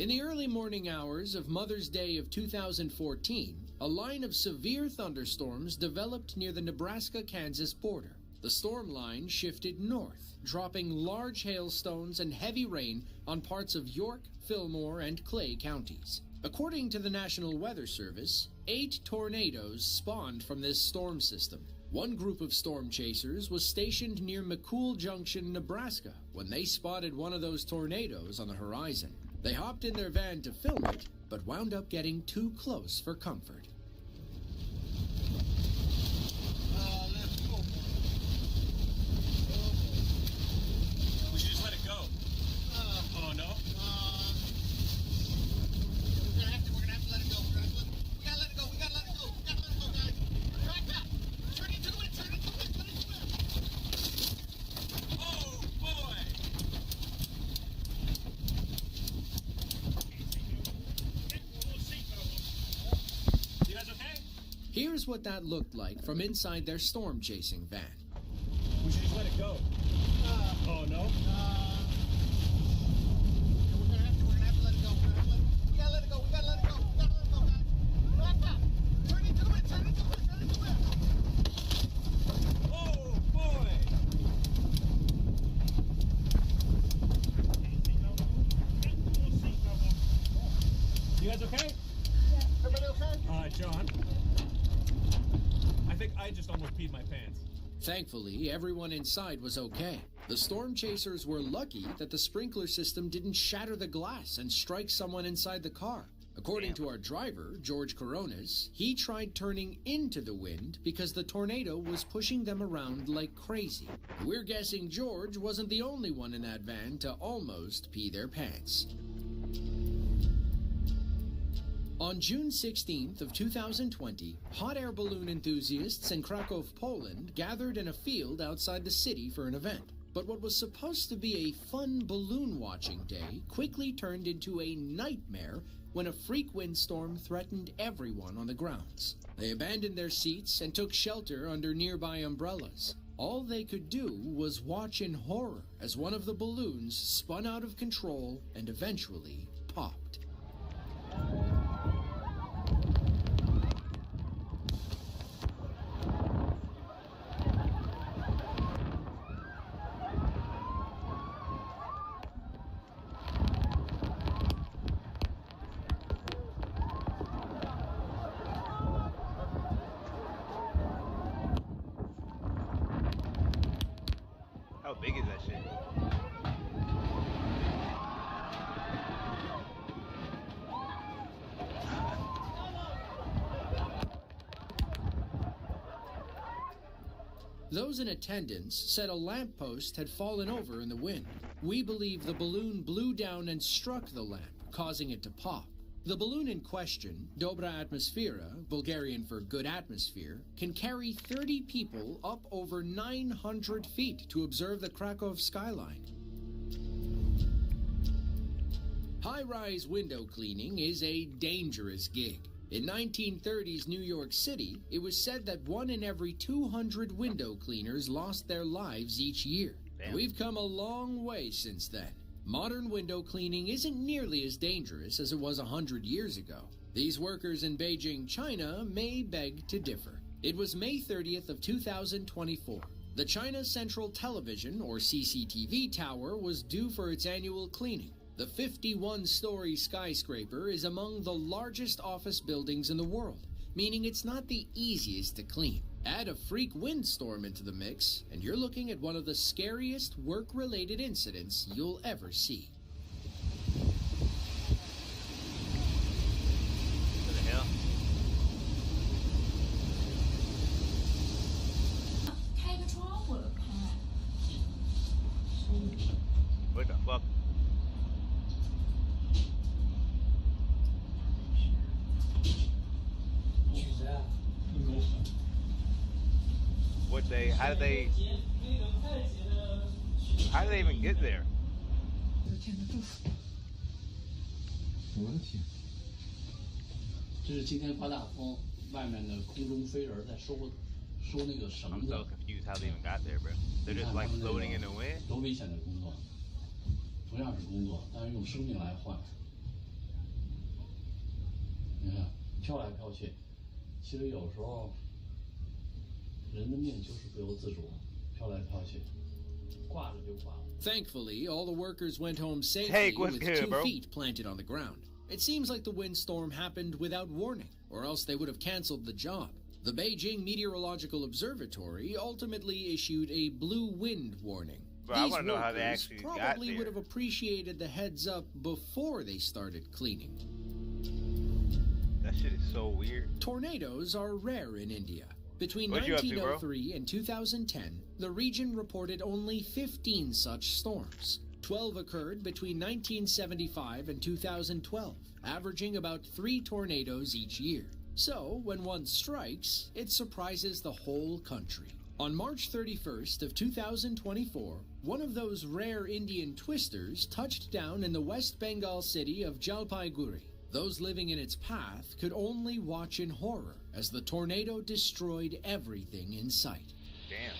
In the early morning hours of Mother's Day of 2014, a line of severe thunderstorms developed near the Nebraska-Kansas border. The storm line shifted north, dropping large hailstones and heavy rain on parts of York, Fillmore, and Clay counties. According to the National Weather Service, 8 tornadoes spawned from this storm system. One group of storm chasers was stationed near McCool Junction, Nebraska, when they spotted one of those tornadoes on the horizon. They hopped in their van to film it, but wound up getting too close for comfort. Let's go. We should just let it go. Oh no? We're gonna have to let it go. We gotta let it go. We gotta let it go, guys. Right back. Turn into it. Oh boy. You guys okay? Here's what that looked like from inside their storm-chasing van. We should just let it go. Oh no? We're gonna have to let it go. We gotta let it go, guys. Right back. Turn into it. Oh boy. You guys okay? Yeah. Everybody okay? John. I think I just almost peed my pants. Thankfully, everyone inside was okay. The storm chasers were lucky that the sprinkler system didn't shatter the glass and strike someone inside the car. According to our driver, George Coronas, he tried turning into the wind because the tornado was pushing them around like crazy. We're guessing George wasn't the only one in that van to almost pee their pants. On June 16th of 2020, hot air balloon enthusiasts in Krakow, Poland gathered in a field outside the city for an event. But what was supposed to be a fun balloon watching day quickly turned into a nightmare when a freak windstorm threatened everyone on the grounds. They abandoned their seats and took shelter under nearby umbrellas. All they could do was watch in horror as one of the balloons spun out of control and eventually popped. How big is that shit? Those in attendance said a lamppost had fallen over in the wind. We believe the balloon blew down and struck the lamp, causing it to pop. The balloon in question, Dobra Atmosfera, Bulgarian for good atmosphere, can carry 30 people up over 900 feet to observe the Krakow skyline. High-rise window cleaning is a dangerous gig. In 1930s New York City, it was said that 1 in every 200 window cleaners lost their lives each year. Damn. We've come a long way since then. Modern window cleaning isn't nearly as dangerous as it was 100 years ago. These workers in Beijing, China may beg to differ. It was May 30th of 2024. The China Central Television, or CCTV tower, was due for its annual cleaning. The 51-story skyscraper is among the largest office buildings in the world, meaning it's not the easiest to clean. Add a freak windstorm into the mix, and you're looking at one of the scariest work-related incidents you'll ever see. What the hell? What the fuck? How did they even get there? 我的天！这是今天刮大风，外面的空中飞人在收那个绳 I'm 子。 so confused how they even got there, bro. They're just like floating in the wind. 多危险的工作，同样是工作，但是用生命来换。你看飘来飘去，其实有时候人的命就是不由自主，飘来飘去，挂着就挂了。 Thankfully, all the workers went home safely Hey, what's with good, 2 bro? feet planted on the ground. It seems like the windstorm happened without warning, or else they would have canceled the job. The Beijing Meteorological Observatory ultimately issued a blue wind warning. Bro, I These wanna know how they workers actually got probably there. would have appreciated the heads up before they started cleaning. That shit is so weird. Tornadoes are rare in India. Between What you up to, bro? 1903 and 2010, the region reported only 15 such storms. 12 occurred between 1975 and 2012, averaging about 3 tornadoes each year. So, when one strikes, it surprises the whole country. On March 31st of 2024, one of those rare Indian twisters touched down in the West Bengal city of Jalpaiguri. Those living in its path could only watch in horror as the tornado destroyed everything in sight. Damn.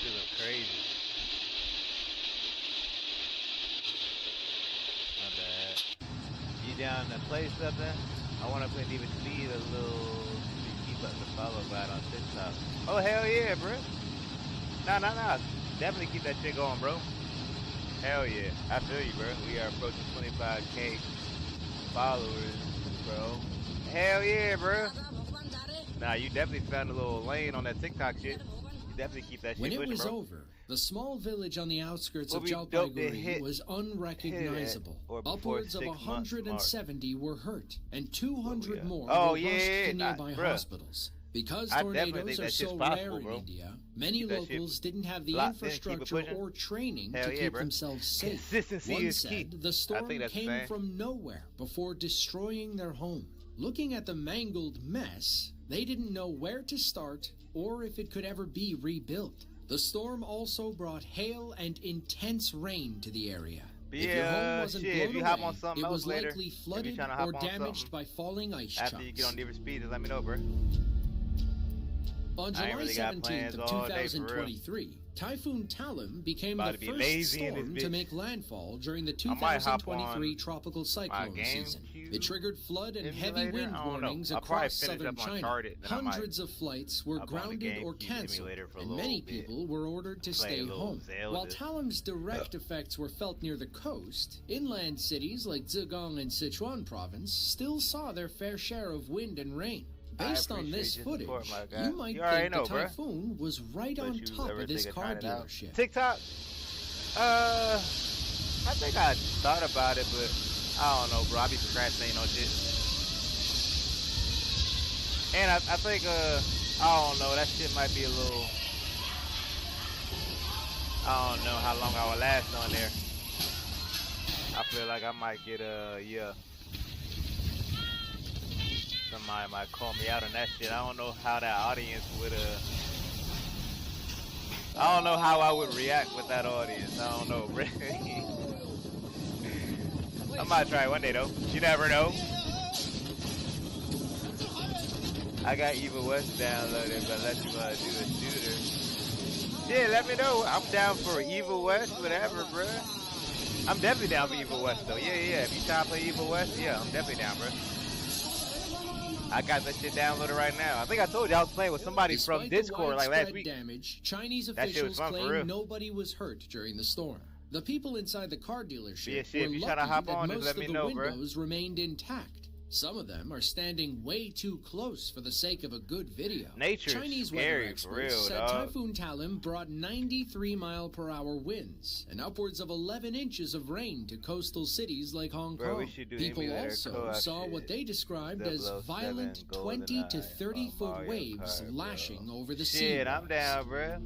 This is crazy. My bad. You down to play something? I want to play Need for Speed a little. Keep up the follow bot on TikTok. Oh hell yeah, bro. Nah. Definitely keep that shit going, bro. Hell yeah. I feel you, bro. We are approaching 25K followers, bro. Hell yeah, bro. Nah, you definitely found a little lane on that TikTok shit. You definitely keep that shit When it pushing, was bro. over, the small village on the outskirts Would of be dope to Jalpaiguri was hit unrecognizable. it or before Upwards of 6 months 170 were hurt, and 200 more Oh, were rushed yeah, to nearby bruh. hospitals. Because I definitely tornadoes think are that shit's so possible, rare in bro. India, many Keep that shit locals didn't have the locked in, keep it infrastructure pushing. or training Hell to yeah, keep bro. themselves safe. Consistency One is said key. the I storm think that's the came same. from nowhere before destroying their home. Looking at the mangled mess, they didn't know where to start or if it could ever be rebuilt. The storm also brought hail and intense rain to the area. If your home wasn't shit, blown if you hop away, on something it else was later, likely if you flooded tryna hop or on damaged something by falling ice After chunks. you get on Need for Speed, just let me know, bro. On I ain't July really got 17th plans of all day, for real. 2023, Typhoon Talim became About the to be first lazy in this storm to bitch. make landfall during the I might hop 2023 on tropical cyclone season. GameCube It triggered flood and heavy emulator? wind I don't know. warnings I'll probably across finish southern up on China. Uncharted, then I might Hundreds of flights were hop on the grounded or GameCube canceled, emulator for a and little many bit. people were ordered to Play a stay little home. Zelda. While Talim's direct effects were felt near the coast, inland cities like Zhejiang and Sichuan province still saw their fair share of wind and rain. Based on this appreciate your footage, support, my guy. you might You already think know, the bruh. typhoon was right But on you top ever of this think of car trying it out? dealership. TikTok? I think I thought about it, but I don't know, bro. I be procrastinating on shit. And I think, I don't know, that shit might be a little, I don't know how long I will last on there. I feel like I might get, yeah. Somebody might call me out on that shit. I don't know how that audience would, I don't know how I would react with that audience. I don't know, bro. I might try it one day, though. You never know. I got Evil West downloaded, but let you do a shooter. Yeah, let me know. I'm down for Evil West, whatever, bro. I'm definitely down for Evil West, though. Yeah. If you try to play Evil West, yeah, I'm definitely down, bro. I got that shit downloaded right now. I think I told you I was playing with somebody Despite from the Discord like last widespread week. damage, Chinese That shit was officials fun, for real. claim nobody was hurt during the storm. The people inside the car dealership Yeah, shit, if were you lucky tryna hop that on, just most let of me the know, bruh. windows remained intact. Some of them are standing way too close for the sake of a good video. Nature's Chinese scary, weather for experts real, said dog. Typhoon Talim brought 93-mile-per-hour winds and upwards of 11 inches of rain to coastal cities like Hong Bro, we Kong. should do People emulator also co-op saw shit. what they described as 007 violent 20 to GoldenEye 30 foot Mario waves Kart, bro. lashing over the sea. Shit, I'm down, bro.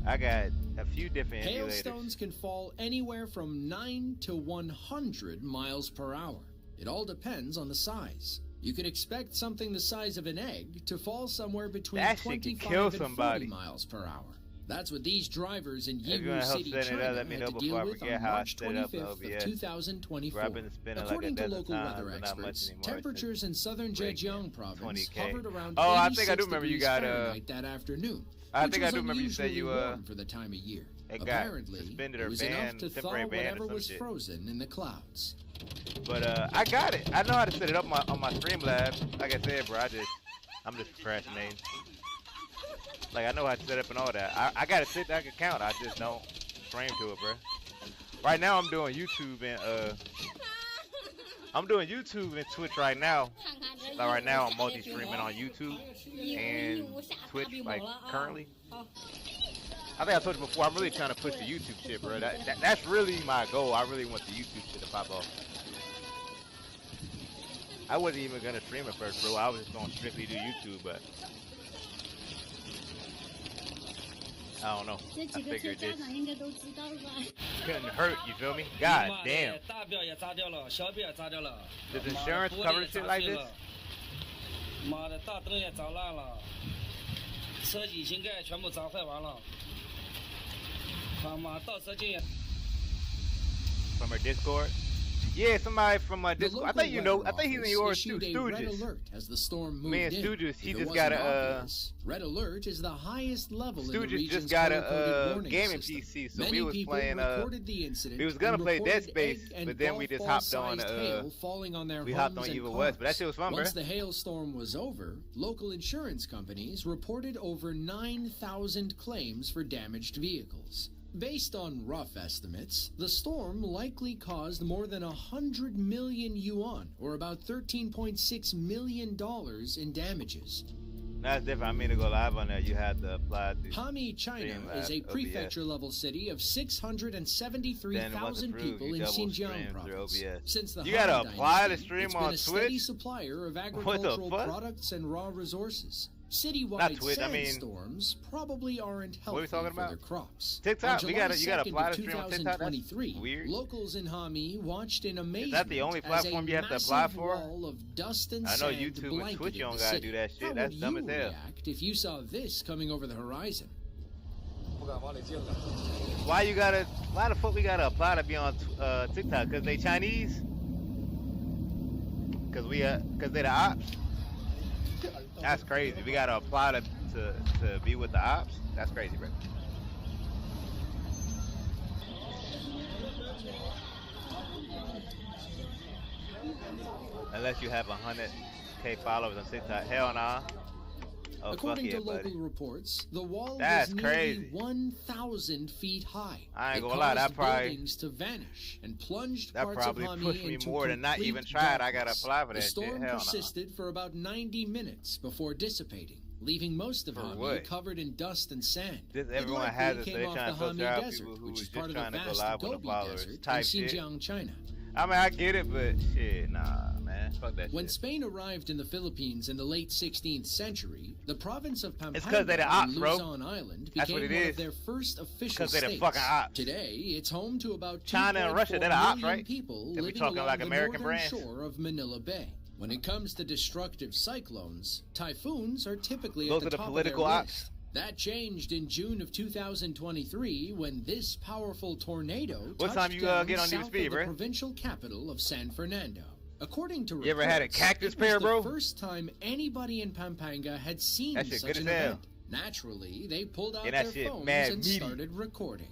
I got a few different emulators. Hailstones can fall anywhere from 9 to 100 miles per hour. It all depends on the size. You could expect something the size of an egg to fall somewhere between That shit can 25 kill and 40 somebody. miles per hour. That's what these drivers in If you wanna Yiwu help City, set it up, China, let me had know to before deal I with forget on how I March set it up 25th in of OBS. 2024. Bro, I've been spinning like According a to dozen local times, weather but not much experts, anymore. temperatures in southern breaking Zhejiang province 20K. hovered around Oh, I think I 86 do remember you degrees got, Fahrenheit that afternoon. I which think I was do remember you said unusually you, warm for the time of year. it got Apparently, suspended it or was enough banned, to thaw temporary ban or whatever some was shit. frozen in the clouds. But I got it. I know how to set it up on my Streamlabs. Like I said, bro, I'm just procrastinating. Like I know how to set up and all that. I got a TikTok account. I just don't frame to it, bro. Right now I'm doing YouTube and Twitch right now. Like right now I'm multi-streaming on YouTube and Twitch like currently. I think I told you before, I'm really trying to push the YouTube shit, bro. That's really my goal. I really want the YouTube shit to pop off. I wasn't even gonna stream at first, bro. I was just gonna strictly do YouTube, but I don't know. I figured this couldn't hurt, you feel me? God damn. Does insurance cover shit like this? From her Discord? Yeah, somebody from my Discord. I think you know. I think he's in yours too. Red Stooges. alert as the storm moved Me and in. Stooges, If he it just wasn't got a obvious, red alert is the highest level in the Stooges region's just got color-coded a warning gaming system. PC, so Many we was people playing. reported the incident We was gonna and play Dead reported Space, egg and but then we just golf hopped on. ball-sized hail falling on their We hopped homes on and Evil West, but that cars. shit was fun, Once bro. the hailstorm was over, local insurance companies reported over 9,000 claims for damaged vehicles. Based on rough estimates, the storm likely caused more than 100 million yuan, or about $13.6 million in damages. That's different. I mean to go live on that. You had to apply to. Hami, China, is a OBS. prefecture-level city of 673,000 people in Xinjiang province. Since the You gotta Han apply to Dynasty, stream it's on been a steady Twitch? supplier of What the agricultural fuck? products and raw resources. Citywide Not Twitch, I mean- sandstorms probably aren't What are we healthy talking for about? their crops. TikTok? On You July gotta 2nd apply of to stream on TikTok? That's 2023, weird. locals in Hami watched in amazement Is that the only as platform a you have to massive apply for? wall of dust and I know sand YouTube and blanketed Twitch, you don't the gotta city. do that shit. How That's would dumb you as hell. react if you saw this coming over the horizon? Why the fuck we gotta apply to be on TikTok? Cause they Chinese? Cause they the ops? That's crazy. We gotta apply to be with the ops? That's crazy, bro. Unless you have 100K followers on TikTok. Hell nah. Oh, According fuck to yeah, local buddy. reports, the wall That's was nearly crazy. 1,000 feet high. I ain't It gonna lie, that caused probably- buildings to vanish and plunged That parts probably of Hami pushed me into more than not complete even try it. I gotta darkness. apply for The that shit. storm Hell nah. persisted for about 90 minutes before dissipating, leaving most of For Hami what? covered in dust and sand. Just It everyone likely has it, so came they off trying the to filter Hami out Desert, people who which was is just part of the trying to go vast live with the Gobi followers Desert in type shit. Xinjiang, China. I mean, I get it, but shit, nah, man. Fuck that When shit. Spain arrived in the Philippines in the late 16th century, the province of Pampanga 'cause they the ops, in bro. Luzon Island That's became what it one is. of their first official 'Cause they the states. fucking ops. Today, it's home to about China and Russia, 2.4 they the ops, million right? people If we living talking along like the American northern brands. shore of Manila Bay. When it comes to destructive cyclones, typhoons are typically Those at are the the top political of their ops. list. That changed in June of 2023 when this powerful tornado What time touched you, down get on south News of Feed, the bro? provincial capital of San Fernando. According to You ever had a reports, cactus it was pear, bro? the first time anybody in Pampanga had seen That shit such good an as hell. event. Naturally, they pulled out Yeah, that their shit phones mad and meaty. started recording.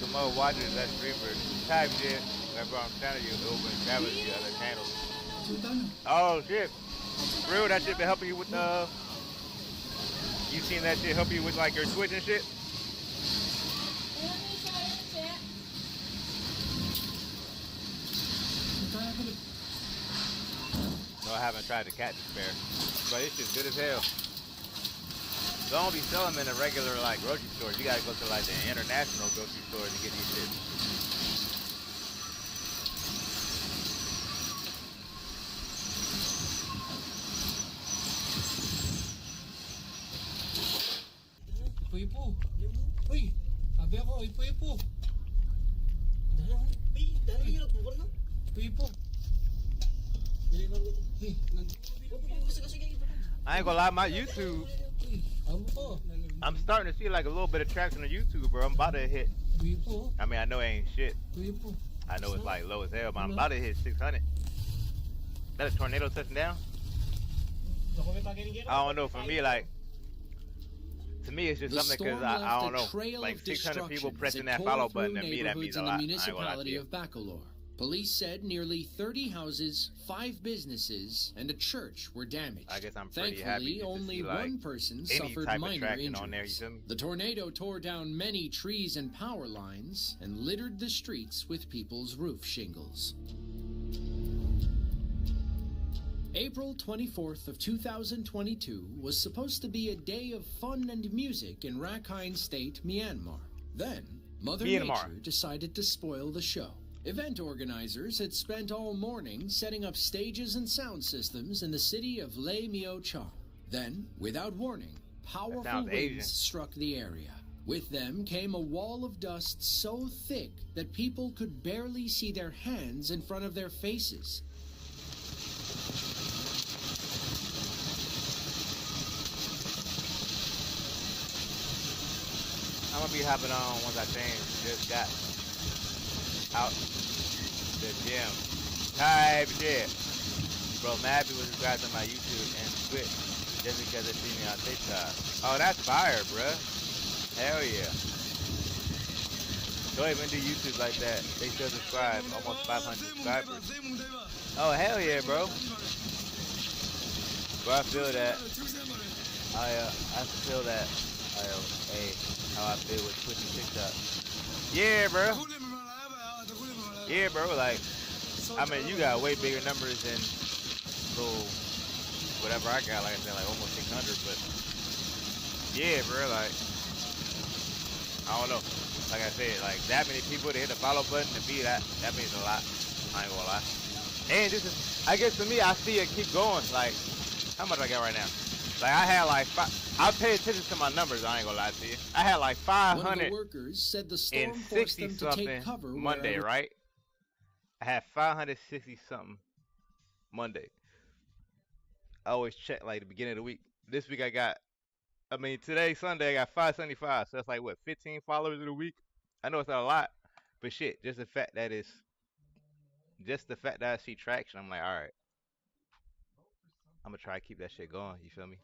The more watchers that streamer type shit, that's what I'm telling you, it will establish the other channels. Oh shit. Real, that shit been helping you with you seen that shit help you with like your Twitch and shit? No, I haven't tried the cactus bear, but it's just good as hell. Don't be selling them in a regular like grocery store. You gotta go to like the international grocery store to get these shit. Ibu-ibu. Wih, habis apa ibu-ibu? I ain't gonna lie, my YouTube, I'm starting to see like a little bit of traction on YouTube, bro. I'm about to hit. I mean, I know it ain't shit. I know it's like low as hell, but I'm about to hit 600. That a tornado touching down? I don't know. For me, like, to me, it's just something because I don't know. Like 600 people pressing that follow button, to me, that means a lot. I ain't gonna lie to you. Police said nearly 30 houses, 5 businesses, and a church were damaged. I guess I'm pretty Thankfully, happy to only see, like, one person any suffered type of minor traction injuries. on there, you feel me? The tornado tore down many trees and power lines and littered the streets with people's roof shingles. April 24th of 2022 was supposed to be a day of fun and music in Rakhine State, Myanmar. Then, Mother Nature decided to spoil the show. Event organizers had spent all morning setting up stages and sound systems in the city of Le Mio Chang. Then, without warning, powerful winds struck the area. With them came a wall of dust so thick that people could barely see their hands in front of their faces. I'm gonna be hopping on once I change. Just got out the gym type shit. Bro, Mappy was subscribed to my YouTube and Twitch just because they see me on TikTok. Oh, that's fire, bruh. Hell yeah. Don't even do YouTube like that. They still subscribe. Almost 500 subscribers. Oh, hell yeah, bro. Bro, I feel that. I feel that. Hey, how I feel with Twitch and TikTok. Yeah, bro. Yeah, bro. Like, I mean, you got way bigger numbers than little whatever I got. Like I said, like almost 600. But yeah, bro. Like, I don't know. Like I said, like that many people to hit the follow button to me, that means a lot. I ain't gonna lie. And this is, I guess for me, I see it keep going. Like, how much I got right now? Like I had like I pay attention to my numbers. I ain't gonna lie to you. I had like 500 workers said the storm forced them to take cover Monday, right? I had 560 something Monday. I always check like the beginning of the week. This week I got, I mean today Sunday I got 575. So that's like what, 15 followers in a week. I know it's not a lot, but shit, just the fact that I see traction, I'm like, all right. I'm gonna try to keep that shit going. You feel me?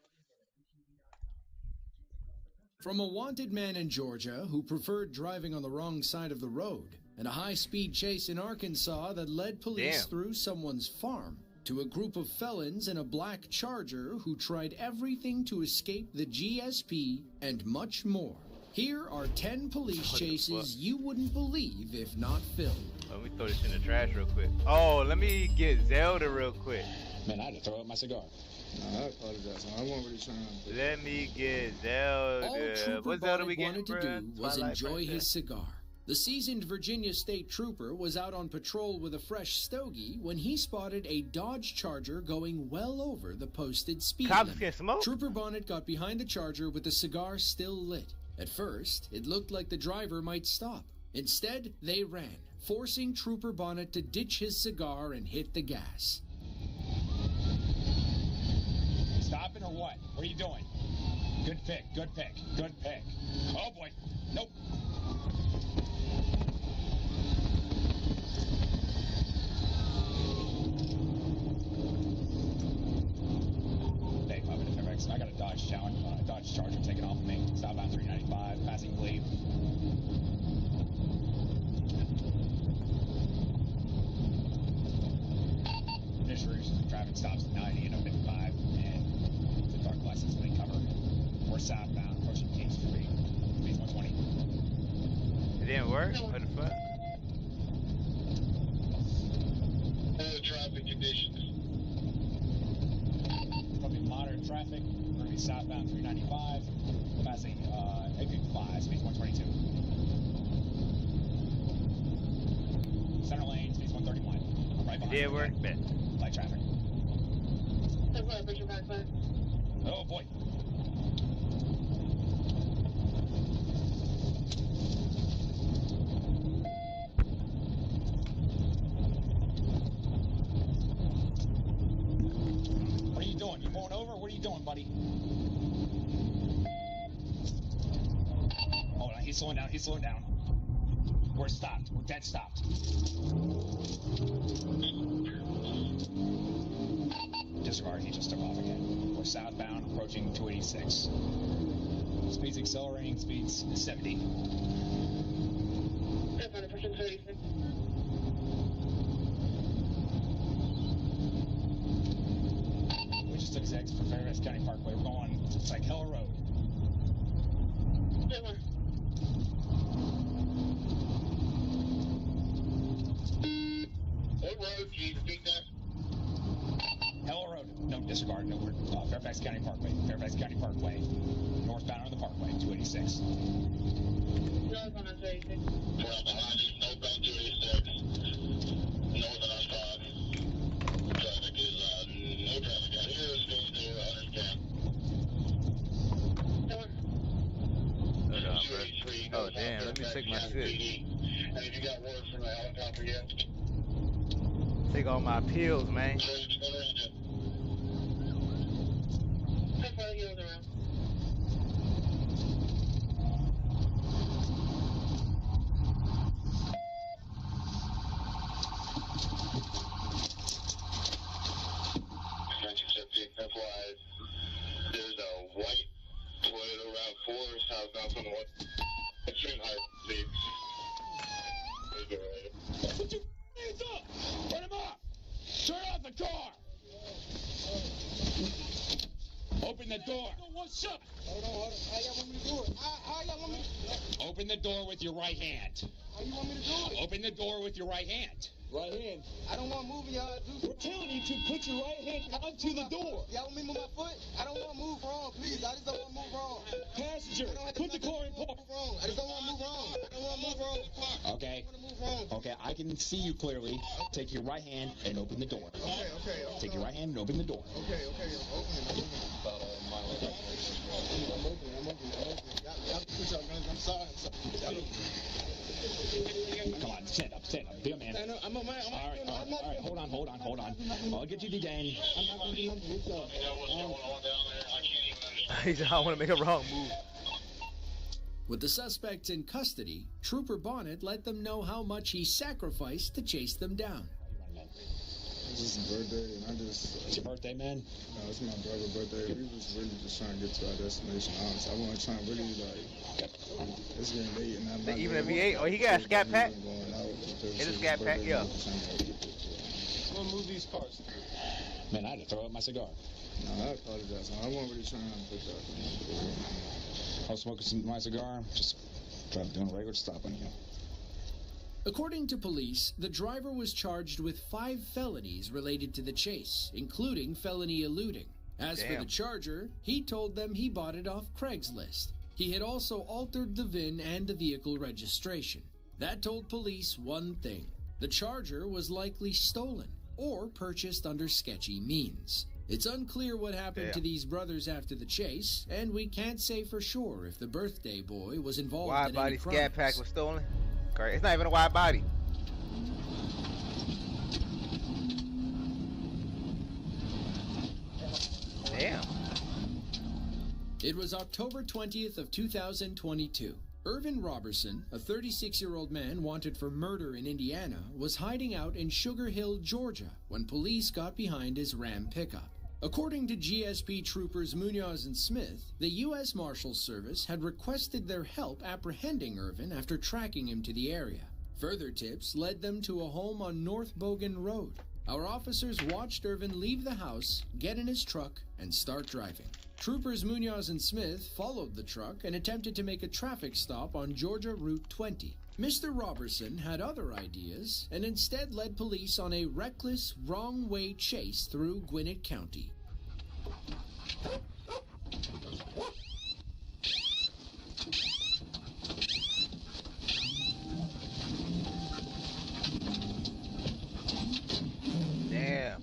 From a wanted man in Georgia who preferred driving on the wrong side of the road, and a high-speed chase in Arkansas that led police through someone's farm, to a group of felons in a black Charger who tried everything to escape the GSP, and much more. Here are 10 police chases you wouldn't believe if not filmed. Let me throw this in the trash real quick. Oh, let me get Zelda real quick. Man, I had to throw up my cigar. I apologize. I wasn't really trying to. Let me get Zelda. All Trooper what Zelda we wanted to do was Twilight enjoy Princess. his cigar. The seasoned Virginia State Trooper was out on patrol with a fresh stogie when he spotted a Dodge Charger going well over the posted speed Cops limit. can smoke? Trooper Bonnet got behind the Charger with the cigar still lit. At first, it looked like the driver might stop. Instead, they ran, forcing Trooper Bonnet to ditch his cigar and hit the gas. Stopping or what? What are you doing? Good pick, good pick, good pick. Oh boy. Nope. Hey, Papa to Fairfax. I got a Dodge Charger taking off of me. Southbound 395, passing Glebe. Initial traffic stops at 90 and 55, and the dark license plate cover. We're southbound, approaching King Street, speeds 120. It didn't work? What the fuck? Traffic conditions. Probably moderate traffic. We're going to be southbound 395, passing 855, speeds 122. Center lane, speeds 131. Right behind. Did it work? Bet. Light traffic. Oh boy. You pulling over? What are you doing, buddy? Hold on, he's slowing down. He's slowing down. We're stopped. We're dead stopped. Disregard. He just took off again. We're southbound, approaching 286. Speed's accelerating. Speed's 70. We just took exit for Fairfax County Parkway. We're going Psychella Road. What road? Can you repeat that? Hella Road. No, disregard. No, we're Fairfax County Parkway. Fairfax County Parkway. Northbound on the Parkway, 286. Northbound on 286. Northbound 286. North on 5. Traffic is, no traffic out here. Still there, understand. Hold on, bro. Oh, damn. Let me take my shit. And if you got word from the helicopter yet? Take all my pills, man. There's a white Toyota RAV4 southbound from the one. Extreme height, please. Put your hands up! Put him up! Turn off the car! Open the door! What's up? Hold on. How y'all want me to do it? How y'all want me to... Open the door with your right hand. How you want me to do it? Open the door with your right hand. Right hand. I don't want to move y'all. We're telling you to put your right hand onto the door. Y'all want me to move my foot? I don't want to move wrong, please. I just don't want to move wrong. Passenger, put the car in park. I just don't want to move wrong. I don't want to move wrong. Okay. I don't want to move wrong. Okay, I can see you clearly. Take your right hand and open the door. Okay. Take your right hand and open the door. Okay. I'm opening. Y'all put your guns. I'm sorry. Come on, stand up. Be a man. I'm a man. All right. Hold on. I'll get you detained. I'm not going to do nothing with y'all. He said, I want to make a wrong move. With the suspects in custody, Trooper Bonnet let them know how much he sacrificed to chase them down. It's his birthday, and I just... It's your birthday, man? No, it's my brother's birthday. We was really just trying to get to our destination, honestly. I wasn't trying to really, it's getting late, and I'm not... Even if he ain't... Oh, he got a scat pack? It's a scat pack, yeah. I'm gonna move these cars. Man, I had to throw up my cigar. No, I apologize. I wasn't really trying to put that. I was smoking my cigar, just doing a regular stop on you. According to police, the driver was charged with 5 felonies related to the chase, including felony eluding. As for the Charger, he told them he bought it off Craigslist. He had also altered the VIN and the vehicle registration. That told police one thing: the Charger was likely stolen or purchased under sketchy means. It's unclear what happened to these brothers after the chase, and we can't say for sure if the birthday boy was involved in any crimes. Wide body scat pack was stolen? Correct. It's not even a wide body. Damn. It was October 20th of 2022. Irvin Robertson, a 36-year-old man wanted for murder in Indiana, was hiding out in Sugar Hill, Georgia, when police got behind his Ram pickup. According to GSP troopers Munoz and Smith, the U.S. Marshals Service had requested their help apprehending Irvin after tracking him to the area. Further tips led them to a home on North Bogan Road. Our officers watched Irvin leave the house, get in his truck, and start driving. Troopers Munoz and Smith followed the truck and attempted to make a traffic stop on Georgia Route 20. Mr. Robertson had other ideas and instead led police on a reckless, wrong-way chase through Gwinnett County. Damn.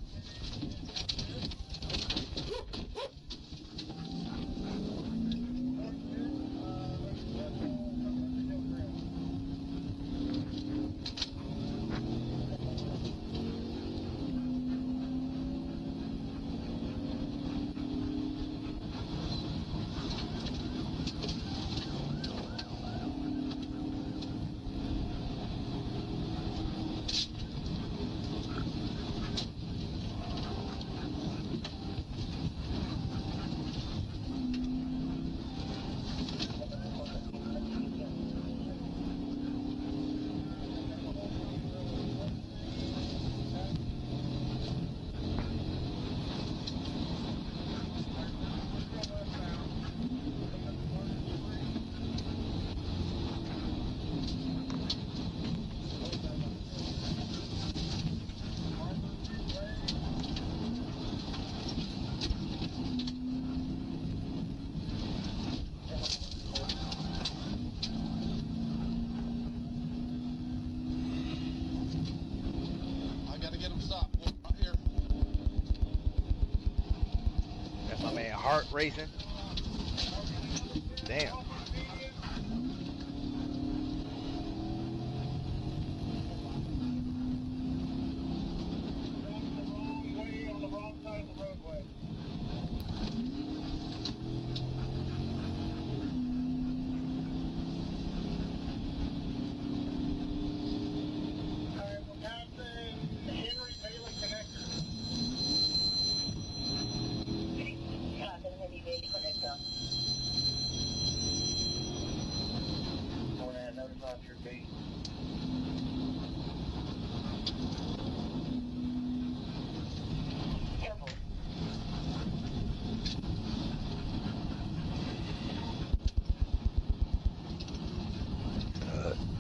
heart racing. Damn.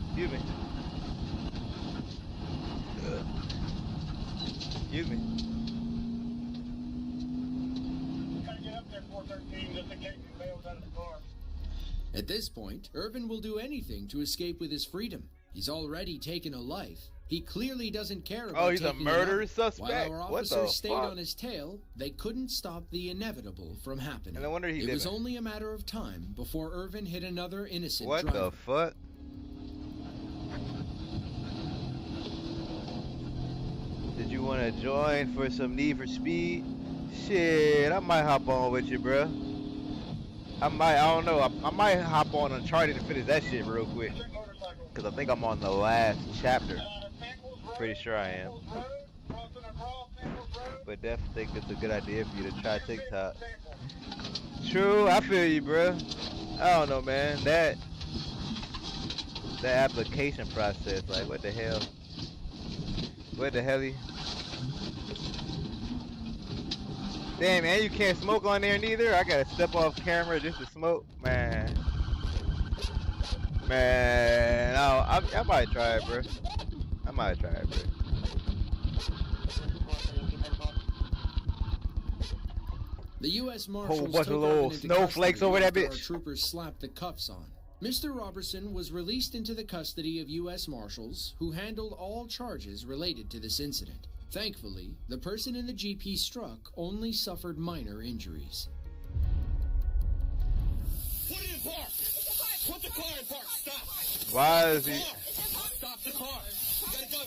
Excuse me. Excuse me. Gotta get up there, 413, just in case he bails out of the car. At this point, Irvin will do anything to escape with his freedom. He's already taken a life. He clearly doesn't care about He's a taking murder another. suspect? While our What the officers stayed fuck? on his tail, they couldn't stop the inevitable from happening. And no wonder he It was didn't. only a matter of time before Irvin hit another innocent What driver. the fuck? Did you want to join for some Need for Speed? Shit, I might hop on with you, bruh. I don't know. I might hop on Uncharted to finish that shit real quick. Because I think I'm on the last chapter. Pretty sure I am. But definitely think it's a good idea for you to try TikTok. True, I feel you, bruh. I don't know, man. That application process, like, what the hell? What the hell? Damn, man, you can't smoke on there neither. I gotta step off camera just to smoke, man. Man, I might try it, bro. I might try it, bro. The U.S. Marshals Whole bunch took of little Irvin into snowflakes custody over that after our bitch. troopers slapped the cuffs on. Mr. Robertson was released into the custody of U.S. Marshals, who handled all charges related to this incident. Thankfully, the person in the Jeep he struck only suffered minor injuries. Put it in park. Put the car in park. Stop. Why is he? Stop the car. You gotta go.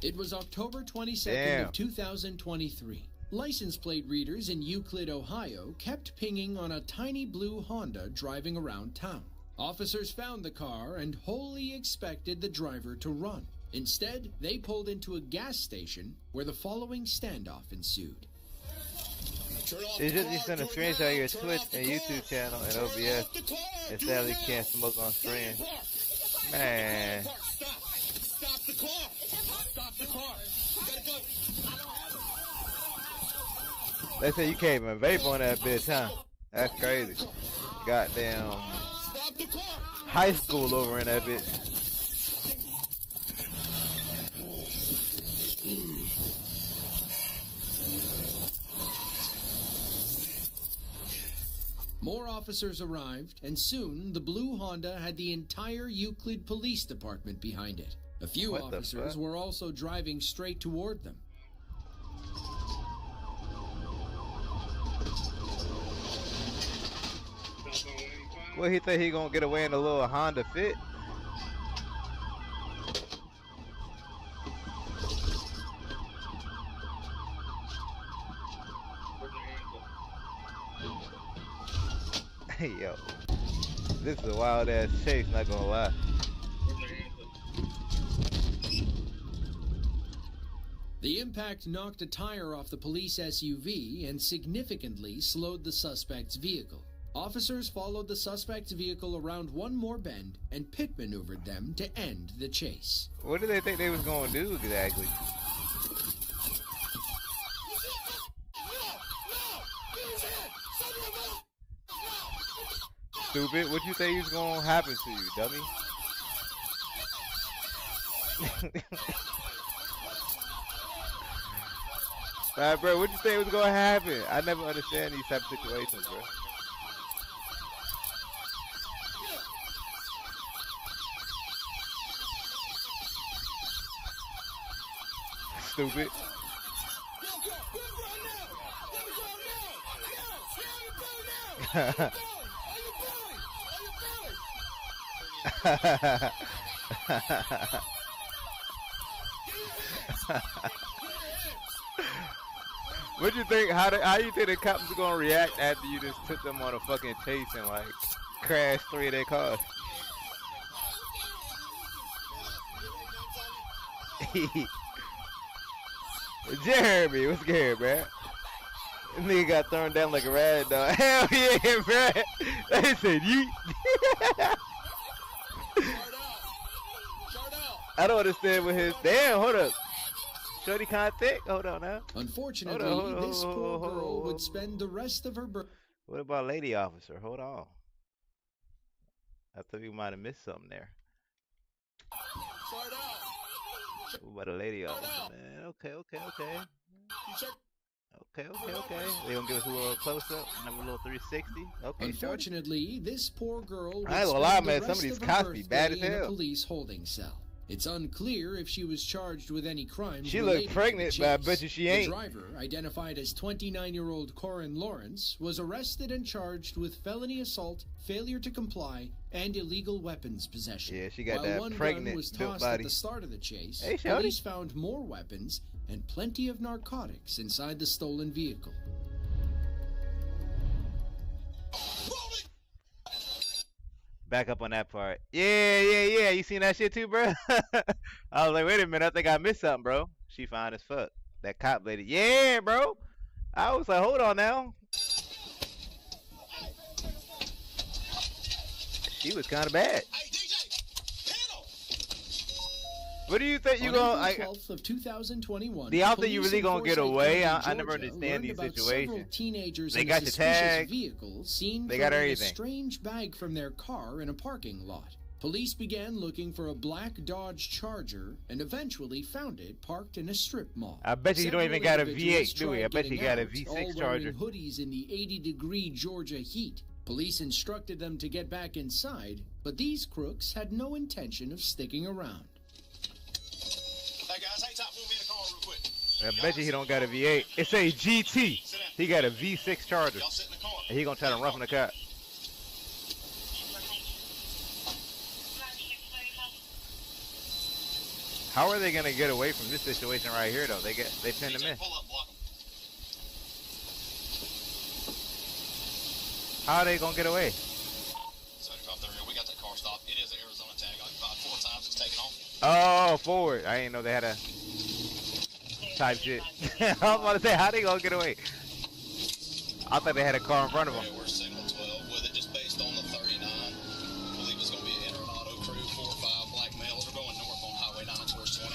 It was October 22nd Damn. of 2023. License plate readers in Euclid, Ohio kept pinging on a tiny blue Honda driving around town. Officers found the car and wholly expected the driver to run. Instead, they pulled into a gas station where the following standoff ensued. It's just you send a screenshot of your Twitch and YouTube channel and OBS, and sadly can't smoke on screen. Man. Stop the car. Stop the car. You gotta go. They say you can't even vape on that bitch, huh? That's crazy. Goddamn Stop the car. high school over in that bitch. More officers arrived, and soon the blue Honda had the entire Euclid Police Department behind it. A few What the officers fuck? were also driving straight toward them. Well, he think he gonna get away in a little Honda Fit? Hey, yo. This is a wild ass chase, not gonna lie. The impact knocked a tire off the police SUV and significantly slowed the suspect's vehicle. Officers followed the suspect's vehicle around one more bend and pit maneuvered them to end the chase. What did they think they was gonna do exactly? Stupid, what you think is gonna happen to you, dummy? Alright, bro, what you think was gonna happen? I never understand these type of situations, bro. Stupid. What you think? How you think the cops are gonna react after you just took them on a fucking chase and like crashed 3 of their cars? Jeremy, what's good, man? This nigga got thrown down like a rag dog. Hell yeah, man. They said yeet. I don't understand what his. Damn, hold up. Shorty kind of thick. Hold on now. Unfortunately, this poor girl would spend the rest of her birth. What about lady officer? Hold on. I thought we might have missed something there. What about a lady officer, man? Okay. Okay. They gonna give us a little close up, a little 360. Okay. Unfortunately, this poor girl would I ain't gonna lie, man. Some of these cops be bad as in a hell. police holding cell. It's unclear if she was charged with any crimes. She looked pregnant, but I bet you she ain't. The driver, identified as 29-year-old Corin Lawrence, was arrested and charged with felony assault, failure to comply, and illegal weapons possession. Yeah, she got While that one pregnant gun was built tossed body. at the start of the chase, Hey, police found more weapons and plenty of narcotics inside the stolen vehicle. Back up on that part. Yeah. You seen that shit too, bro? I was like, wait a minute. I think I missed something, bro. She fine as fuck. That cop lady. Yeah, bro. I was like, hold on now. She was kind of bad. What do you think you gonna? On April 12th of 2021, do y'all think you really gonna get away? I never Georgia understand these learned about situations. several teenagers They in got a your suspicious tag. vehicle seen They got throwing everything. a strange bag from their car in a parking lot. Police began looking for a black Dodge Charger and eventually found it parked in a strip mall. I bet you don't even got a V8, do we? I bet you got a V6 V6 Charger. Hoodies in the 80-degree Georgia heat. Police instructed them to get back inside, but these crooks had no intention of sticking around. Hey guys, hang tight, move me in the car real quick. I bet you he don't got a V8. It say GT. He got a V6 Charger. Y'all sit in the car. And he gonna try to roughen the cop. How are they gonna get away from this situation right here though? They pinned him in. Pull up, block 'em. How are they gonna get away? 7530, we got that car stopped. It is an Arizona tag. Like about 4 times it's taken off. Oh, forward. I didn't know they had a type shit. I was about to say, how they gonna get away? I thought they had a car in front of them. Yeah, we're signal 12 with it, just based on the 39. I believe it's going to be an Auto Crew 4 or 5 black males. We're going north on Highway 9 towards 20.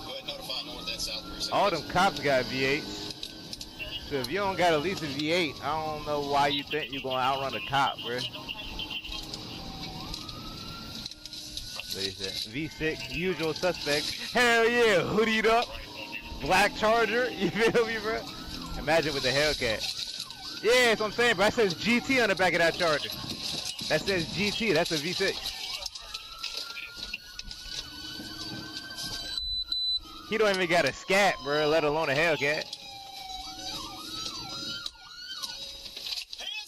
Go ahead and notify north and south precinct. All them cops got V8s. So if you don't got at least a V8, I don't know why you think you're gonna outrun a cop, bro. V6, usual suspects. Hell yeah, hoodied up, black Charger. You feel me, bro? Imagine with the Hellcat. Yeah, that's what I'm saying, bro. That says GT on the back of that Charger. That says GT. That's a V6. He don't even got a scat, bro, let alone a Hellcat. Hands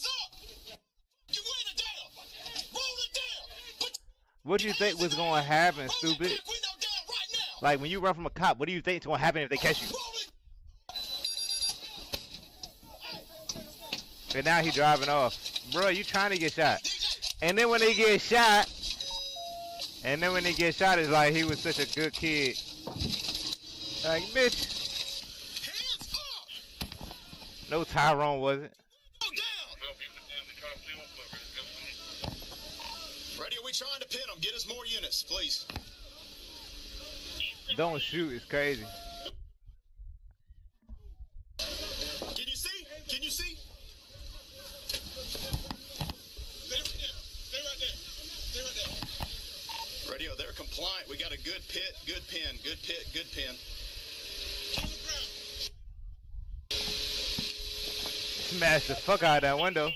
up! You weighing it down! Roll it down! Put What do you think was gonna happen, roll stupid? that back window down right now! Like when you run from a cop, what do you think is gonna happen if they catch you? Roll it! And now he driving off. Bro, you trying to get shot. And then when they get shot, it's like he was such a good kid. Like, bitch. Hands up! No, Tyrone wasn't. Go down! Ready, are we trying to pin them? Get us more units, please. Don't shoot, it's crazy. Can you see? Can you see? Stay right there. Stay right there. Stay right there. Radio, they're compliant. We got a good pit, good pin, good pit, good pin. Smash the fuck out of that window.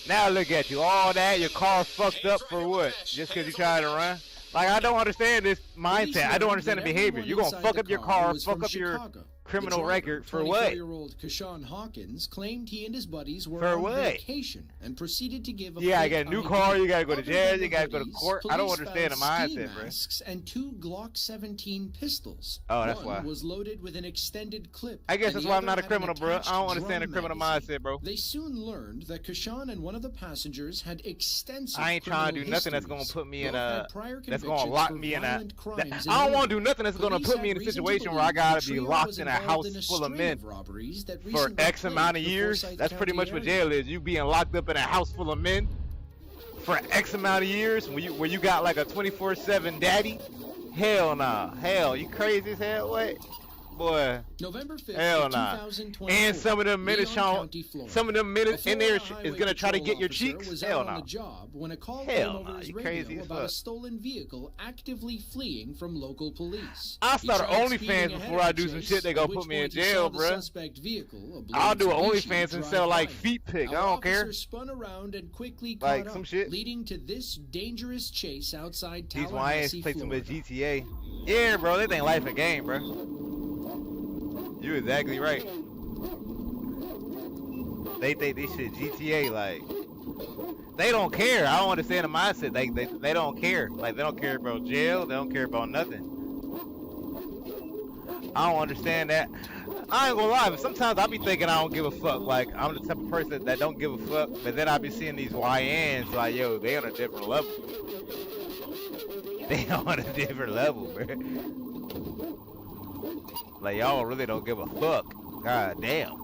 Now look at you. All that, your car's fucked up for what? Just because you tried to run? Like, I don't understand this Police mindset. I don't learned understand the that behavior. everyone You're gonna inside fuck the up your car car, was fuck from up your Chicago. criminal The driver, record for what? 24-year-old Kashawn Hawkins claimed he and his buddies were For on what? vacation and proceeded to give a Yeah, I fake get a new ID. car, you gotta go to Other jail, than you the gotta go to hoodies, court. I don't police understand the found ski mindset, bro. masks and 2 Glock 17 pistols. Oh, that's One why. was loaded with an extended clip. I guess and that's the why I'm other not a had an criminal, bro. I attached don't understand the drum criminal magazine. mindset, bro. They soon learned that Kashawn and one of the passengers had extensive I ain't trying to do criminal nothing that's gonna histories. put me in Both a had prior that's gonna convictions lock for me in a violent crimes I don't and want to murder. do nothing that's gonna Police put me had in a reason to situation where I believe gotta the be trio locked was in a involved house in a full of string men of robberies that for recently X amount of plagued the years. Forsyth That's pretty County much what area. jail is. You being locked up in a house full of men for X amount of years where you got like a 24/7 daddy. Hell nah. Hell, you crazy as hell? What? Boy. November 5th, Hell nah. 2024, And some of them minutes, Leon Sean, County, Florida. some of them minutes A in there Florida is gonna try to highway get your patrol cheeks. officer was Hell out on nah. the job when a call Hell came over nah, his you radio crazy as about a fuck. stolen vehicle actively fleeing from local police. I'll He start tried OnlyFans speeding ahead before of I the do some chase, shit they gonna at put which me in point he jail, saw the bruh. suspect vehicle, a I'll do an blue Mitsubishi, OnlyFans and drive sell like by. feet pic. I Our don't care. officer spun around and quickly caught Like up, some shit. leading to this dangerous chase outside These Tallahassee, YNs play too much Florida. GTA. Yeah, bro, they think life a game, bro. You're exactly right. They think this shit GTA, like they don't care. I don't understand the mindset. They don't care. Like they don't care about jail. They don't care about nothing. I don't understand that. I ain't gonna lie, but sometimes I be thinking I don't give a fuck. Like I'm the type of person that don't give a fuck. But then I be seeing these YNs like, yo, they on a different level. They on a different level, bro. Like y'all really don't give a fuck. God damn.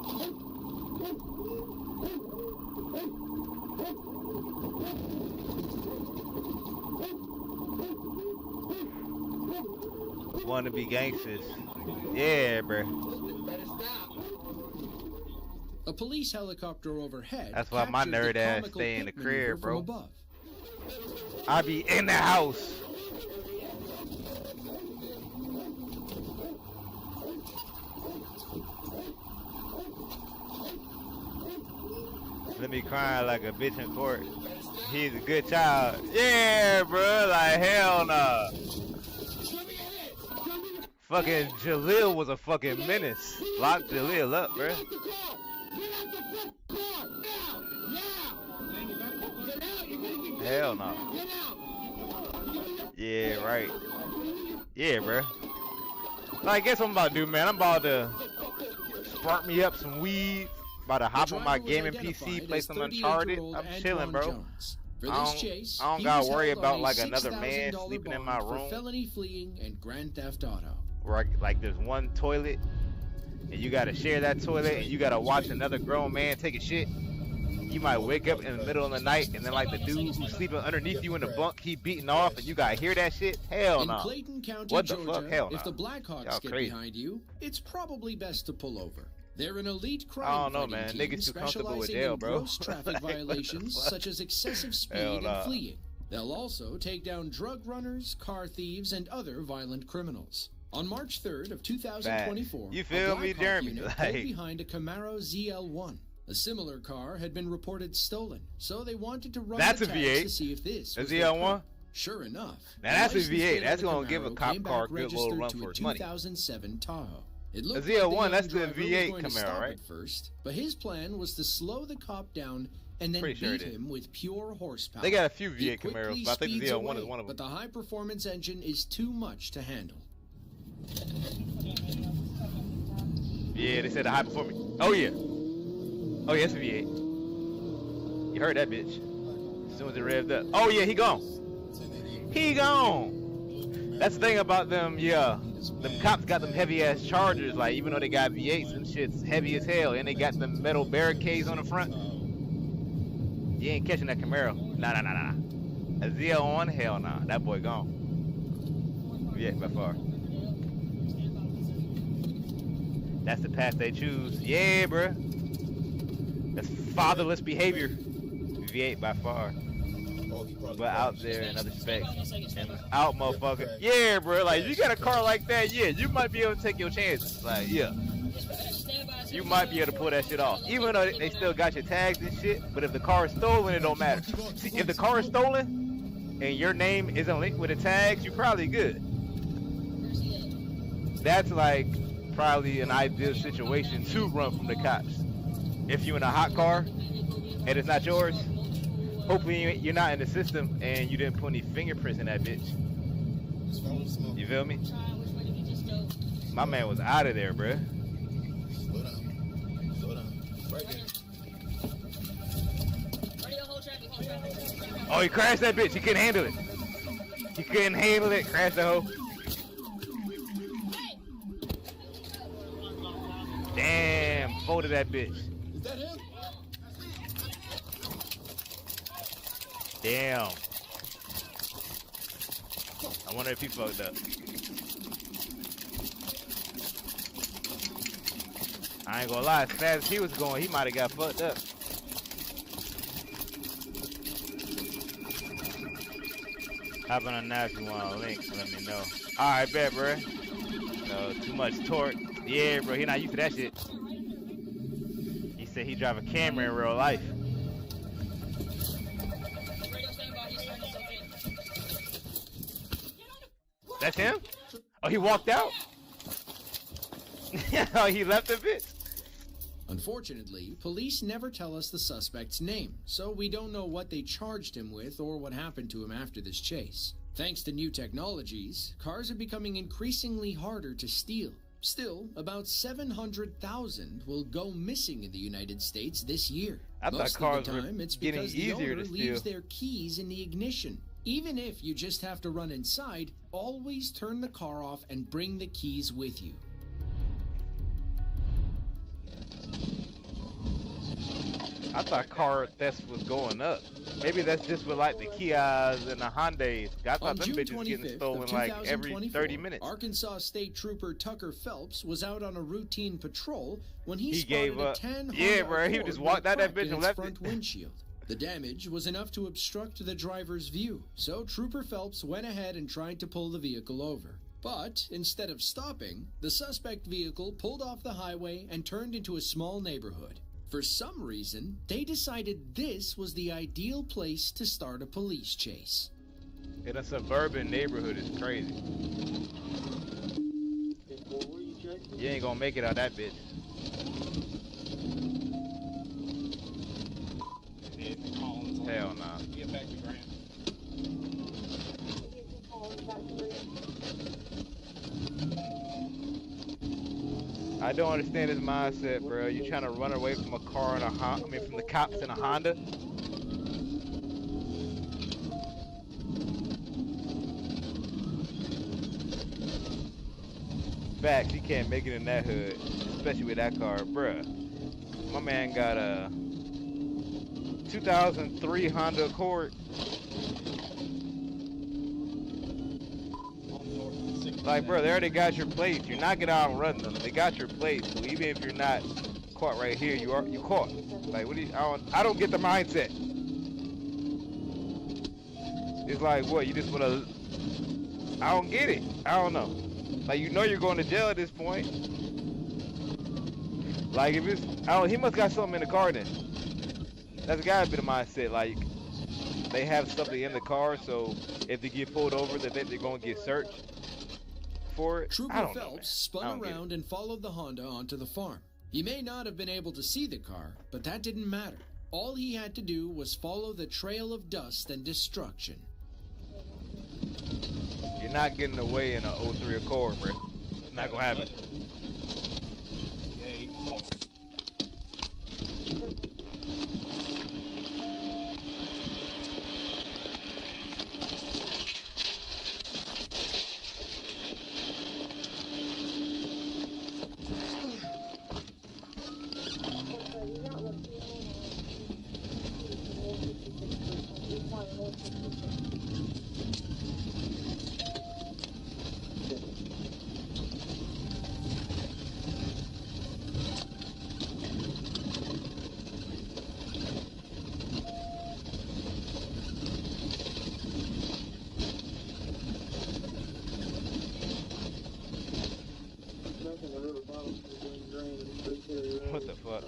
Wanna be gangsters. Yeah, bro. A police helicopter overhead. That's why my captured the nerd ass comical stay in the pit maneuver crib, bro. from above. I be in the house. Let me cry like a bitch in court. He's a good child. Yeah, bro. Like, hell nah. Fucking Jalil was a fucking menace. Lock Jalil up, bro. Hell no. Yeah, right. Yeah, bro. Like, guess what I'm about to do, man? I'm about to spark me up some weed. About to hop The on my driver was gaming PC, identified play as some Uncharted. 38-year-old I'm chilling, Antoine bro. Jones. For I this don't- chase, I don't he gotta was worry held about on a like another $6,000 man sleeping in my bond room. for felony fleeing and grand theft auto. Where like there's one toilet and you gotta share that toilet and you gotta watch another grown man take a shit. You might wake up in the middle of the night and then like the dude who's sleeping underneath you in the bunk keep beating off and you gotta hear that shit. Hell In no. Clayton County, What the Georgia, fuck? Hell if no. the Blackhawks Y'all get crazy. behind you, it's probably best to pull over. They're an elite crime I don't know, fighting man. team Niggas too comfortable with specializing jail, in bro. gross traffic Like, what the violations fuck? such as excessive speed Hell and nah. fleeing. They'll also take down drug runners, car thieves, and other violent criminals. On March 3rd of 2024, You a feel me, Blackhawk Jeremy? unit Like- pulled behind a Camaro ZL1. A similar car had been reported stolen, so they wanted to run That's the a tags V8. to see if this A was their ZL1? car. Sure enough. Now the that's a license V8. plate on That's the gonna give a Camaro cop came car a back good little registered run to for a its money. 2007 Tahoe. It A looked ZL1, like that's the the young driver V8 was going to Camaro, stop right? at first, but his plan was to slow the cop down and then Pretty sure beat it is. him with pure horsepower. They got a few He V8 quickly Camaros, but I think the speeds ZL1 is away, one of but them. the high-performance engine is too much to handle. Yeah, they said the high performing. Oh yeah. Oh yeah, it's a V8. You heard that bitch. As soon as it revved up. Oh yeah, he gone. He gone. That's the thing about them, yeah. Them cops got them heavy ass Chargers, like even though they got V8s, them shit's heavy as hell, and they got them metal barricades on the front. You ain't catching that Camaro. Nah. A ZL1, hell nah. That boy gone. Yeah, by far. That's the path they choose. Yeah, bruh. That's fatherless behavior. V8 by far. But out there in other specs. And out, motherfucker. Yeah, bro. Like, if you got a car like that, yeah, you might be able to take your chances. Like, yeah. You might be able to pull that shit off. Even though they still got your tags and shit. But if the car is stolen, it don't matter. See, if the car is stolen, and your name isn't linked with the tags, you're probably good. That's like probably an ideal situation to run from the cops. If you're in a hot car and it's not yours, hopefully you're not in the system and you didn't put any fingerprints in that bitch. You feel me? My man was out of there, bruh. Slow down. Slow down. Right there. Oh, he crashed that bitch. He couldn't handle it. He couldn't handle it. Crashed the hoe. Damn, folded that bitch. Is that him? Damn. I wonder if he fucked up. I ain't gonna lie, as fast as he was going, he might have got fucked up. Hop on now if you want a link, let me know. Alright, bet, bro. No, too much torque. Yeah, bro, he not used to that shit. He said he drive a Camry in real life. That's him? Oh, he walked out? Oh, he left the bitch? Unfortunately, police never tell us the suspect's name, so we don't know what they charged him with or what happened to him after this chase. Thanks to new technologies, cars are becoming increasingly harder to steal. Still, about 700,000 will go missing in the United States this year. I thought Most cars of were the time, it's getting because the easier owner to leaves steal. their keys in the ignition. Even if you just have to run inside, always turn the car off and bring the keys with you. I thought car theft was going up. Maybe that's just with like the Kias and the Hyundais. I thought On them June bitches getting 25th stolen of like every 2024, 30 minutes. Arkansas State Trooper Tucker Phelps was out on a routine patrol when he spotted gave a up. tan Yeah, Honda bro, he Accord just with a walked out that crack bitch in and its left front it. windshield. The damage was enough to obstruct the driver's view, so Trooper Phelps went ahead and tried to pull the vehicle over. But instead of stopping, the suspect vehicle pulled off the highway and turned into a small neighborhood. For some reason, they decided this was the ideal place to start a police chase. In a suburban neighborhood is crazy. You ain't gonna make it out that bitch. Hell nah. Get back to Grant. I don't understand his mindset, bro. You trying to run away from a car in a Honda? I mean, from the cops in a Honda? Facts, he can't make it in that hood, especially with that car, bruh. My man got a 2003 Honda Accord. Like, bro, they already got your plates. You're not gonna outrun them. They got your plates, so even if you're not caught right here, you caught. Like, what do you? I don't get the mindset. It's like, what? You just wanna? I don't get it. I don't know. Like, you know you're going to jail at this point. Like, if it's, he must got something in the car then. That's gotta be the mindset. Like, they have something in the car, so if they get pulled over, that they're gonna get searched for it. Trooper Phelps spun around and followed the Honda onto the farm. He may not have been able to see the car, but that didn't matter. All he had to do was follow the trail of dust and destruction. You're not getting away in a 03 Accord, bro. It's not gonna happen. What the fuck?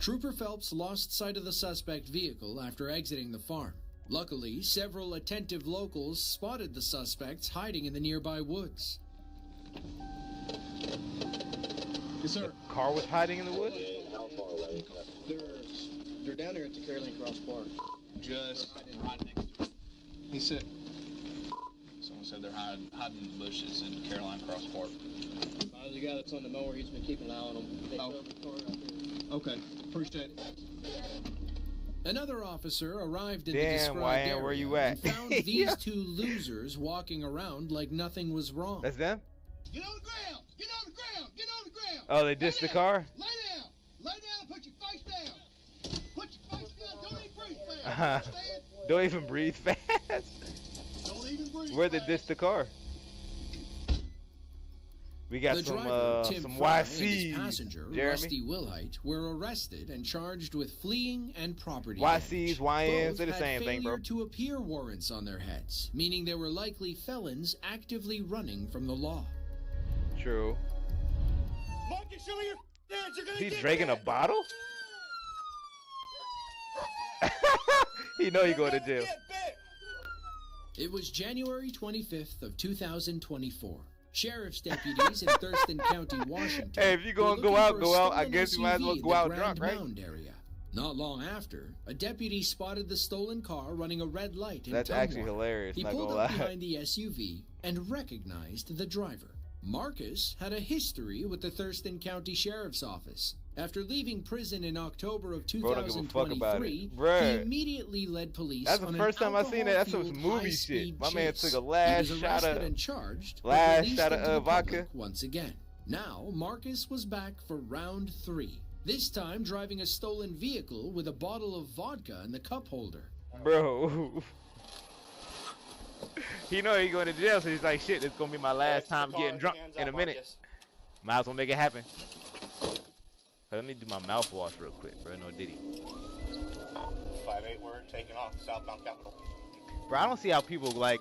Trooper Phelps lost sight of the suspect vehicle after exiting the farm. Luckily, several attentive locals spotted the suspects hiding in the nearby woods. Yes, sir. Car was hiding in the woods? They're down there at the Caroline Cross Park. Just right next to it. He said. Someone said they're hiding in the bushes in Caroline Cross Park. The guy that's on the mower, he's been keeping an eye on them. They Oh. drove the car out there. Okay, appreciate it. Another officer arrived in Damn, the described YN, area where you at? and found these two losers walking around like nothing was wrong. That's them? Get on the ground! Get on the ground! Get on the ground! Oh, they dissed the car? Lay down! Lay down and put your face down! Put your face down! Don't even breathe fast! Uh-huh. Understand? Don't even breathe fast. Don't even breathe Where'd they fast. diss the car? We got The some driver, Tim some Fry, and his YCs, passenger, Jeremy. Rusty Wilhite, were arrested and charged with fleeing and property YCs, damage. YNs, Both they're the had same thing, bro. failure to appear warrants on their heads, meaning they were likely felons actively running from the law. True. Monkey, show me your hands. You're gonna He's get drinking a bit. bottle? He know he going to jail. Get bit. It was January 25th of 2024. Sheriff's deputies in Thurston County, Washington. Hey, if you gonna were go looking out, for a go out. I stolen guess you might as well SUV in go the out Grand drunk, right? Mound area. Not long after, a deputy spotted the stolen car running a red light in That's Tumwater. actually hilarious, He not pulled gonna up lie. behind the SUV and recognized the driver. Marcus had a history with the Thurston County Sheriff's Office. After leaving prison in October of Bro, don't give a fuck about it. 2023, Bruh. he immediately led police That's the on first an time I seen that. That's some alcohol-fueled movie shit. high-speed My man chase. took a He last was shot arrested of- and charged, but last released shot of, into the vodka. public once again. Now, Marcus was back for round 3. This time driving a stolen vehicle with a bottle of vodka in the cup holder. Bro. He know he going to jail, so he's like, shit, this gonna be my last time getting drunk in a minute. Might as well make it happen. Let me do my mouthwash real quick, bro. No Diddy. 5-8, we're taking off southbound Capitol. Bro, I don't see how people, like,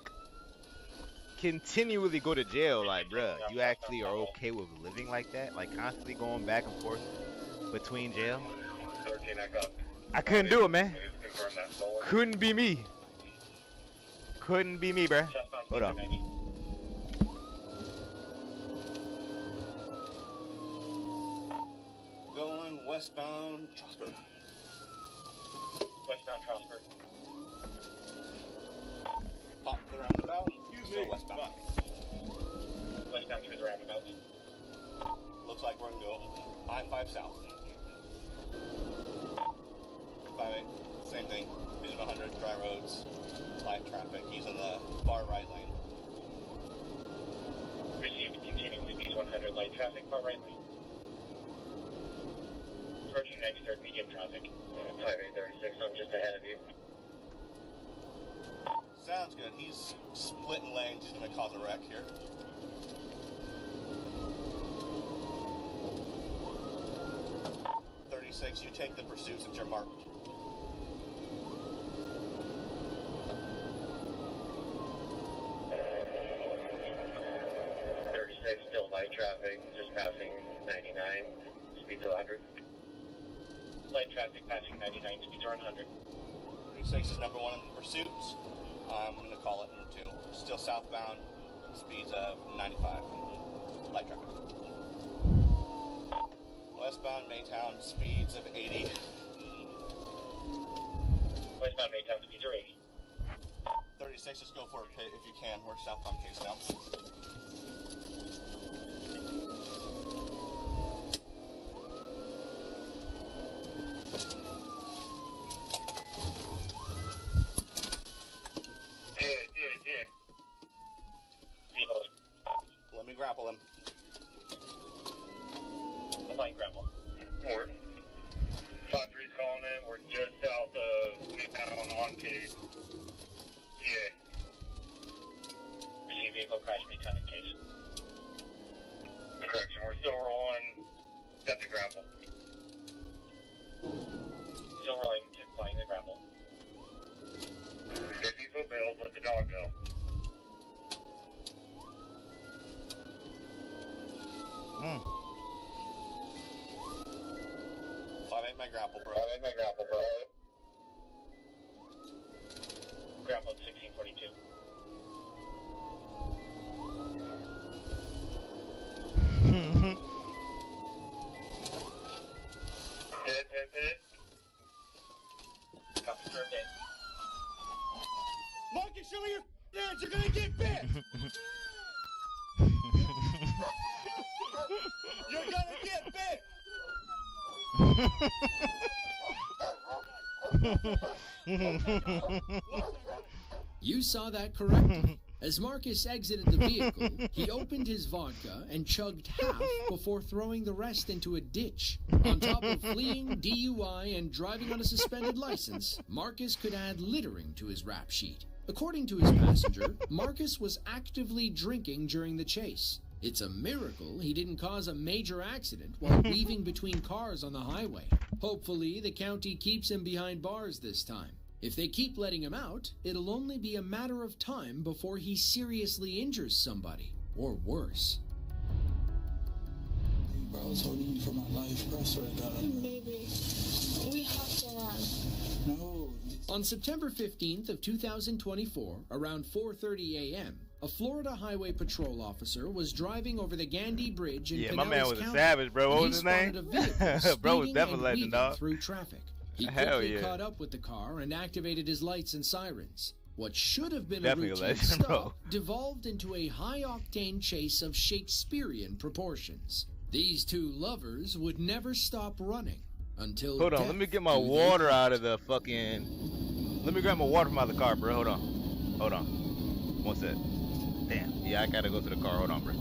continually go to jail. Like, bro, you actually are okay with living like that? Like, constantly going back and forth between jail? 13, I got. I couldn't do it, man. Confirm that stolen. Couldn't be me. Couldn't be me, bro. Southbound Hold on. 90. Going westbound Trosper. Westbound Trosper. Pop the roundabout. Still westbound. Westbound through the roundabout. Looks like we're gonna go I-5 south. 5-8, same thing. Using 100 dry roads, light traffic, using the far right lane. Received continuing with these 100 light traffic, far right lane. Approaching 93rd medium traffic. 5836, I'm just ahead of you. Sounds good. He's splitting lanes. He's going to cause a wreck here. .36, you take the pursuit since you're marked. Still light traffic, just passing 99, speed to 100. Light traffic passing 99, speeds are 100. 36 is number 1 in the pursuits. I'm going to call it number 2. Still southbound, speeds of 95. Light traffic. Westbound Maytown, speeds of 80. Westbound Maytown, speeds are 80. 36, just go for a pit if you can. We're southbound case now. Let me grapple him. I'll find grapple. Word. 5-3's calling in. We're just south of Maytown on case. Yeah. Receive vehicle crash Maytown in case. Correction, we're still rolling. Got the grapple. Still rolling, just flying the grapple. 50-foot bails, let the dog go. my grapple, bro. I'm in my grapple, bro. Grapple at 1642. Hit. Copy, sir, hit. Marcus, show me your hands. You're gonna get bit. You're gonna get bit. You saw that correctly. As Marcus exited the vehicle, he opened his vodka and chugged half before throwing the rest into a ditch. On top of fleeing, DUI, and driving on a suspended license, Marcus could add littering to his rap sheet. According to his passenger, Marcus was actively drinking during the chase. It's a miracle he didn't cause a major accident while weaving between cars on the highway. Hopefully, the county keeps him behind bars this time. If they keep letting him out, it'll only be a matter of time before he seriously injures somebody, or worse. Bro, I was holding you for my life, bro. I swear to God. Baby, we have to run. No. On September 15th of 2024, around 4:30 a.m., a Florida Highway Patrol officer was driving over the Gandy Bridge in Yeah, Pinellas my man was County. a savage, bro. What He was his name? spotted a vehicle Bro was speeding definitely and legend, weaving dog. through traffic. He Hell quickly yeah. caught up with the car and activated his lights and sirens. What should have been Definitely a a routine legend, stop bro. devolved into a high-octane chase of Shakespearean proportions. These two lovers would never stop running until Hold on, death let me get my do them water part. out of the fucking... Let me grab my water from out of the car, bro. Hold on. One sec. Damn. Yeah, I gotta go to the car. Hold on, bro.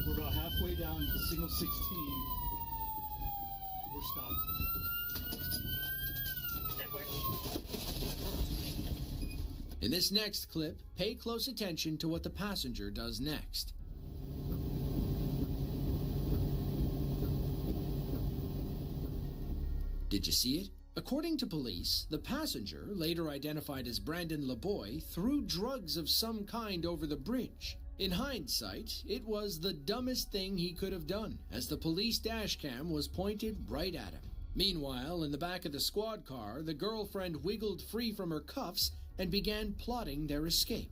We're about halfway down to signal 16. We're stopped. In this next clip, pay close attention to what the passenger does next. Did you see it? According to police, the passenger, later identified as Brandon LeBoy, threw drugs of some kind over the bridge. In hindsight, it was the dumbest thing he could have done, as the police dash cam was pointed right at him. Meanwhile, in the back of the squad car, the girlfriend wiggled free from her cuffs and began plotting their escape.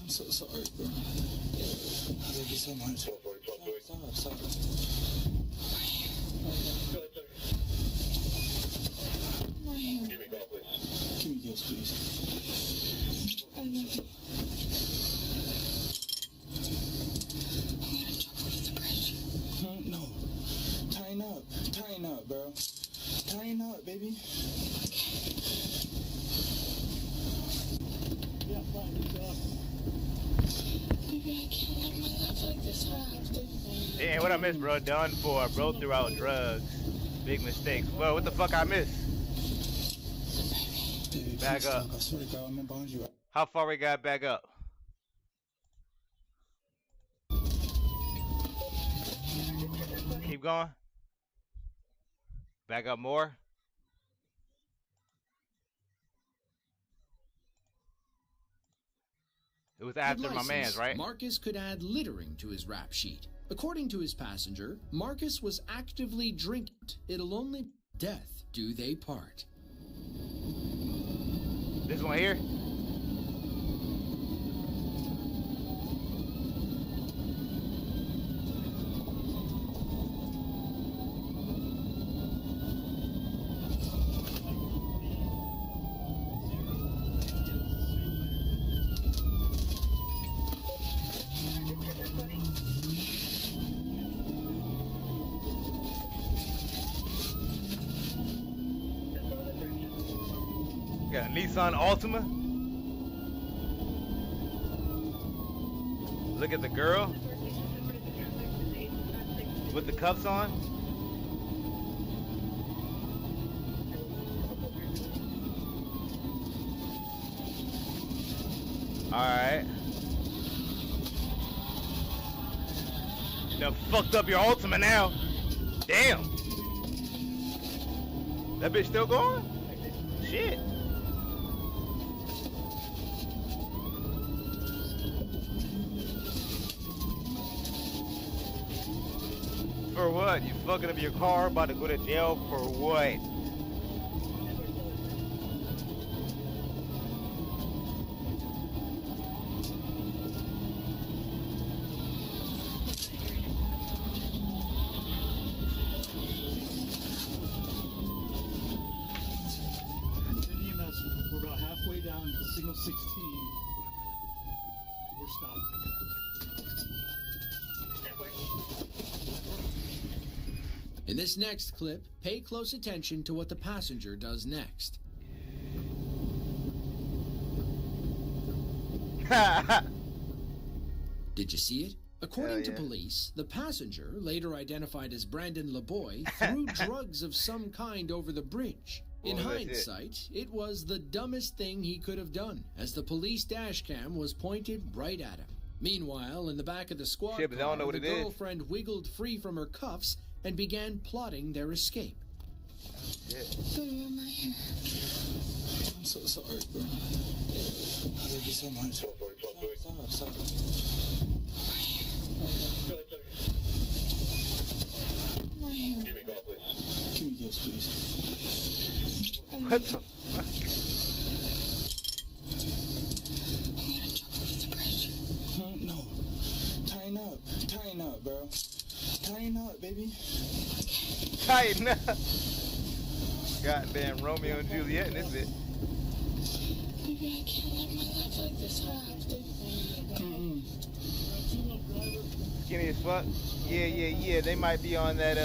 I'm so sorry, bro. Thank you so much. Stop. Give me a call, please. Give me this, please. I love you. No. Tighten up, bro. Tighten up, baby. Yeah, fine. Baby, I can't live my life like this forever. Damn, what I missed, bro? Done for. Bro threw out drugs. Big mistakes. Whoa, what the fuck I missed? Baby, Back please up. talk. I swear to God, I'm behind you. How far we got back up? Keep going. Back up more. was after With my man's, license, right? Marcus could add littering to his rap sheet. According to his passenger, Marcus was actively drinking. It'll only death do they part. This one here? Got a Nissan Altima. Look at the girl with the cuffs on. All right. Done fucked up your Altima now. Damn. That bitch still going? Shit. For what? You fucking up your car, about to go to jail for what? We're about halfway down to signal 16. We're stopped. In this next clip, pay close attention to what the passenger does next. Did you see it? According to police, the passenger, later identified as Brandon LeBoy, threw drugs of some kind over the bridge. In hindsight, it was the dumbest thing he could have done, as the police dash cam was pointed right at him. Meanwhile, in the back of the squad car, the girlfriend wiggled free from her cuffs and began plotting their escape. I'm so sorry, bro. I love you so much. Stop. Give me this, please. What the fuck? No. Tighten up, bro. Tighten up, baby. Tighten up. Goddamn Romeo and Juliet in this bit. Baby, I can't live my life like this. I have to. Skinny as fuck. Yeah. They might be on that,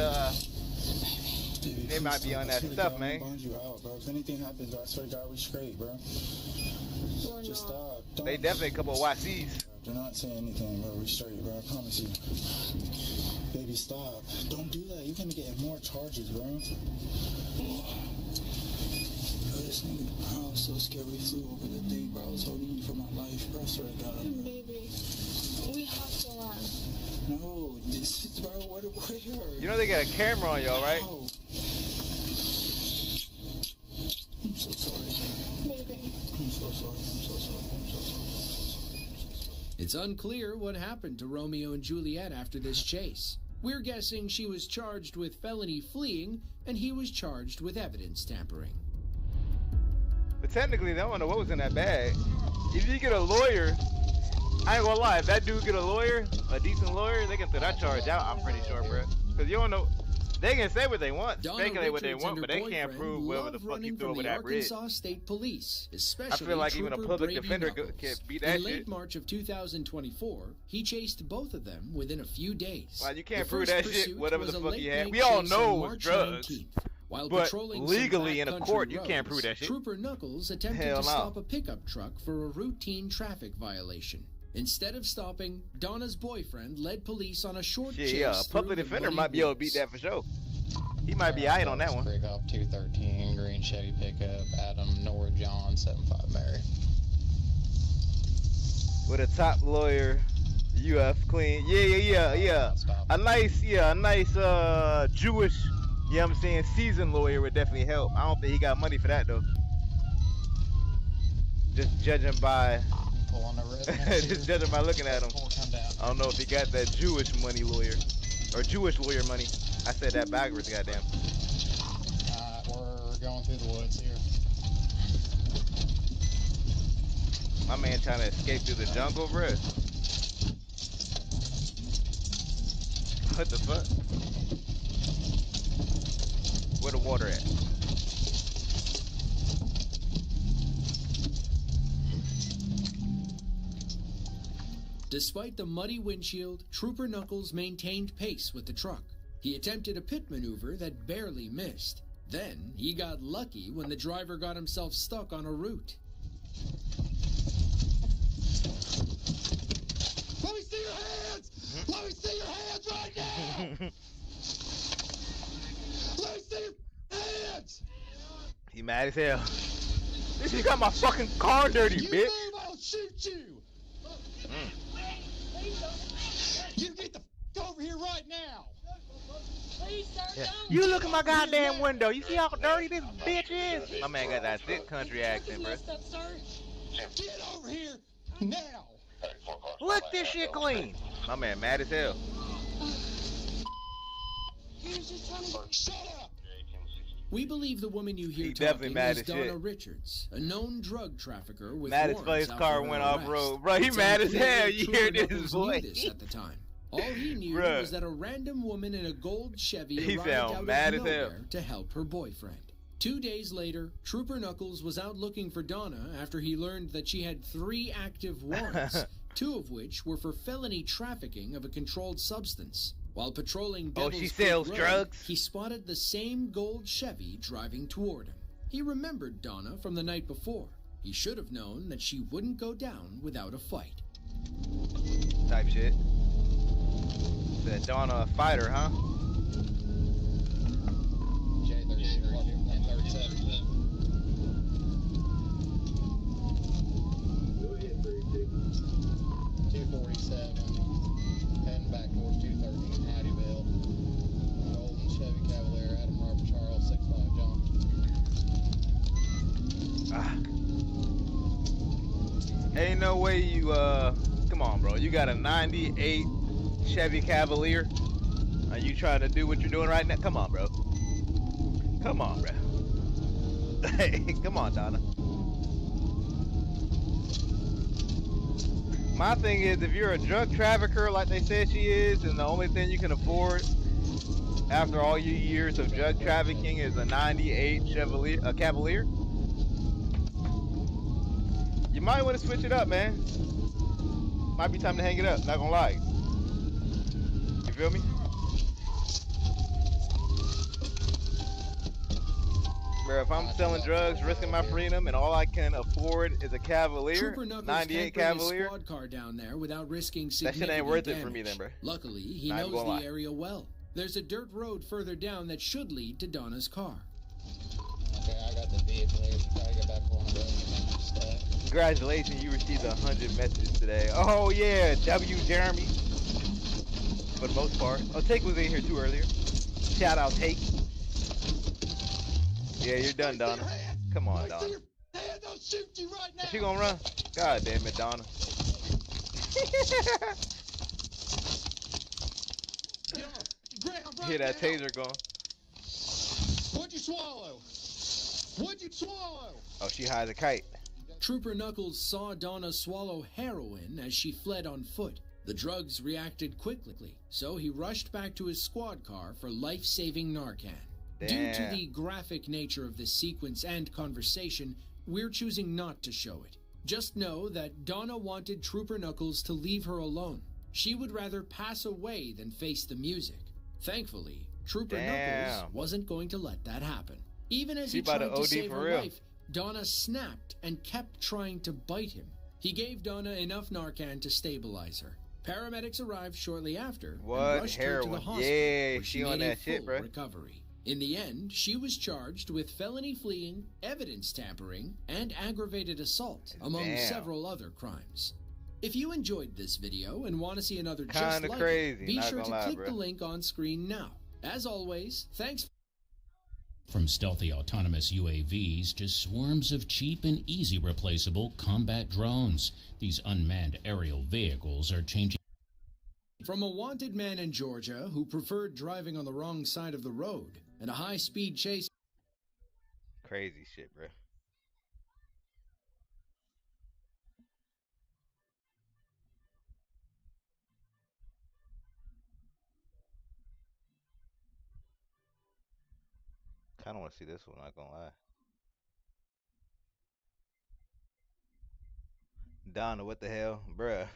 Baby, they might be on that stuff, man. Bond you out, bro. If anything happens, bro, I swear to God, we straight, bro. Just stop. They definitely a couple of YCs. Do not say anything, bro. We straight, bro. I promise you. Baby, stop. Don't do that. You're gonna get more charges, bro. Bro, this nigga, I was so scared we flew over the thing, bro. I was holding you for my life, bro. I swear to God. Baby, we have to run. No, this is, bro, where? You know they got a camera on y'all, right? No. I'm so sorry. Baby. I'm so sorry. It's unclear what happened to Romeo and Juliet after this chase. We're guessing she was charged with felony fleeing, and he was charged with evidence tampering. But technically, they don't know what was in that bag. If you get a lawyer, I ain't gonna lie, if that dude get a lawyer, a decent lawyer, they can throw that charge out, I'm pretty sure, bro. Because you don't know, they can say what they want, speculate what they want, but they can't prove whatever the fuck you threw over that bridge. Arkansas State Police, especially I feel like even a Trooper public Brady defender Knuckles. can't beat that In late shit. March of 2024, he chased both of them within a few days. Well, you can't The prove first that shit, pursuit whatever was the a fuck he had. late-night We all chase know on it was March drugs. 19th. While But patrolling legally some in a backcountry court, you can't roads, prove that shit. Trooper Knuckles attempted Hell to no. stop a pickup truck for a routine traffic violation. Instead of stopping, Donna's boyfriend led police on a short chase. Yeah, a public through the defender muddy might be able to woods. beat that for sure. He might be eyed on that one. Break off 213, green Chevy pickup, Adam, Nora, John, 75 Mary. With a top lawyer, UF clean. Yeah. A nice Jewish, you know what I'm saying, seasoned lawyer would definitely help. I don't think he got money for that though. Just judging by pulling over. Just judging by looking at him. I don't know if he got that Jewish money lawyer. Or Jewish lawyer money. I said that backwards, goddamn. We're going through the woods here. My man trying to escape through the jungle, bruh. What the fuck? Where the water at? Despite the muddy windshield, Trooper Knuckles maintained pace with the truck. He attempted a pit maneuver that barely missed. Then, he got lucky when the driver got himself stuck on a root. Let me see your hands! Let me see your hands right now! Let me see your hands! He mad as hell. This you got my fucking car dirty, You bitch. move, I'll shoot you! You get the f over here right now! Please, sir, Yeah. don't. You look at my goddamn window. You see how dirty this bitch is? My man got that thick country accent, bro. Messed up, sir. Get over here now! Look this shit clean. My man mad as hell. He was just trying to... Shut up! We believe the woman you hear He definitely talking mad is as Donna shit. Richards, a known drug trafficker with Mad as warrants fuck his out car for went her off arrest. road. Bro, he It's mad as unclear hell. if You Trooper hear this Knuckles boy? knew this at the time. All he knew Bruh. was that a random woman in a gold Chevy He arrived sound out mad of as hell. nowhere to help her boyfriend. 2 days later, Trooper Knuckles was out looking for Donna after he learned that she had 3 active warrants, 2 of which were for felony trafficking of a controlled substance. While patrolling Oh, Devil's she Creek sells Road, drugs? he spotted the same gold Chevy driving toward him. He remembered Donna from the night before. He should have known that she wouldn't go down without a fight. Type shit. Said Donna a fighter, huh? J33 and 37. Go ahead, Barry. 247, heading back towards 213 Hattieville. Golden Chevy Cavalier, Adam Robert Charles, 6'5", John. Ain't no way you, come on, bro. You got a 98 Chevy Cavalier. Are you trying to do what you're doing right now? Come on, bro. Come on, bro. Hey, come on, Donna. My thing is, if you're a drug trafficker like they said she is, and the only thing you can afford after all your years of drug trafficking is a 98 Cavalier, you might want to switch it up, man. Might be time to hang it up, not gonna lie. You feel me? Bro, if I'm selling drugs, risking my freedom, and all I can afford is a Cavalier, Trooper Knuckles 98 can't bring his Cavalier, squad car down there without risking that significant shit ain't worth it damage. for me then, bro. Luckily, he Not even knows gonna the lie. area well. There's a dirt road further down that should lead to Donna's car. Okay, I got the vehicle here. Should probably get back on the road. Congratulations, you received 100 messages today. Oh yeah, W. Jeremy. For the most part. Oh, Take was in here too earlier. Shout out Take. Yeah, you're done, Donna. Come on, Donna. Hand, I'll shoot you right now! Is she gonna run? God damn it, Donna. Hear that taser going. What'd you swallow? What'd you swallow? Oh, she high as a kite. Trooper Knuckles saw Donna swallow heroin as she fled on foot. The drugs reacted quickly, so he rushed back to his squad car for life-saving Narcan. Due to Damn. the graphic nature of this sequence and conversation, we're choosing not to show it. Just know that Donna wanted Trooper Knuckles to leave her alone. She would rather pass away than face the music. Thankfully, Trooper Damn. Knuckles wasn't going to let that happen. Even as She he about tried to to OD save for her real. life, Donna snapped and kept trying to bite him. He gave Donna enough Narcan to stabilize her. Paramedics arrived shortly after and What? rushed her to the Heroin. hospital, Yeah, where she she on made a that shit, full bro. recovery. In the end, she was charged with felony fleeing, evidence tampering, and aggravated assault, among Damn. several other crimes. If you enjoyed this video and want to see another just Kinda like crazy, it, be not sure gonna to lie, click bro. the link on screen now. As always, thanks From stealthy autonomous UAVs to swarms of cheap and easy replaceable combat drones, these unmanned aerial vehicles are changing. From a wanted man in Georgia who preferred driving on the wrong side of the road and a high-speed chase. Crazy shit, bro. Kind of want to see this one, not gonna lie. Donna, what the hell? Bruh.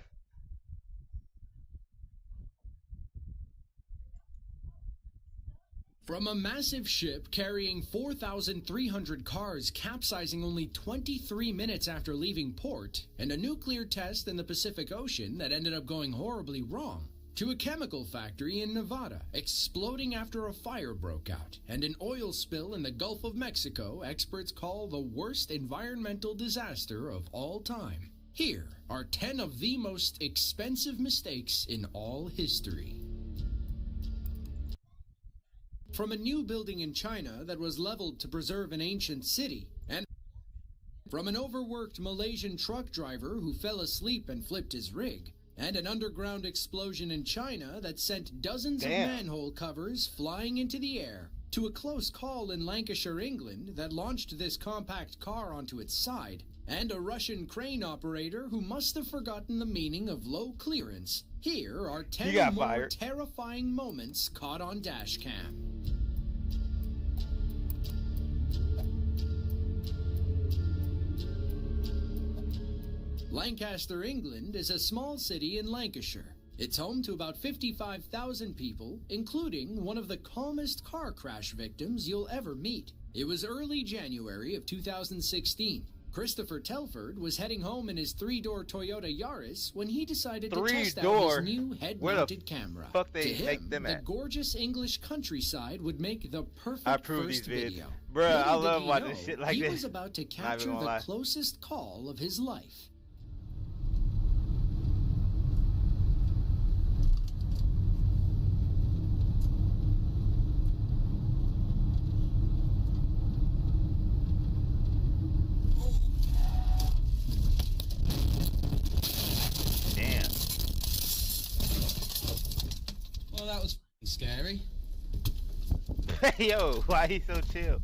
From a massive ship carrying 4,300 cars capsizing only 23 minutes after leaving port, and a nuclear test in the Pacific Ocean that ended up going horribly wrong, to a chemical factory in Nevada exploding after a fire broke out, and an oil spill in the Gulf of Mexico experts call the worst environmental disaster of all time. Here are 10 of the most expensive mistakes in all history. From a new building in China that was leveled to preserve an ancient city, and from an overworked Malaysian truck driver who fell asleep and flipped his rig, and an underground explosion in China that sent dozens of manhole covers flying into the air, to a close call in Lancashire, England that launched this compact car onto its side, and a Russian crane operator who must have forgotten the meaning of low clearance. Here are 10 more terrifying moments caught on dashcam. Lancaster, England is a small city in Lancashire. It's home to about 55,000 people, including one of the calmest car crash victims you'll ever meet. It was early January of 2016. Christopher Telford was heading home in his three-door Toyota Yaris when he decided to test out his new head-mounted camera. Fuck they to him, make them the at? gorgeous English countryside would make the perfect first video. Bruh, Little I love did he watching know, shit like he this. was about to Not even capture gonna the lie. closest call of his life. Well, that was scary. Yo, why he so chill?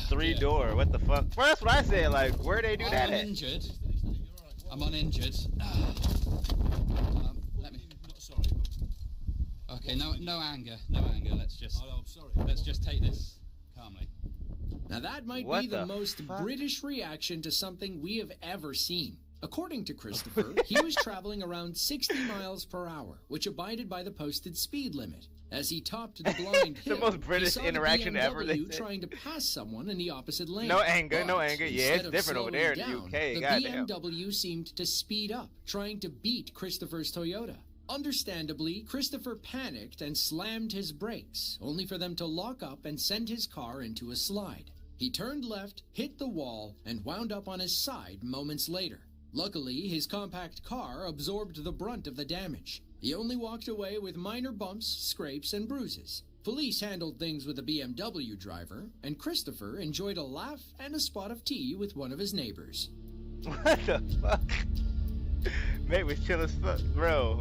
Three-door, what the fuck? Well, that's what I said, like, where they do that I'm at? uninjured. I'm uninjured. Let me. Okay, no anger. Let's just take this calmly. Now that might What be the the most fuck? British reaction to something we have ever seen. According to Christopher, he was traveling around 60 miles per hour, which abided by the posted speed limit. As he topped the blind The hill, most British he saw interaction the ever, they BMW said. trying to pass someone in the opposite lane. No anger, no But anger. Yeah, instead it's of different over there in slowing the down, UK, The goddamn. BMW seemed to speed up, trying to beat Christopher's Toyota. Understandably, Christopher panicked and slammed his brakes, only for them to lock up and send his car into a slide. He turned left, hit the wall, and wound up on his side moments later. Luckily, his compact car absorbed the brunt of the damage. He only walked away with minor bumps, scrapes, and bruises. Police handled things with the BMW driver, and Christopher enjoyed a laugh and a spot of tea with one of his neighbors. What the fuck? Mate was chill as fuck, bro.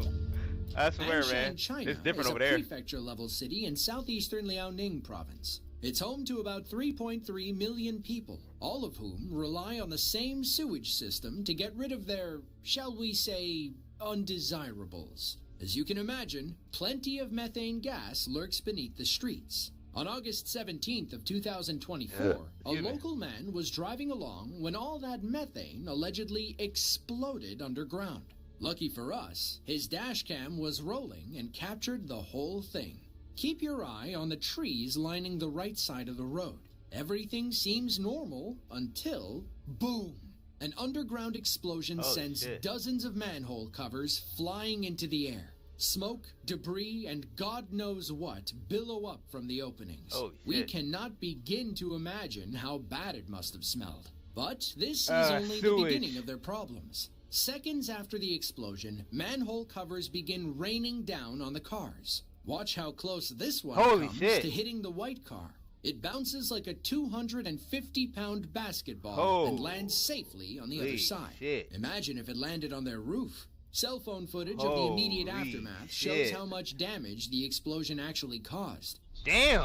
I swear, Anshan, man. China It's different is over a there. prefecture-level city in southeastern Liaoning province. It's home to about 3.3 million people, all of whom rely on the same sewage system to get rid of their, shall we say, undesirables. As you can imagine, plenty of methane gas lurks beneath the streets. On August 17th of 2024, a local man was driving along when all that methane allegedly exploded underground. Lucky for us, his dash cam was rolling and captured the whole thing. Keep your eye on the trees lining the right side of the road. Everything seems normal until, boom! An underground explosion sends dozens of manhole covers flying into the air. Smoke, debris, and God knows what billow up from the openings. We cannot begin to imagine how bad it must have smelled. But this is only the beginning of their problems. Seconds after the explosion, manhole covers begin raining down on the cars. Watch how close this one comes to hitting the white car. It bounces like a 250-pound basketball and lands safely on the other side. Shit. Imagine if it landed on their roof. Cell phone footage of the immediate aftermath shows how much damage the explosion actually caused. Damn!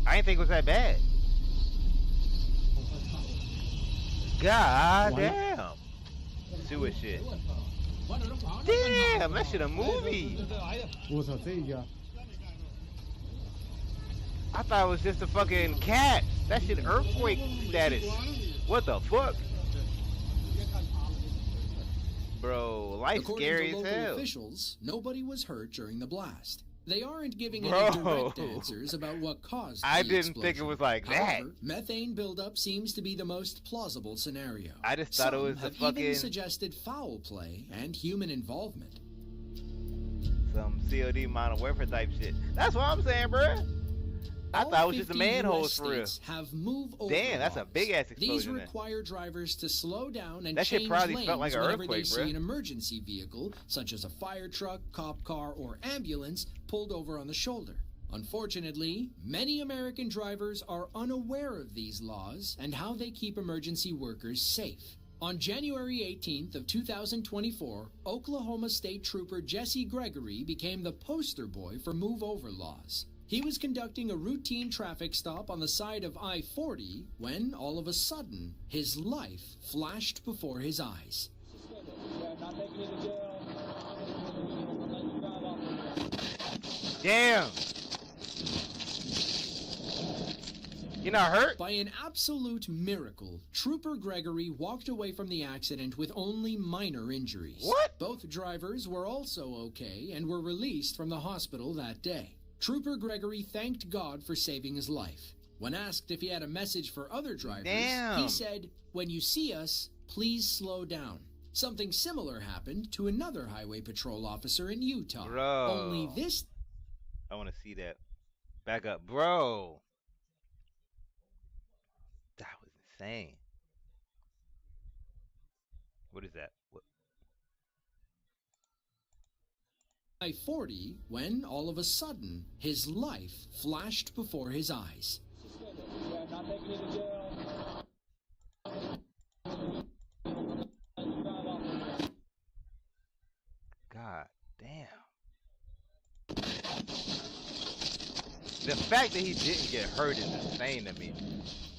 I didn't think it was that bad. God damn. Sewer shit. Damn, that shit a movie. I thought it was just a fucking cat. That shit earthquake status. What the fuck? Bro, life's scary as hell. According to local officials, nobody was hurt during the blast. They aren't giving any direct answers about what caused the explosion. I didn't think it was like that. However, methane buildup seems to be the most plausible scenario. I just thought it was Some a have even fucking suggested foul play and human involvement. some COD Modern Warfare type shit. That's what I'm saying, bruh. I thought it was just a manhole for real. Have move over Damn, that's a laws. big ass explosion. These require drivers to slow down and that shit change probably lanes felt like an whenever earthquake, they see bruh. an emergency vehicle, such as a fire truck, cop car, or ambulance, pulled over on the shoulder. Unfortunately, many American drivers are unaware of these laws and how they keep emergency workers safe. On January 18th of 2024, Oklahoma State Trooper Jesse Gregory became the poster boy for move over laws. He was conducting a routine traffic stop on the side of I-40 when, all of a sudden, his life flashed before his eyes. Damn. You're not hurt? By an absolute miracle, Trooper Gregory walked away from the accident with only minor injuries. What? Both drivers were also okay and were released from the hospital that day. Trooper Gregory thanked God for saving his life. When asked if he had a message for other drivers, he said, "When you see us, please slow down." Something similar happened to another highway patrol officer in Utah. Bro. Only this... I want to see that. Back up. Bro. That was insane. What is that? What? I-40 when, all of a sudden, his life flashed before his eyes. God damn. The fact that he didn't get hurt is insane to me.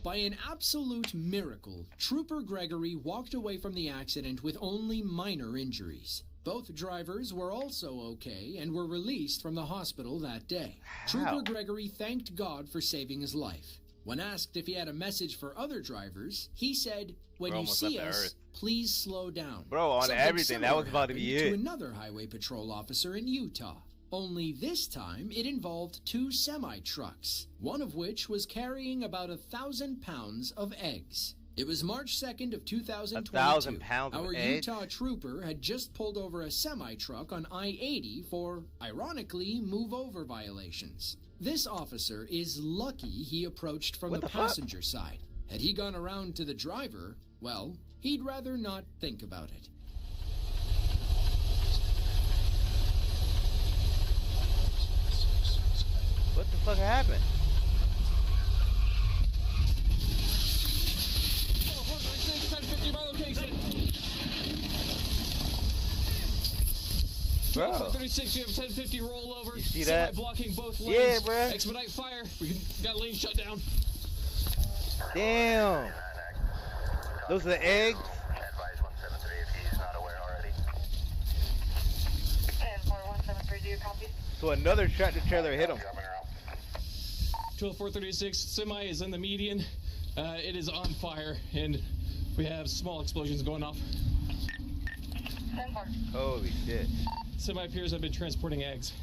By an absolute miracle, Trooper Gregory walked away from the accident with only minor injuries. Both drivers were also okay and were released from the hospital that day. Trooper Gregory thanked God for saving his life. When asked if he had a message for other drivers, he said, "When you see us, please slow down." Bro, on Something everything, that was similar about to be happened it. to another highway patrol officer in Utah. Only this time, it involved two semi-trucks, one of which was carrying about 1,000 pounds of eggs. It was March 2nd of 2022. 1,000 pounds of Our eggs? Utah trooper had just pulled over a semi-truck on I-80 for, ironically, move-over violations. This officer is lucky he approached from the passenger side. Had he gone around to the driver, well, he'd rather not think about it. What the fuck happened? Bro. 36, we have 1050 rollover. You see that? Blocking both lanes. Yeah, bro. Expedite fire. We got lane shut down. Damn. Those are the eggs? Advise 173 if he's not aware already. 173, do you copy? So another tractor trailer hit him. 12436 semi is in the median. It is on fire, and we have small explosions going off. Holy shit. Semi peers have been transporting eggs.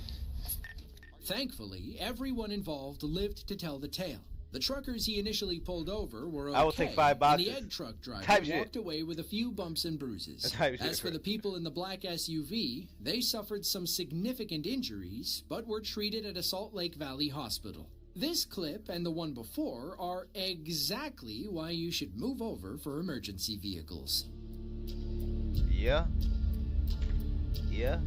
Thankfully, everyone involved lived to tell the tale. The truckers he initially pulled over were okay, I will take 5 boxes. and the egg truck driver Type shit. walked away with a few bumps and bruises. Type shit, As for the people in the black SUV, they suffered some significant injuries, but were treated at a Salt Lake Valley hospital. This clip and the one before are exactly why you should move over for emergency vehicles. Yeah. Yeah.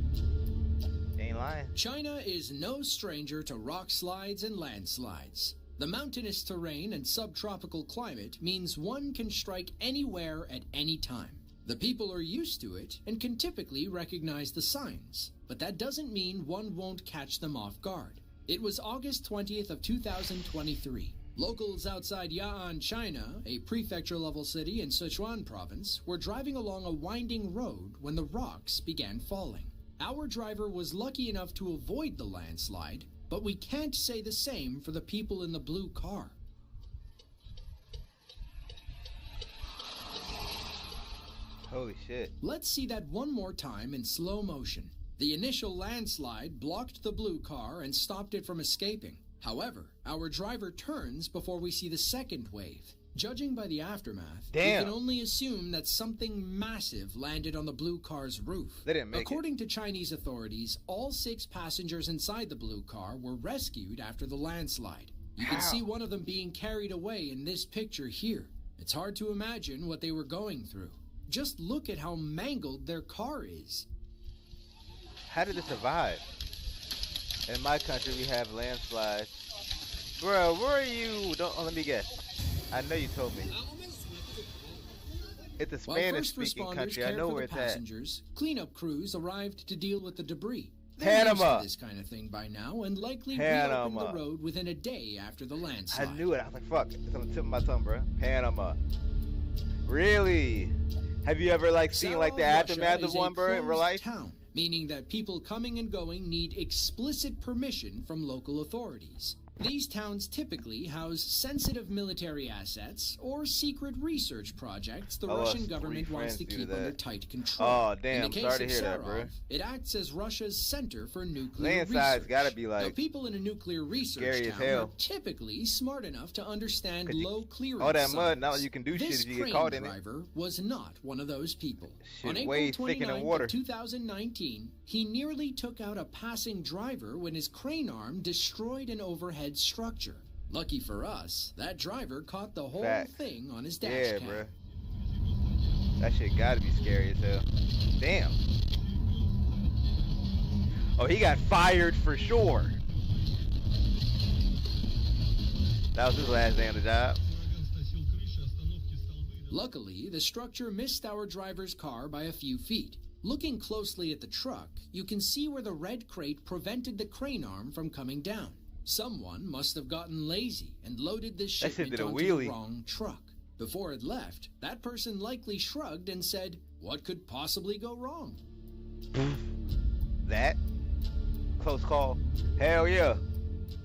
Ain't ain't lying. China is no stranger to rock slides and landslides. The mountainous terrain and subtropical climate means one can strike anywhere at any time. The people are used to it and can typically recognize the signs, but that doesn't mean one won't catch them off guard. It was August 20th of 2023. Locals outside Ya'an, China, a prefecture-level city in Sichuan province, were driving along a winding road when the rocks began falling. Our driver was lucky enough to avoid the landslide, but we can't say the same for the people in the blue car. Holy shit. Let's see that one more time in slow motion. The initial landslide blocked the blue car and stopped it from escaping. However, our driver turns before we see the second wave. Judging by the aftermath, we can only assume that something massive landed on the blue car's roof. They didn't make According to Chinese authorities, all 6 passengers inside the blue car were rescued after the landslide. You can see one of them being carried away in this picture here. It's hard to imagine what they were going through. Just look at how mangled their car is. How did it survive? In my country, we have landslides. Bro, where are you? Let me guess. I know you told me. It's a Spanish-speaking country. I know where it's at. Cleanup crews arrived to deal with the debris. Panama. This kind of thing by now, and likely reopened the road within a day after the landslide. I knew it. I was like, fuck. It's on the tip of my tongue, bro. Panama. Really? Have you ever seen the aftermath of one, bro, in real life? Town, meaning that people coming and going need explicit permission from local authorities. These towns typically house sensitive military assets or secret research projects the Russian government wants to keep under tight control. Oh, damn. In the case Sorry to of hear that, bro. it acts as Russia's center for nuclear Landside's research. gotta be Now, people in a nuclear research scary as town hell. are typically smart enough to understand low clearance all that mud, signs. now you can do shit This if you get crane caught in it. driver was not one of those people. Shit, On way April thicker than 29th water. of 2019, he nearly took out a passing driver when his crane arm destroyed an overhead structure. Lucky for us, that driver caught the whole thing on his dash cam. Bro. That shit gotta be scary as hell. Damn. Oh, he got fired for sure. That was his last day on the job. Luckily, the structure missed our driver's car by a few feet. Looking closely at the truck, you can see where the red crate prevented the crane arm from coming down. Someone must have gotten lazy and loaded this shipment onto the wrong truck. Before it left, that person likely shrugged and said, "What could possibly go wrong?" That? Close call. Hell yeah.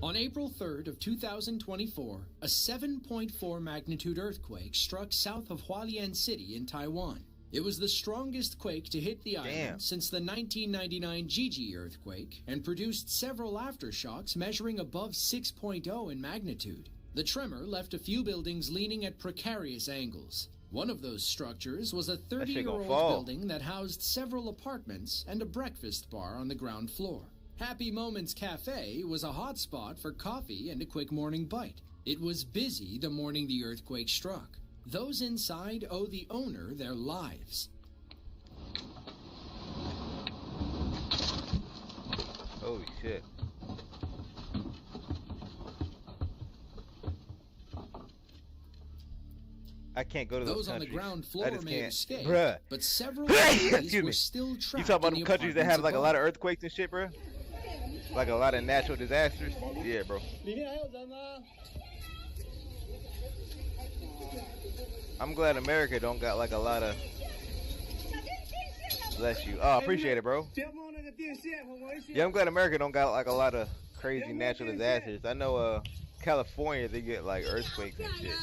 On April 3rd of 2024, a 7.4 magnitude earthquake struck south of Hualien City in Taiwan. It was the strongest quake to hit the island since the 1999 Gigi earthquake and produced several aftershocks measuring above 6.0 in magnitude. The tremor left a few buildings leaning at precarious angles. One of those structures was a 30-year-old building that housed several apartments and a breakfast bar on the ground floor. Happy Moments Cafe was a hot spot for coffee and a quick morning bite. It was busy the morning the earthquake struck. Those inside owe the owner their lives. Holy shit. I can't go to those on the countries. ground floor may escape, bruh. but several families were me. still trapped. You talking about in them the countries that have apartments a lot of earthquakes and shit, bro? Like a lot of natural disasters? Yeah, bro. I'm glad America don't got a lot of... Bless you. Oh, appreciate it, bro. Yeah, I'm glad America don't got a lot of crazy natural disasters. I know California, they get earthquakes and shit.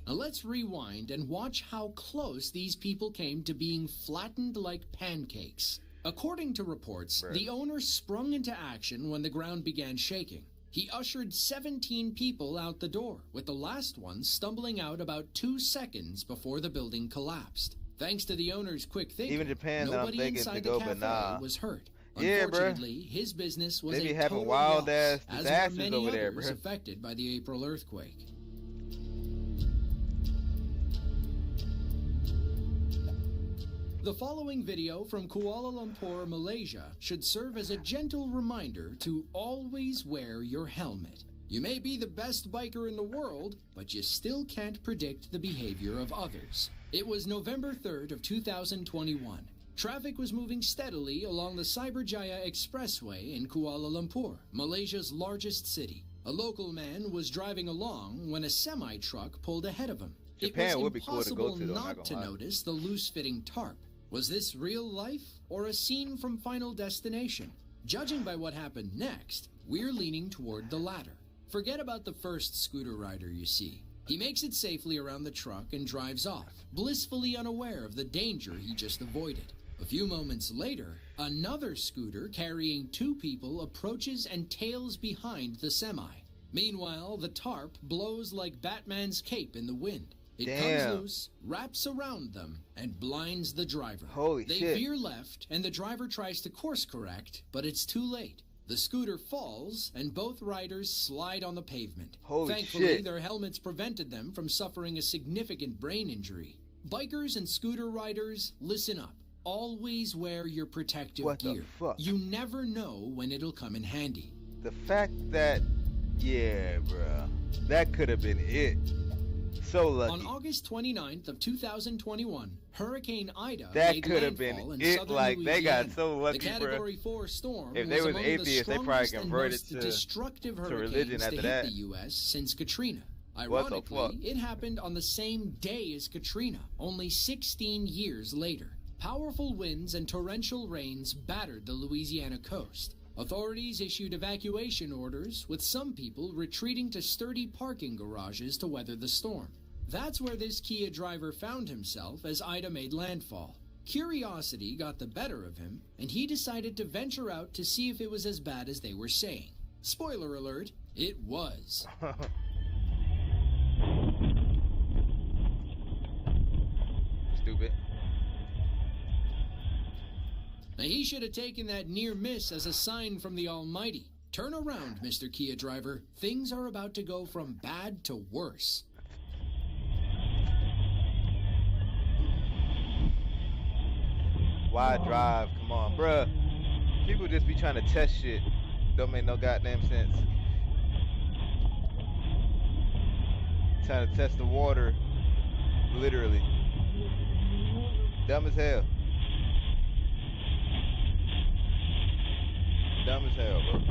Now let's rewind and watch how close these people came to being flattened like pancakes. According to reports, the owner sprung into action when the ground began shaking. He ushered 17 people out the door, with the last one stumbling out about 2 seconds before the building collapsed. Thanks to the owner's quick thinking, even Japan, nobody inside the cafe was hurt. Yeah, Unfortunately, his business was they be a having total wild loss, ass as were disasters many over there, others bro. affected by the April earthquake. The following video from Kuala Lumpur, Malaysia should serve as a gentle reminder to always wear your helmet. You may be the best biker in the world, but you still can't predict the behavior of others. It was November 3rd of 2021. Traffic was moving steadily along the Cyberjaya Expressway in Kuala Lumpur, Malaysia's largest city. A local man was driving along when a semi-truck pulled ahead of him. Japan It was would be cool to go impossible to, though, not not to gonna lie. notice the loose-fitting tarp. Was this real life or a scene from Final Destination? Judging by what happened next, we're leaning toward the latter. Forget about the first scooter rider you see. He makes it safely around the truck and drives off, blissfully unaware of the danger he just avoided. A few moments later, another scooter carrying two people approaches and tails behind the semi. Meanwhile, the tarp blows like Batman's cape in the wind. It Damn. comes loose, wraps around them, and blinds the driver. Holy they shit. veer left, and the driver tries to course correct, but it's too late. The scooter falls, and both riders slide on the pavement. Holy Thankfully, shit. their helmets prevented them from suffering a significant brain injury. Bikers and scooter riders, listen up. Always wear your protective What the gear. fuck? You never know when it'll come in handy. The fact that, yeah, bruh, that could have been it. So lucky. On August 29th of 2021, Hurricane Ida That made could have been landfall in it. southern Like, they got Louisiana. so lucky, The bruh. Category 4 storm If they was among atheists, the they probably strongest and converted most to destructive religion hurricanes after to that. hit the U.S. since Katrina. What the Ironically, fuck? it happened on the same day as Katrina, only 16 years later. Powerful winds and torrential rains battered the Louisiana coast. Authorities issued evacuation orders, with some people retreating to sturdy parking garages to weather the storm. That's where this Kia driver found himself as Ida made landfall. Curiosity got the better of him, and he decided to venture out to see if it was as bad as they were saying. Spoiler alert, it was. Stupid. Now, he should have taken that near miss as a sign from the Almighty. Turn around, Mr. Kia driver. Things are about to go from bad to worse. Why drive? Come on, bruh. People just be trying to test shit. Don't make no goddamn sense. Trying to test the water. Literally. Dumb as hell. Dumb as hell, bro.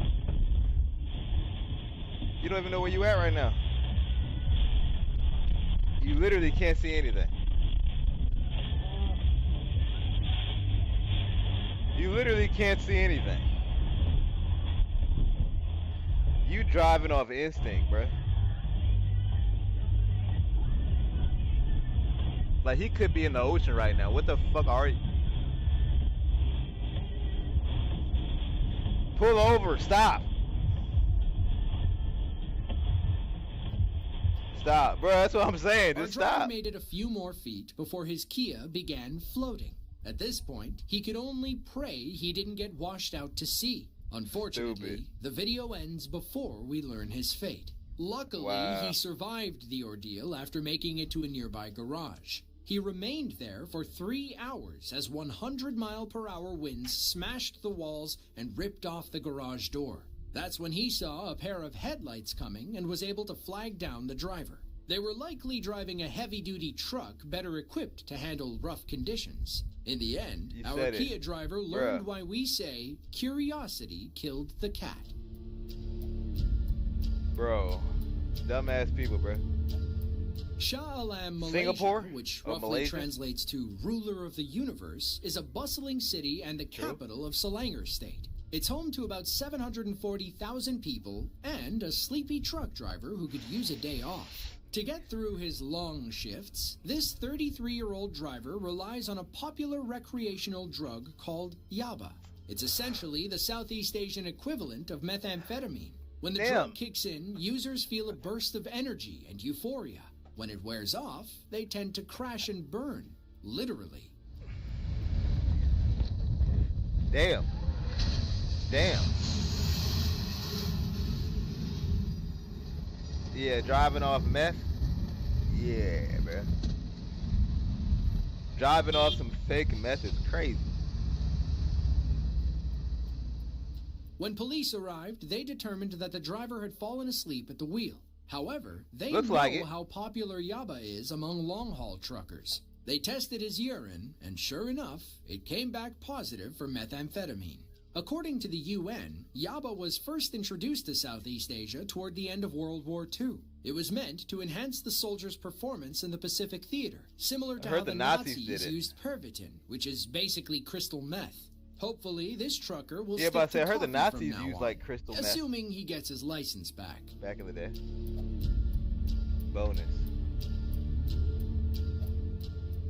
You don't even know where you at right now. You literally can't see anything. You literally can't see anything. You driving off instinct, bruh. Like, he could be in the ocean right now. What the fuck are you? Pull over. Stop. Stop, bro. That's what I'm saying. Our Just driver stop. made it a few more feet before his Kia began floating. At this point, he could only pray he didn't get washed out to sea. Unfortunately, the video ends before we learn his fate. Luckily, Wow. he survived the ordeal after making it to a nearby garage. He remained there for 3 hours as 100-mile-per-hour winds smashed the walls and ripped off the garage door. That's when he saw a pair of headlights coming and was able to flag down the driver. They were likely driving a heavy-duty truck better equipped to handle rough conditions. In the end, You our said it. Kia driver learned Bruh. why we say curiosity killed the cat. Bro. Dumbass people, bro. Shah Alam, Malaysia, Singapore? which Oh, roughly Malaysia? translates to ruler of the universe, is a bustling city and the capital of Selangor State. It's home to about 740,000 people and a sleepy truck driver who could use a day off. To get through his long shifts, this 33-year-old driver relies on a popular recreational drug called yaba. It's essentially the Southeast Asian equivalent of methamphetamine. When the drug kicks in, users feel a burst of energy and euphoria. When it wears off, they tend to crash and burn, literally. Damn. Damn. Yeah, driving off meth. Yeah, bro. Driving off some fake meth is crazy. When police arrived, they determined that the driver had fallen asleep at the wheel. However, they Looks know like it. how popular Yaba is among long-haul truckers. They tested his urine, and sure enough, it came back positive for methamphetamine. According to the UN, Yaba was first introduced to Southeast Asia toward the end of World War II. It was meant to enhance the soldiers' performance in the Pacific Theater, similar to how the Nazis used Pervitin, which is basically crystal meth. Hopefully, this trucker will stick but I to said, I heard the coffee Nazis from now used on, like crystal meth. assuming he gets his license back. Back in the day. Bonus.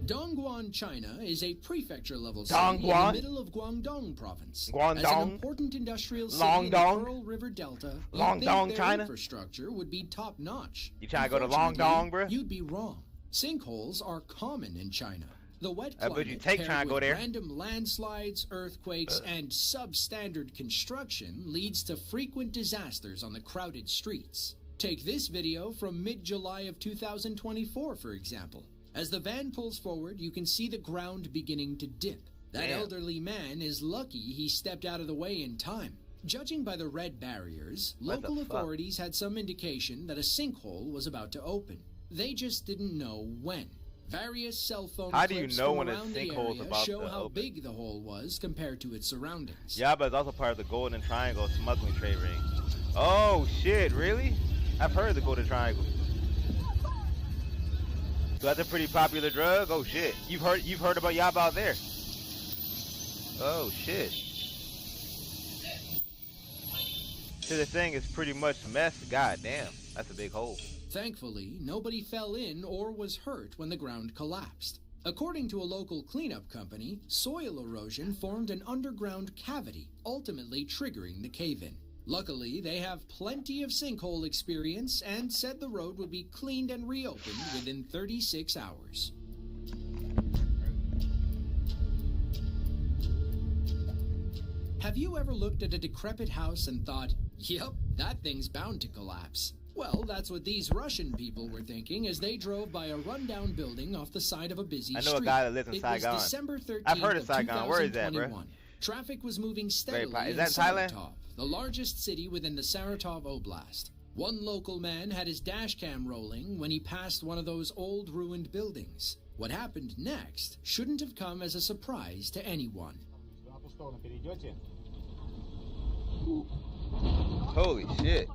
Dongguan, China is a prefecture-level city in the middle of Guangdong province. As an important industrial city in the Pearl River Delta, you'd think their infrastructure would be top-notch. You trying to go to Longdong, bro? You'd be wrong. Sinkholes are common in China. The wet I bet climate you take trying to go with there. random landslides, earthquakes, and substandard construction leads to frequent disasters on the crowded streets. Take this video from mid-July of 2024, for example. As the van pulls forward, you can see the ground beginning to dip. That elderly man is lucky he stepped out of the way in time. Judging by the red barriers, local authorities had some indication that a sinkhole was about to open. They just didn't know when. Various cell phone clips from around the area show how big the hole was compared to its surroundings. Yaba is also part of the Golden Triangle smuggling trade ring. Oh shit, really? I've heard of the Golden Triangle. So that's a pretty popular drug? Oh shit. You've heard about Yaba out there. Oh shit. So the thing is pretty much meth. God damn. That's a big hole. Thankfully, nobody fell in or was hurt when the ground collapsed. According to a local cleanup company, soil erosion formed an underground cavity, ultimately triggering the cave-in. Luckily, they have plenty of sinkhole experience and said the road would be cleaned and reopened within 36 hours. Have you ever looked at a decrepit house and thought, yep, that thing's bound to collapse? Well, that's what these Russian people were thinking as they drove by a rundown building off the side of a busy street. I know a guy that lives in Saigon. It was December 13th I've heard of Saigon. Where is that, bro? Traffic was moving steadily Is in that Thailand? Saratov, the largest city within the Saratov Oblast. One local man had his dash cam rolling when he passed one of those old ruined buildings. What happened next shouldn't have come as a surprise to anyone. Holy shit.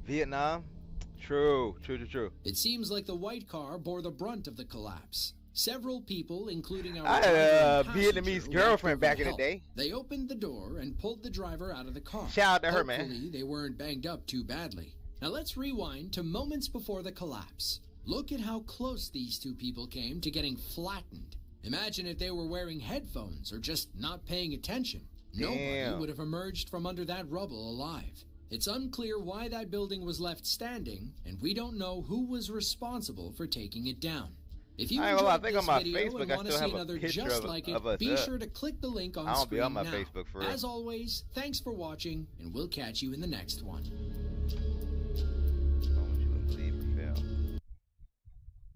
Vietnam? True. It seems like the white car bore the brunt of the collapse. Several people, including our I had a Vietnamese girlfriend back in the day. They opened the door and pulled the driver out of the car. Shout out to her, man. Hopefully, they weren't banged up too badly. Now let's rewind to moments before the collapse. Look at how close these two people came to getting flattened. Imagine if they were wearing headphones or just not paying attention. Nobody would have emerged from under that rubble alive. It's unclear why that building was left standing, and we don't know who was responsible for taking it down. If you enjoyed this video and want to see another just like it, be sure to click the link on screen now. Facebook for As always, thanks for watching, and we'll catch you in the next one.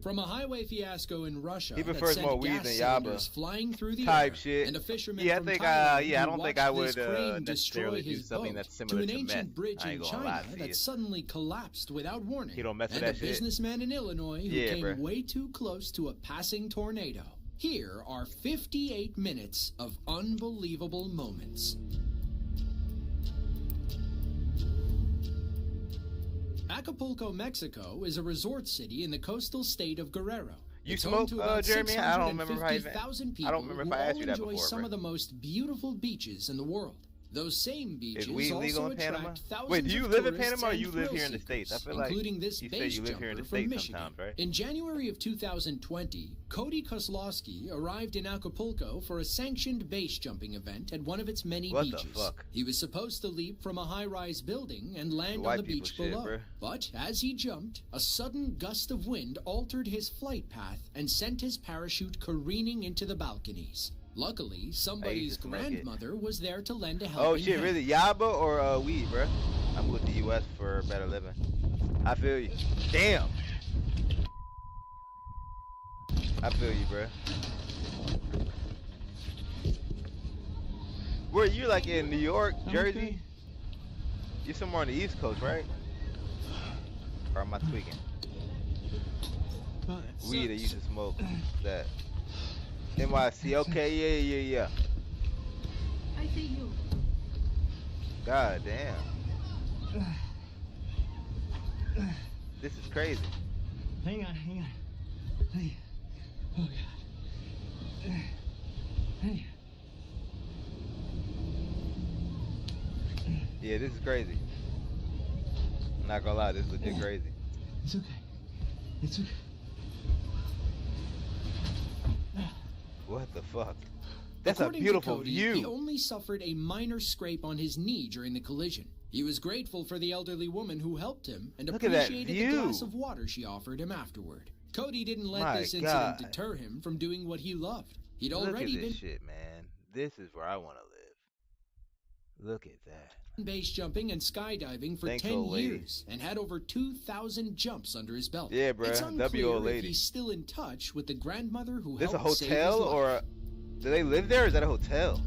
From a highway fiasco in Russia he that prefers sent more weed gas than cylinders Yaba flying through the type air, shit. and a fisherman I from think Thailand I don't think I would necessarily necessarily do something that's similar to an ancient meth. bridge I in ain't gonna China lie to you. that suddenly collapsed without warning, He don't mess with and that a shit. businessman in Illinois who Yeah, came bruh. way too close to a passing tornado. Here are 58 minutes of unbelievable moments. Acapulco, Mexico is a resort city in the coastal state of Guerrero. You It's home smoke, to about Jeremy? I don't remember if I 650,000 people I don't remember if who I asked all you that enjoy before, some bro. of the most beautiful beaches in the world. Those same beaches weed legal also in Panama? attract thousands Wait, do you of live in tourists Panama or and you live thrill here in the States? I seekers, feel like including this you say base you live here in jumper the from States Michigan. sometimes, right? In January of 2020, Cody Koslowski arrived in Acapulco for a sanctioned base jumping event at one of its many What the beaches. fuck? He was supposed to leap from a high-rise building and land White on the people beach shit, below. bruh. But as he jumped, a sudden gust of wind altered his flight path and sent his parachute careening into the balconies. Luckily, somebody's smoke it. grandmother was there to lend a helping Oh shit, hand. really? Yaba or weed, bro? I moved to the U.S. for better living. I feel you. Damn. I feel you, bro. Where you like in New York, Jersey? Okay. You're somewhere on the East Coast, right? Or am I tweaking? Weed that you should smoke. That. NYC. Okay, yeah. I see you. God damn. This is crazy. Hang on. Hey. Oh God. Hey. Yeah, this is crazy. I'm not gonna lie, this is legit crazy. It's okay. It's okay. What the fuck? That's According a beautiful to Cody, view. He only suffered a minor scrape on his knee during the collision. He was grateful for the elderly woman who helped him and Look at that appreciated the view. glass of water she offered him afterward. Cody didn't let My this incident God. deter him from doing what he loved. He'd Look at already this been shit, man. This is where I want to live. Look at that. base jumping and skydiving for Thanks, 10 old lady. years and had over 2,000 jumps under his belt. Yeah, bruh. It's unclear W old if lady. he's still in touch with the grandmother who This a helped save his hotel life. or do they live there or is that a hotel?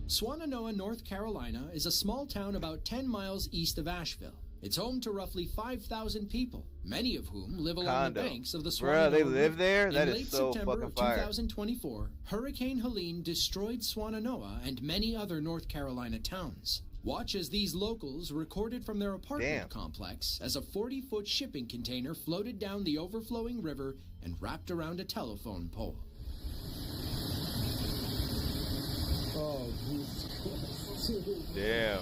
Swannanoa, North Carolina is a small town about 10 miles east of Asheville. It's home to roughly 5,000 people, many of whom live along Condo. the banks of the Bruh, Swannanoa they River. live there? That In is late so September fucking of fire. 2024, Hurricane Helene destroyed Swannanoa and many other North Carolina towns. Watch as these locals recorded from their apartment complex as a 40-foot shipping container floated down the overflowing river and wrapped around a telephone pole. Oh, Jesus Christ. Damn.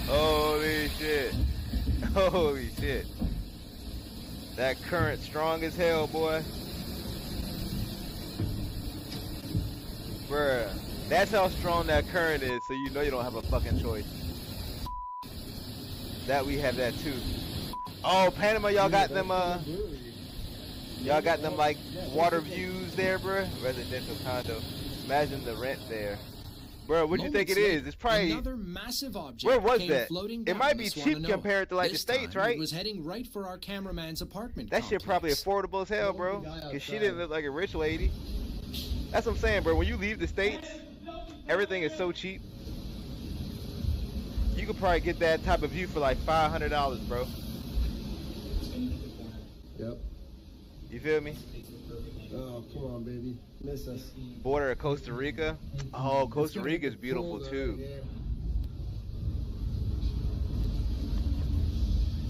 Holy shit. Holy shit. That current strong as hell, boy. Bruh. That's how strong that current is, so you know you don't have a fucking choice. That we have that too. Oh, Panama, y'all got them, y'all got them like water views there, bruh? Residential condo. Imagine the rent there. Bro, what you think it is? It's probably Another massive object where was came that? floating It down might the be cheap Swannanoa. compared to like This the States, time, right? It was heading right for our cameraman's apartment That shit probably affordable as hell, bro. Cause she didn't look like a rich lady. That's what I'm saying, bro. When you leave the States, everything is so cheap. You could probably get that type of view for like $500, bro. Yep. You feel me? Oh, come on, baby. Miss us. Border of Costa Rica. Oh, Costa Rica is beautiful too.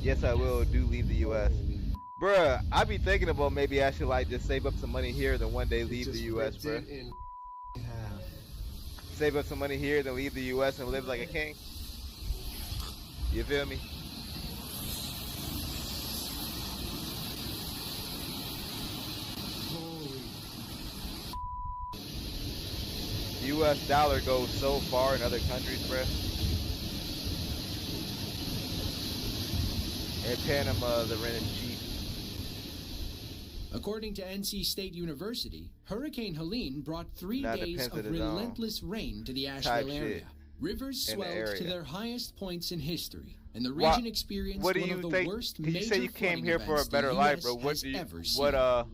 Yes, I will do leave the U.S. Bruh, I be thinking about maybe I should like just save up some money here, then one day leave the U.S., bruh. Save up some money here, then leave the U.S. and live like a king. You feel me? U.S. dollar goes so far in other countries, bruh. In Panama, the rent is cheap. According to NC State University, Hurricane Helene brought 3 Now it days depends of on the zone. relentless rain to the Type Asheville shit area. Rivers in the swelled to area. their highest points in history, and the Wha- region experienced what do one you of the think? worst Cause major you say you came flooding here for a events better the life, US bro. What has do you? ever seen.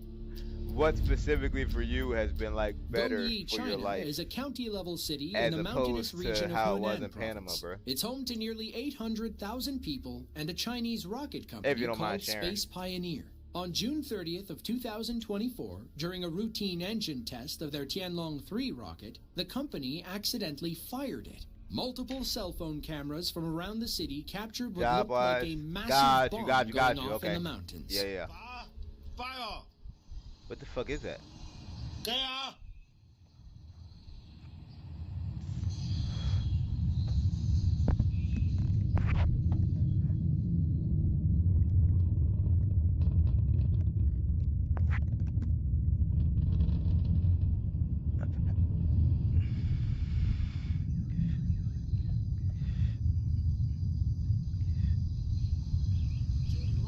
What specifically for you has been like better Gongyi, for your China life? is a county-level city as in the mountainous opposed region to of how it Hunan was in province. Panama, bro. It's home to nearly 800,000 people and a Chinese rocket company If you don't mind called sharing. Space Pioneer. On June 30th of 2024, during a routine engine test of their Tianlong 3 rocket, the company accidentally fired it. Multiple cell phone cameras from around the city captured what looked like a massive bomb going off Okay. in the mountains. Yeah. Fire! What the fuck is that? There!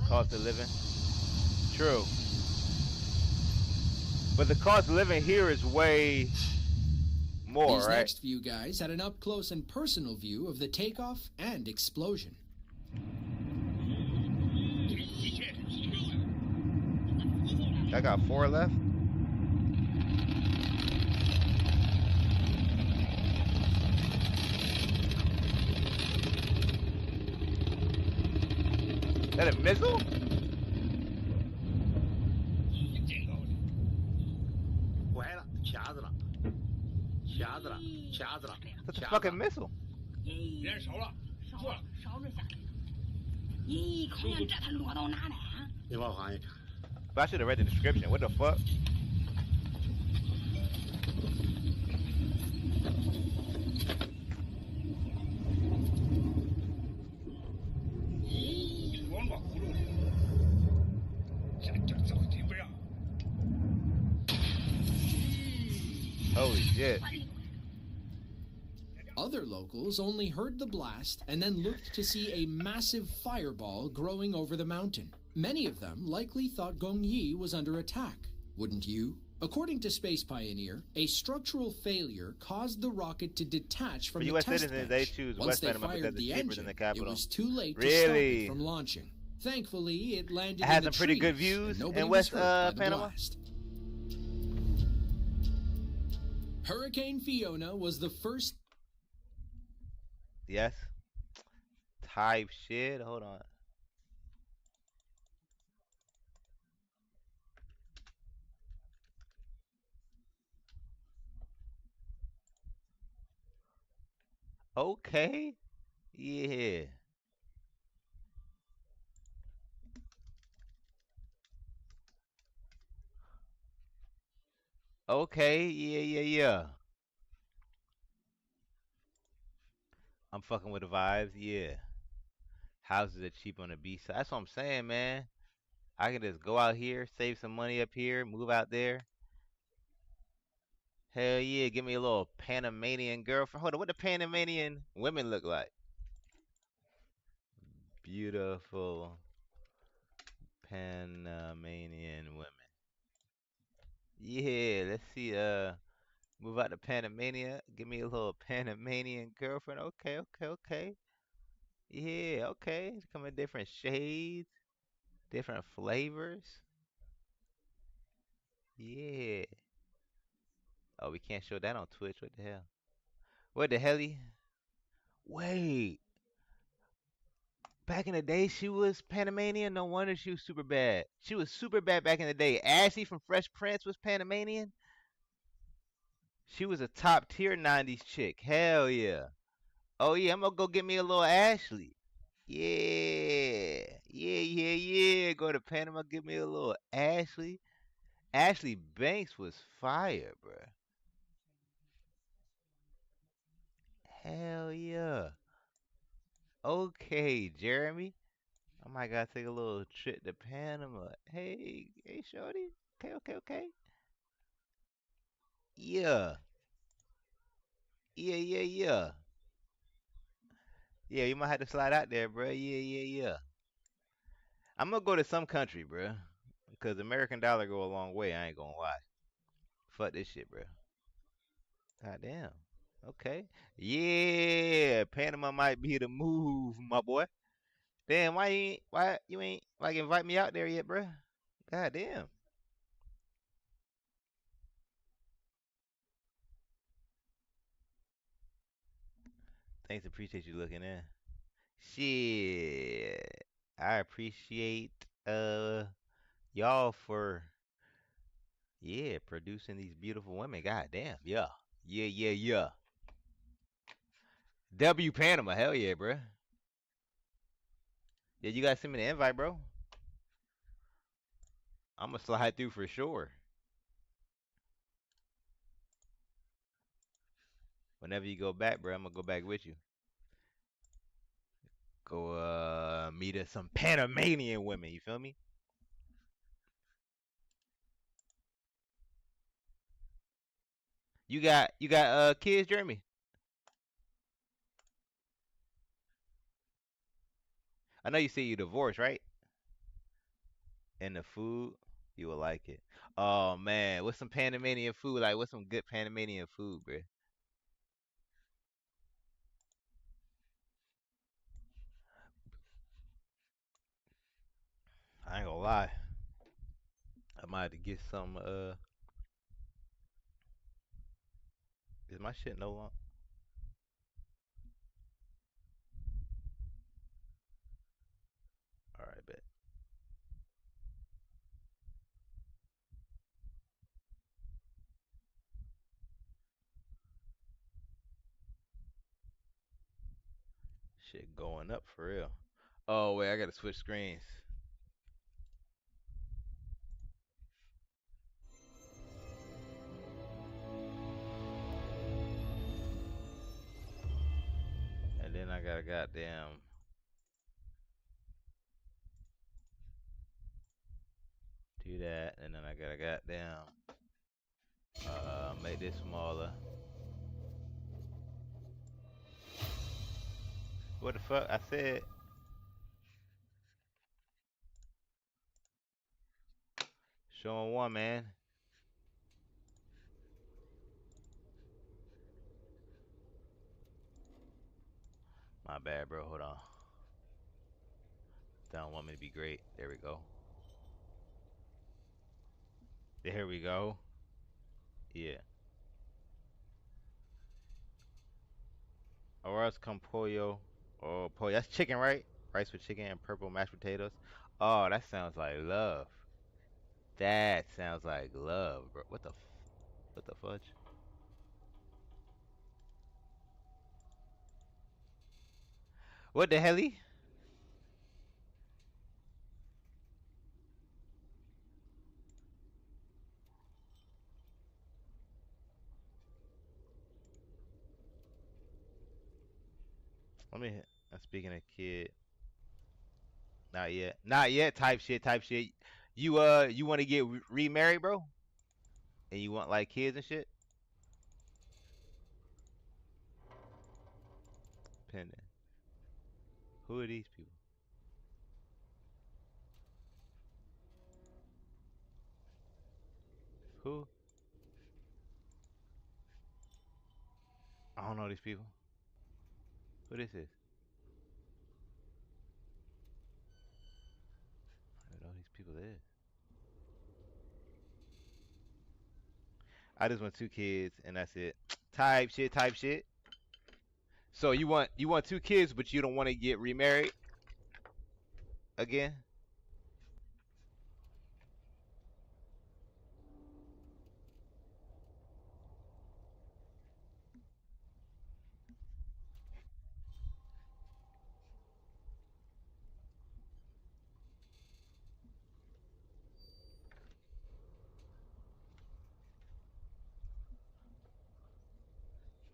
Cost of living. True. But the cost of living here is way more, These right? next few guys had an up-close and personal view of the takeoff and explosion. I got 4 left. Is that a missile? That's a fucking missile. But I should have read the description. What the fuck? Holy shit. Other locals only heard the blast and then looked to see a massive fireball growing over the mountain. Many of them likely thought Gongyi was under attack. Wouldn't you? According to Space Pioneer, a structural failure caused the rocket to detach from For the US test citizens, bench. they choose Once West they Panama because fired it's the cheaper engine, than the capital. it was too late to Really? stop it from launching. Thankfully, it landed It has in the some pretty good trees, views and nobody in was West hurt by the Panama. blast. Hurricane Fiona was the first. Yes. Type shit. Hold on. Okay. Yeah. Okay. Yeah. I'm fucking with the vibes. Yeah. Houses are cheap on the beach. That's what I'm saying, man. I can just go out here, save some money up here, move out there. Hell yeah, give me a little Panamanian girlfriend. Hold on, what do Panamanian women look like? Beautiful Panamanian women. Yeah, let's see. Move out to Panamania. Give me a little Panamanian girlfriend. Okay. Yeah, okay. Come in different shades, different flavors. Yeah. Oh, we can't show that on Twitch. What the hell? What the helly? Wait. Back in the day, she was Panamanian. No wonder she was super bad. She was super bad back in the day. Ashley from Fresh Prince was Panamanian. She was a top tier 90s chick. Hell yeah. Oh yeah, I'm gonna go get me a little Ashley. Yeah. Go to Panama, get me a little Ashley. Ashley Banks was fire, bruh. Hell yeah. Okay, Jeremy. I might gotta take a little trip to Panama. Hey, shorty. Okay. Yeah. Yeah. Yeah, you might have to slide out there, bro. Yeah. I'm gonna go to some country, bro. Because American dollar go a long way. I ain't gonna lie. Fuck this shit, bro. God damn. Okay. Yeah, Panama might be the move, my boy. Damn, why you ain't like invite me out there yet, bro? God damn. Thanks, appreciate you looking in. Shit. I appreciate y'all for producing these beautiful women. God damn. Yeah. W Panama, hell yeah, bro. Yeah, you guys send me the invite, bro. I'm gonna slide through for sure. Whenever you go back, bro, I'm gonna go back with you. Go meet us some Panamanian women, you feel me? You got kids, Jeremy? I know you say you divorced, right? And the food. You will like it. Oh man, what's some Panamanian food? Like, what's some good Panamanian food, bruh? I ain't gonna lie. I might have to get some. Is my shit no long? All right, bet. Shit going up for real. Oh wait, I gotta switch screens. And then I gotta goddamn do that, and then I gotta goddamn make this smaller. What the fuck? I said. Showing one, man. My bad, bro. Hold on. They don't want me to be great. There we go. There we go. Yeah. Arroz con pollo. Oh, pollo. That's chicken, right? Rice with chicken and purple mashed potatoes. Oh, that sounds like love. That sounds like love, bro. What the fudge? What the helly? Let me. I'm speaking of kid. Not yet. Not yet. Type shit. Type shit. You want to get remarried, bro? And you want like kids and shit? Pending. Who are these people? Who? I don't know these people. Who this is? I don't know who these people is. I just want 2 kids and that's it. Type shit. Type shit. So you want 2 kids, but you don't want to get remarried again?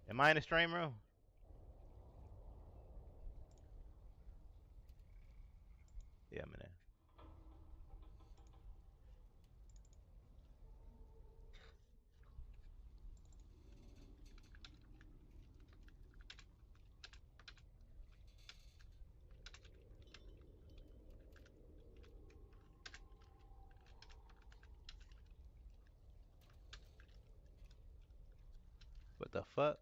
Am I in the stream room? Yeah, I'm in there. What the fuck?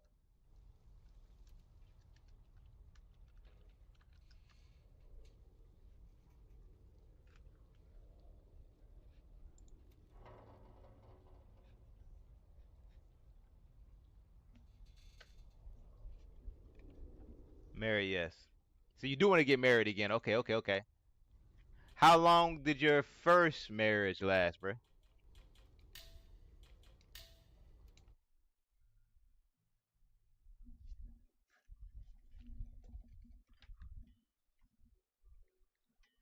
Married, yes. So you do want to get married again? Okay, okay, okay. How long did your first marriage last, bro?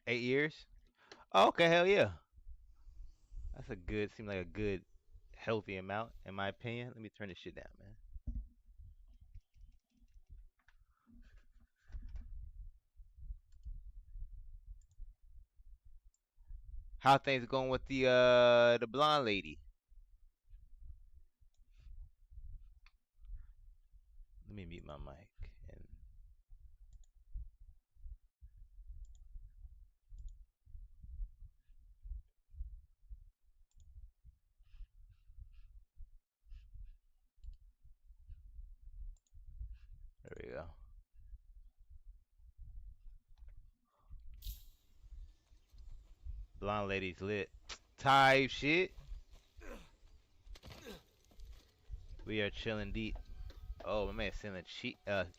Eight years? Oh, okay, hell yeah. That's a good, seem like a good, healthy amount, in my opinion. Let me turn this shit down, man. How things going with the blonde lady? Let me mute my mic. And Blonde lady's lit. Type shit. We are chilling deep. Oh, my man,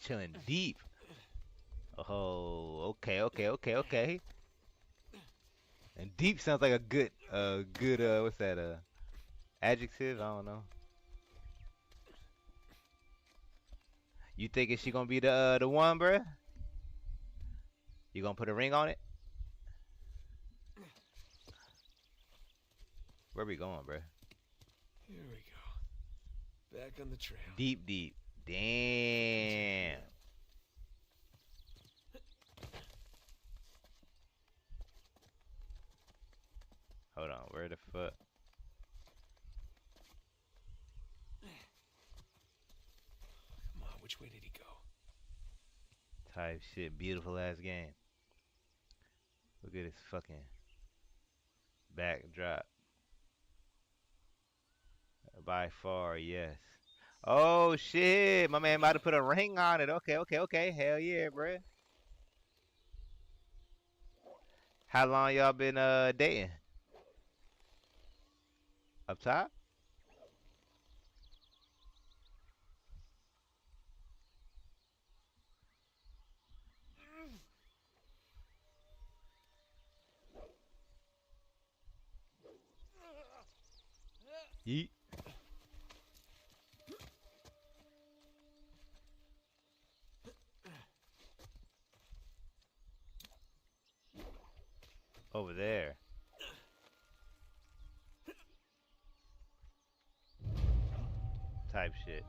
chilling deep. Oh, okay. And deep sounds like a good, what's that, adjective? I don't know. You thinking she gonna be the one, bruh? You gonna put a ring on it? Where we going, bruh? Here we go. Back on the trail. Deep, deep. Damn. Hold on, where the fuck? Come on, which way did he go? Type shit, beautiful ass game. Look at this fucking backdrop. By far, yes. Oh shit, my man about to put a ring on it. Okay. Hell yeah, bruh. How long y'all been dating? Up top? Yeet. Over there. Type shit.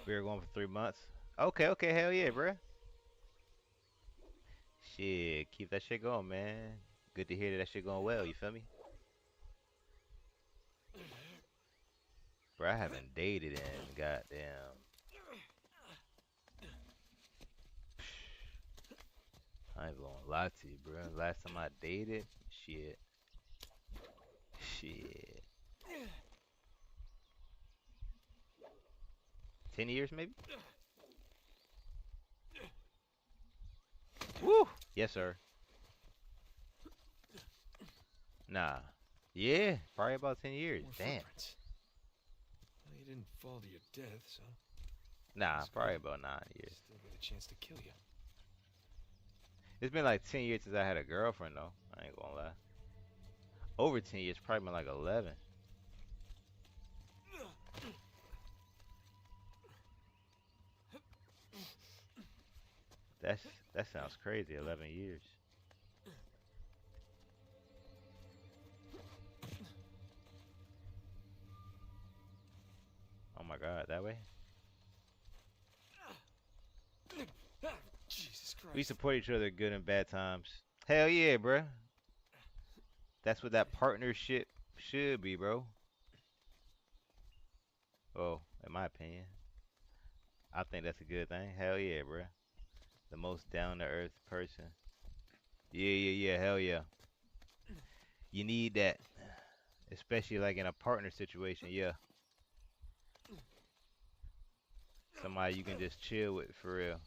We were going for 3 months. Okay, hell yeah, bruh. Shit, keep that shit going, man. Good to hear that shit going well, you feel me? Bro, I haven't dated in goddamn. I ain't gonna lie to you, bro. Last time I dated, shit. 10 years, maybe? Woo! Yes, sir. Nah. Yeah, probably about 10 years. More Damn. footprints. Well, you didn't fall to your death, so. Nah, probably about 9 years. Still get a chance to kill you. It's been like 10 years since I had a girlfriend, though. I ain't gonna lie. Over 10 years, probably been like 11. That sounds crazy. 11 years. Oh my God, that way? Jesus Christ. We support each other good and bad times. Hell yeah, bruh. That's what that partnership should be, bro. Oh, in my opinion. I think that's a good thing. Hell yeah, bruh. The most down-to-earth person. Yeah, hell yeah. You need that. Especially like in a partner situation, yeah. Somebody you can just chill with for real.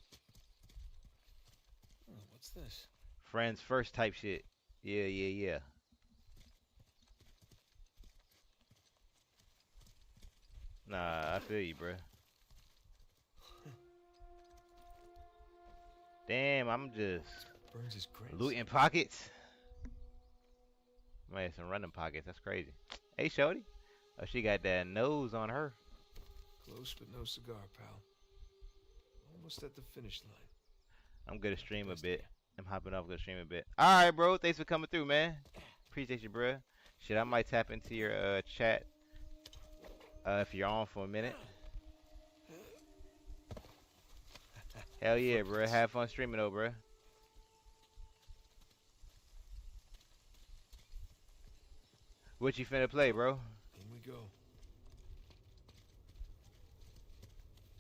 Oh, what's this? Friends first type shit. Yeah. Nah, I feel you, bruh. Damn, I'm just Burns his grades. looting pockets. Man, some random pockets. That's crazy. Hey, shorty. Oh, she got that nose on her. Close but no cigar, pal. Almost at the finish line. I'm gonna stream a bit. I'm hopping off, gonna stream a bit. All right, bro. Thanks for coming through, man. Appreciate you, bro. Shit, I might tap into your chat if you're on for a minute. Hell yeah, bro. Have fun streaming, though, bro. What you finna play, bro? In we go.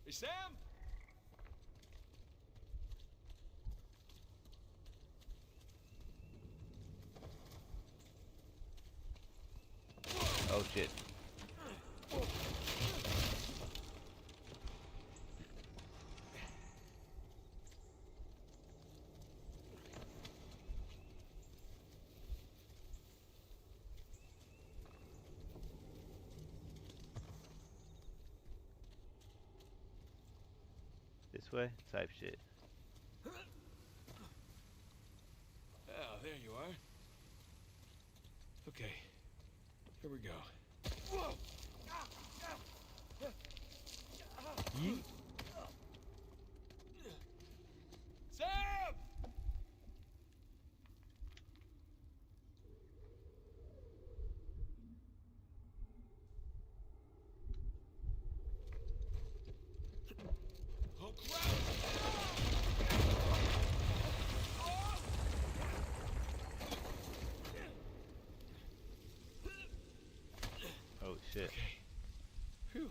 Hey, Sam! Oh, shit. This way? Type shit. Oh, there you are. Okay, here we go. Yeet. Sam! Oh, crap! Oh, shit. Okay. Phew.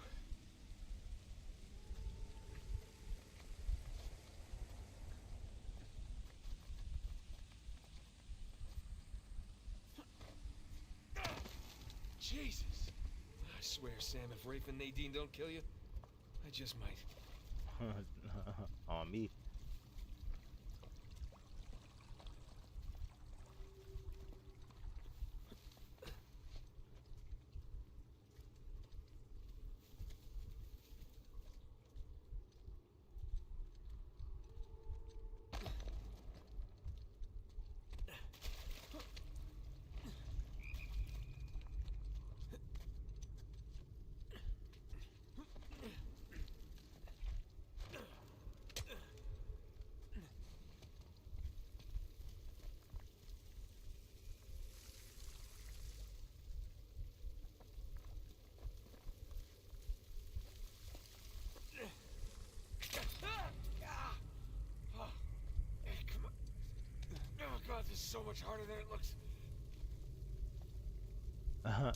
Jesus. I swear, Sam, if Rafe and Nadine don't kill you, I just might. On me. God, this is so much harder than it looks. Uh-huh.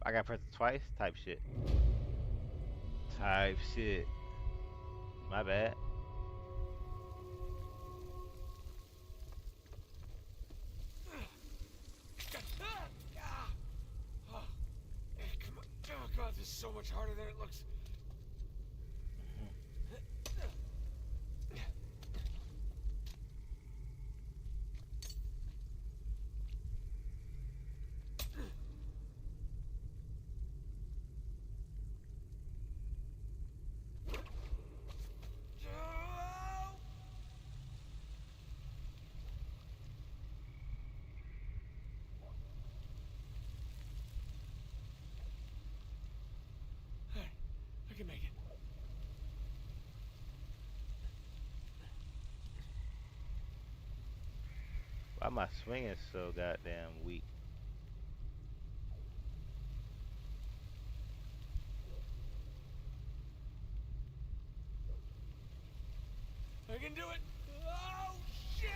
I got pressed twice? Type shit. Type shit. My bad. Come on. Oh, God, this is so much harder than it looks. I can make it. Why am I swinging so goddamn weak? I can do it. Oh, shit!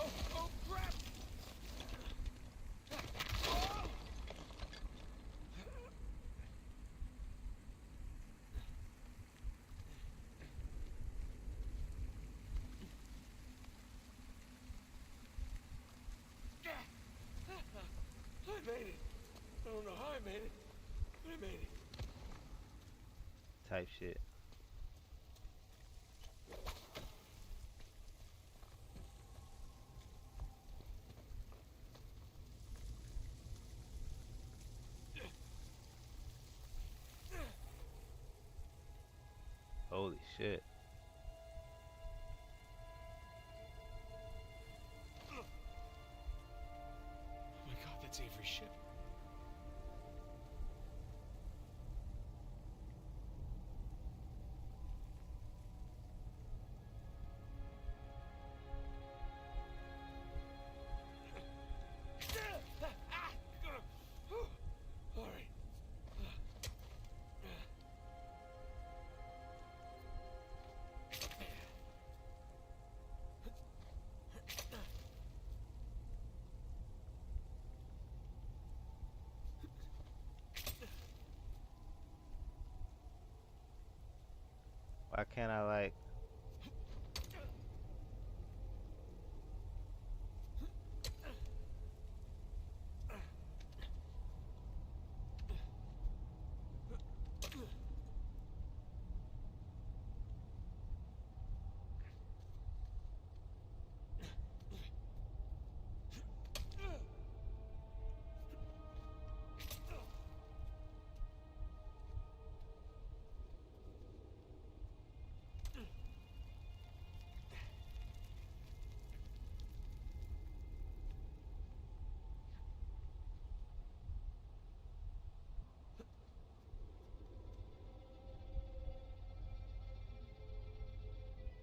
Oh, crap! Oh! I made it. I don't know how I made it, but I made it. Type shit. Holy shit. Oh my God, that's Avery's ship. All right. Why can't I like?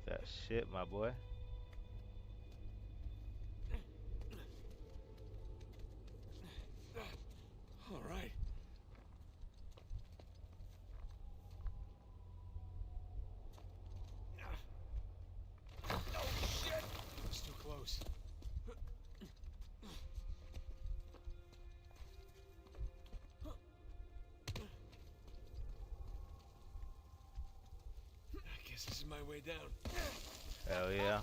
That shit, my boy. All right. Oh shit! It's too close. I guess this is my way down. Hell yeah.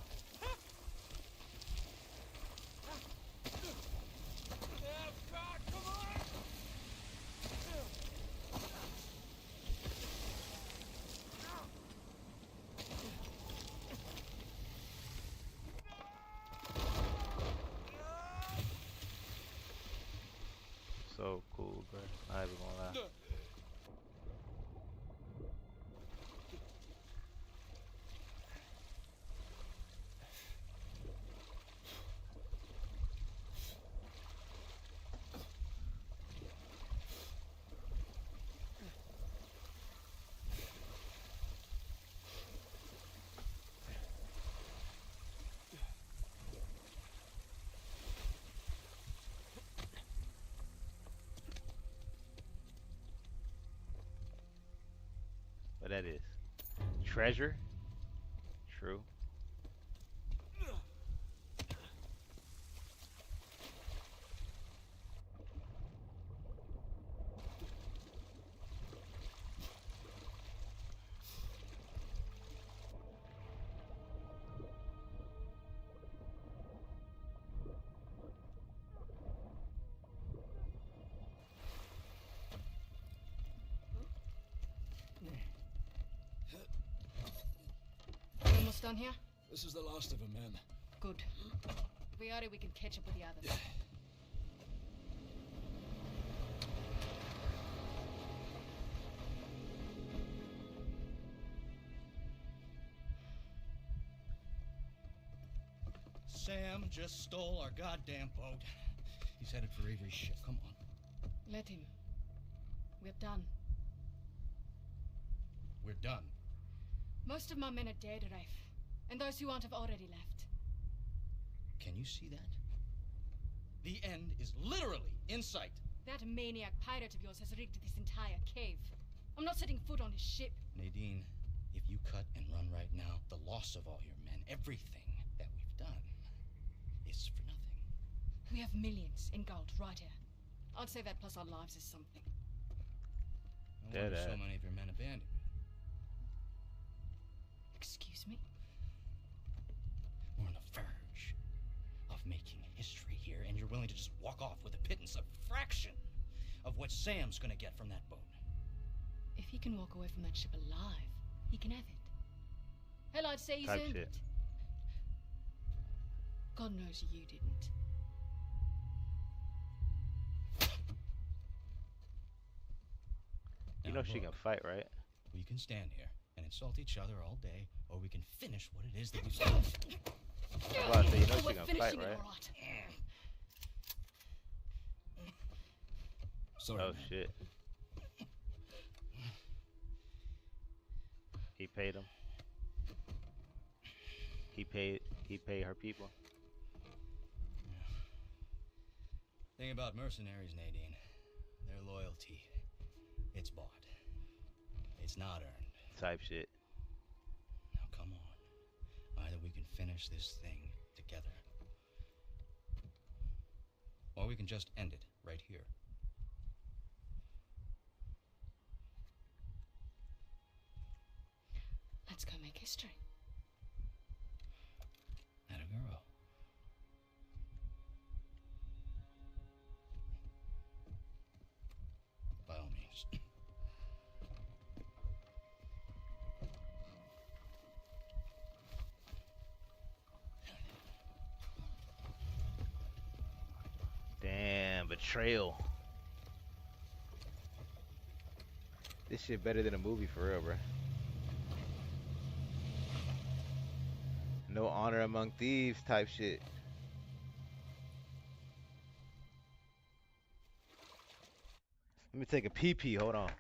So cool, bro. Not even gonna lie. What that is? Treasure? True. Almost done here? This is the last of them, ma'am. Good. If we are, we can catch up with the others. Sam just stole our goddamn boat. He's headed for Avery's ship. Come on. Let him. We're done. We're done. Most of my men are dead, Rafe. And those who aren't have already left. Can you see that? The end is literally in sight. That maniac pirate of yours has rigged this entire cave. I'm not setting foot on his ship. Nadine, if you cut and run right now, the loss of all your men, everything that we've done, is for nothing. We have millions in gold right here. I'd say that plus our lives is something. No wonder so many of your men abandoned you. Excuse me? We're on the verge of making history here, and you're willing to just walk off with a pittance, a fraction of what Sam's gonna get from that boat. If he can walk away from that ship alive, he can have it. Hell, I'd say he's earned it. God knows you didn't. You know she can fight, right? We can stand here and insult each other all day, or we can finish what it is that we've done. Well, so you know she can fight, right? Sorry, oh man. shit. He paid him. He paid her people. Thing about mercenaries, Nadine, their loyalty, it's bought. It's not earned. Type shit. Now come on. Either we can finish this thing together, or we can just end it right here. Let's Let's go make history. Not a girl. By all means. Damn, betrayal. This shit better than a movie for real, bro. No honor among thieves type shit. Let me take a pee pee. Hold on.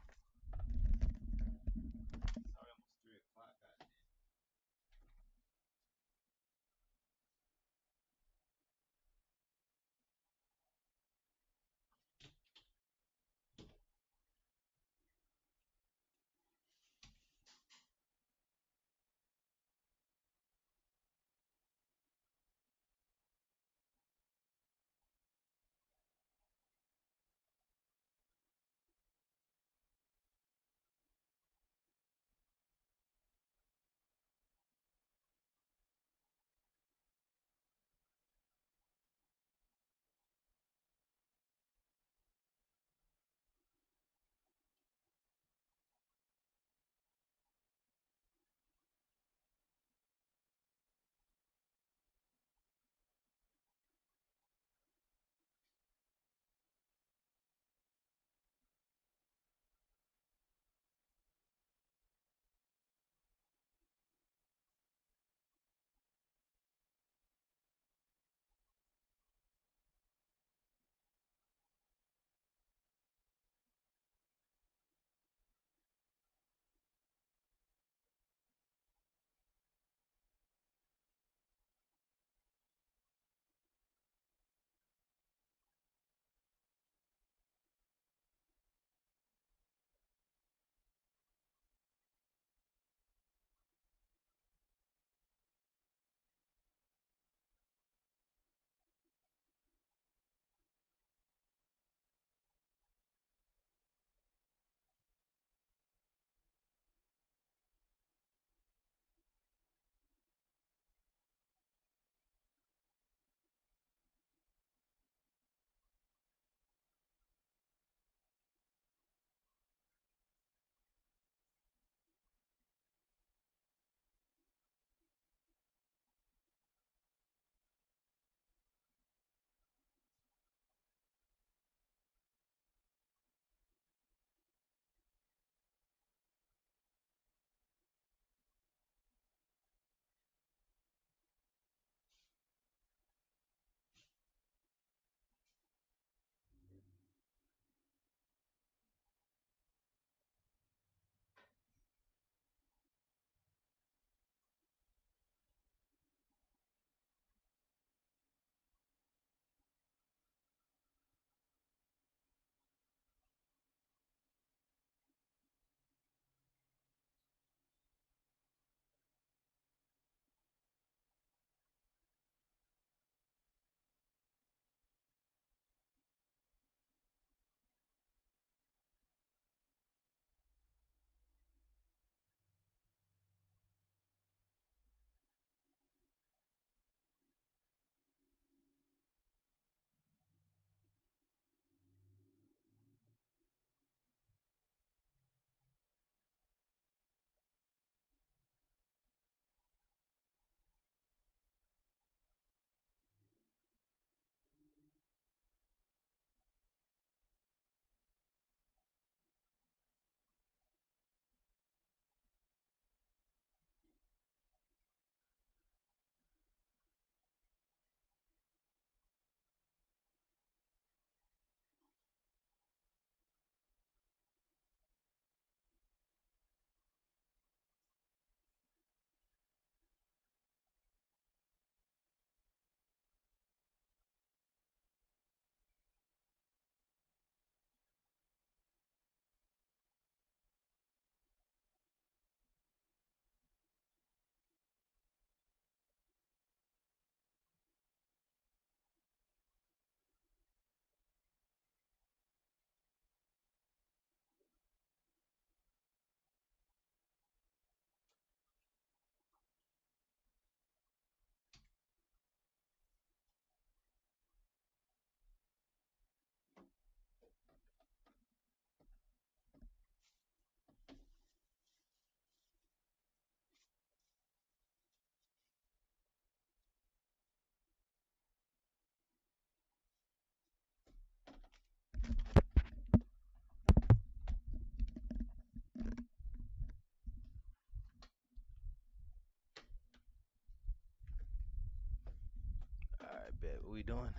What we doing?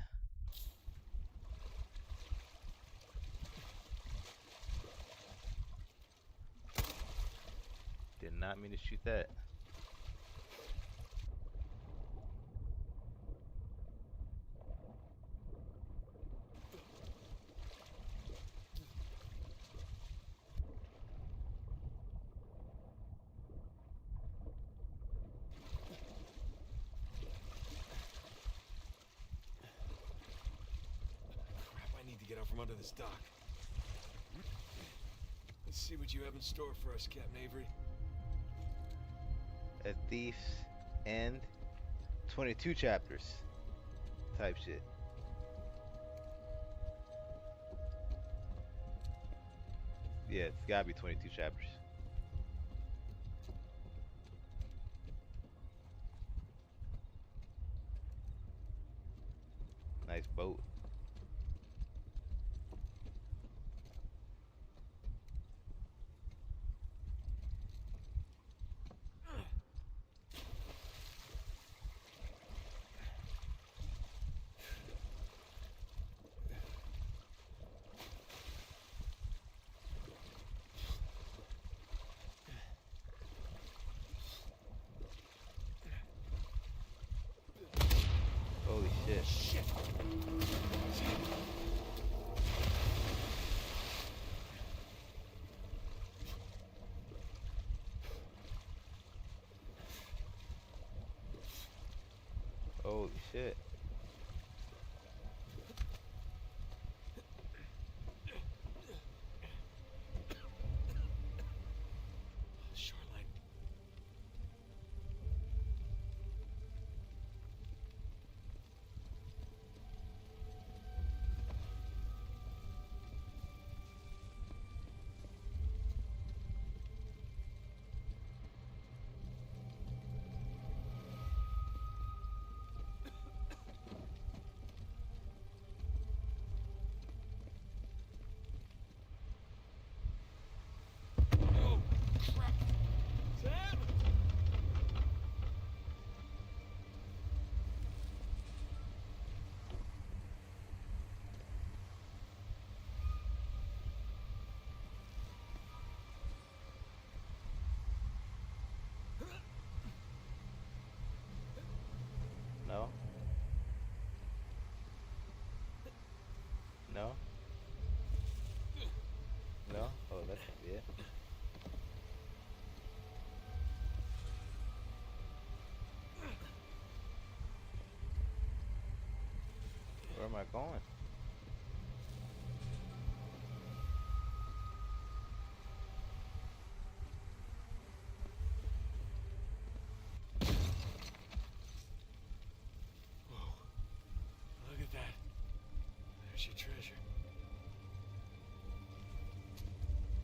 Did not mean to shoot that. Get out from under this dock. Let's see what you have in store for us, Captain Avery. A Thief's End, 22 chapters type shit. Yeah, it's gotta be 22 chapters. Nice boat. Holy shit. Shit. Holy shit. Shoreline. No. No. No? Oh, that's it. Where am I going? Look at that. There's your treasure.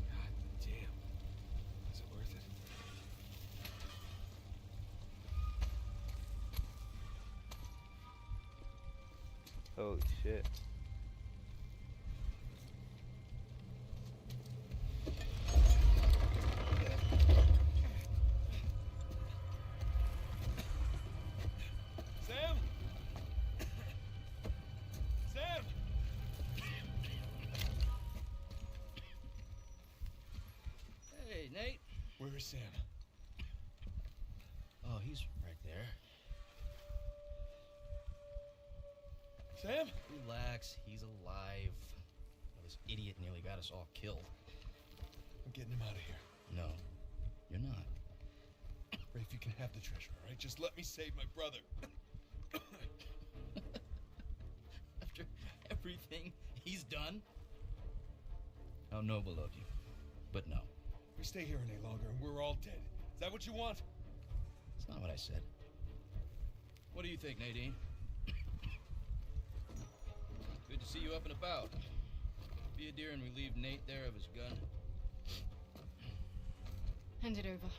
God damn. Was it worth it? Holy shit. Sam? Sam? Hey, Nate. Where is Sam? Oh, he's right there. Sam? Relax, he's alive. Well, this idiot nearly got us all killed. I'm getting him out of here. No, you're not. Rafe, you can have the treasure, all right? Just let me save my brother. After everything he's done? How noble of you. But no. We stay here any longer and we're all dead. Is that what you want? It's not what I said. What do you think, Nadine? Good to see you up and about. Be a dear and relieve Nate there of his gun. Hand it over.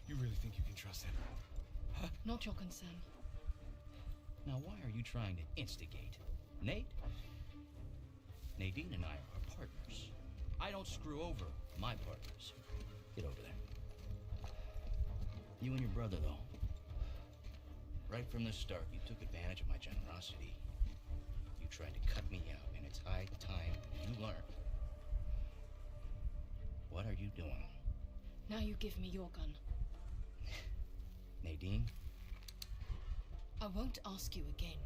You really think you can trust him? Huh? Not your concern. Now, why are you trying to instigate? Nate? Nadine and I are partners. I don't screw over my partners. Get over there. You and your brother, though. Right from the start, you took advantage of my generosity. You tried to cut me out, and it's high time you learn. What are you doing? Now you give me your gun. Nadine? I won't ask you again.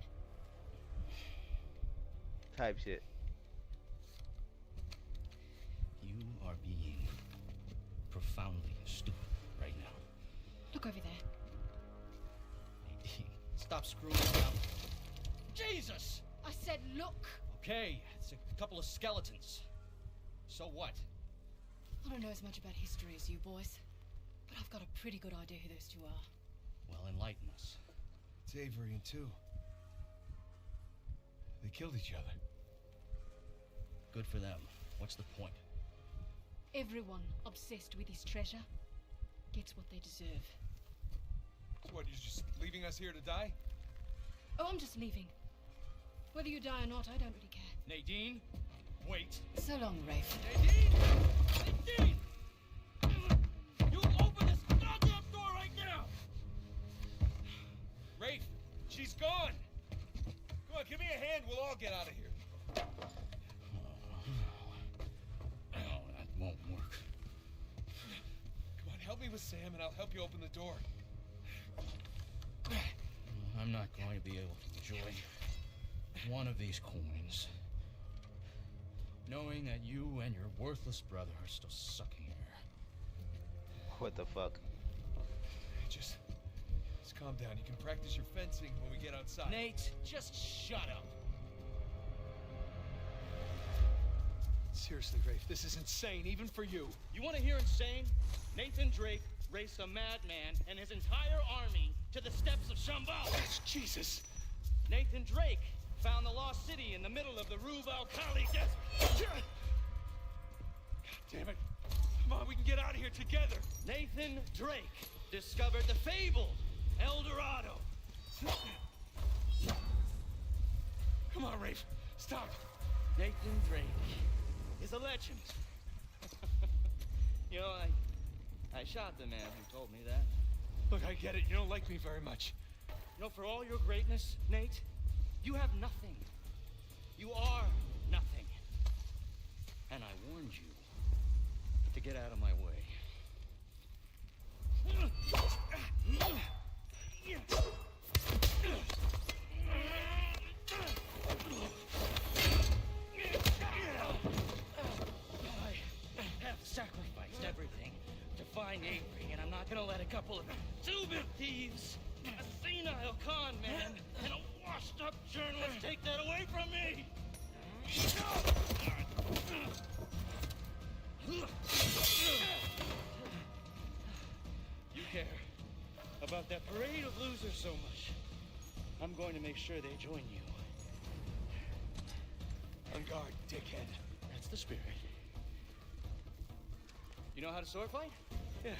Type shit. You are being profoundly stupid right now. Look over there. Nadine, stop screwing around. Jesus! I said look! Okay, it's a couple of skeletons. So what? I don't know as much about history as you boys, but I've got a pretty good idea who those two are. Well, enlighten us. It's Avery and two. They killed each other. Good for them. What's the point? Everyone obsessed with his treasure gets what they deserve. So what, you're just leaving us here to die? Oh, I'm just leaving. Whether you die or not, I don't really care. Nadine, wait. So long, Rafe. Nadine! Nadine! You open this goddamn door right now! Rafe, she's gone! Come on, give me a hand, we'll all get out of here. No, that won't work. Come on, help me with Sam and I'll help you open the door. I'm not going to be able to enjoy one of these coins, knowing that you and your worthless brother are still sucking air. What the fuck? Just calm down. You can practice your fencing when we get outside. Nate, just shut up. Seriously, Rafe, this is insane, even for you. You want to hear insane? Nathan Drake raced a madman and his entire army to the steps of Shambhala. Jesus. Nathan Drake found the lost city in the middle of the Rub al-Khali desert. God damn it. Come on, we can get out of here together. Nathan Drake discovered the fabled El Dorado. Come on, Rafe. Stop. Nathan Drake is a legend. You know, I shot the man who told me that. Look, I get it. You don't like me very much. You know, for all your greatness, Nate, you have nothing. You are nothing. And I warned you to get out of my way. I have sacrificed everything to find Avery, and I'm not gonna let a couple of two-bit thieves, a senile con man, and a washed-up journalist take that away from me! You care about that parade of losers so much. I'm going to make sure they join you. On guard, dickhead. That's the spirit. You know how to sword fight? Yeah.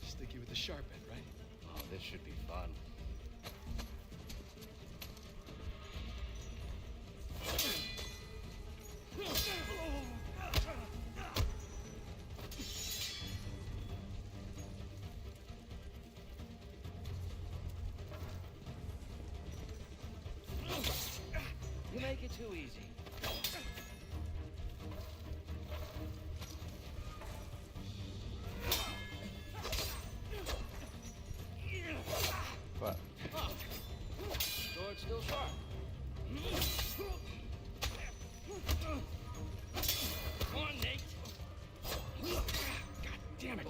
Sticky with the sharp end, right? Oh, this should be fun. You make it too easy. Fuck. Sword's still sharp. Come on, Nate. God damn it.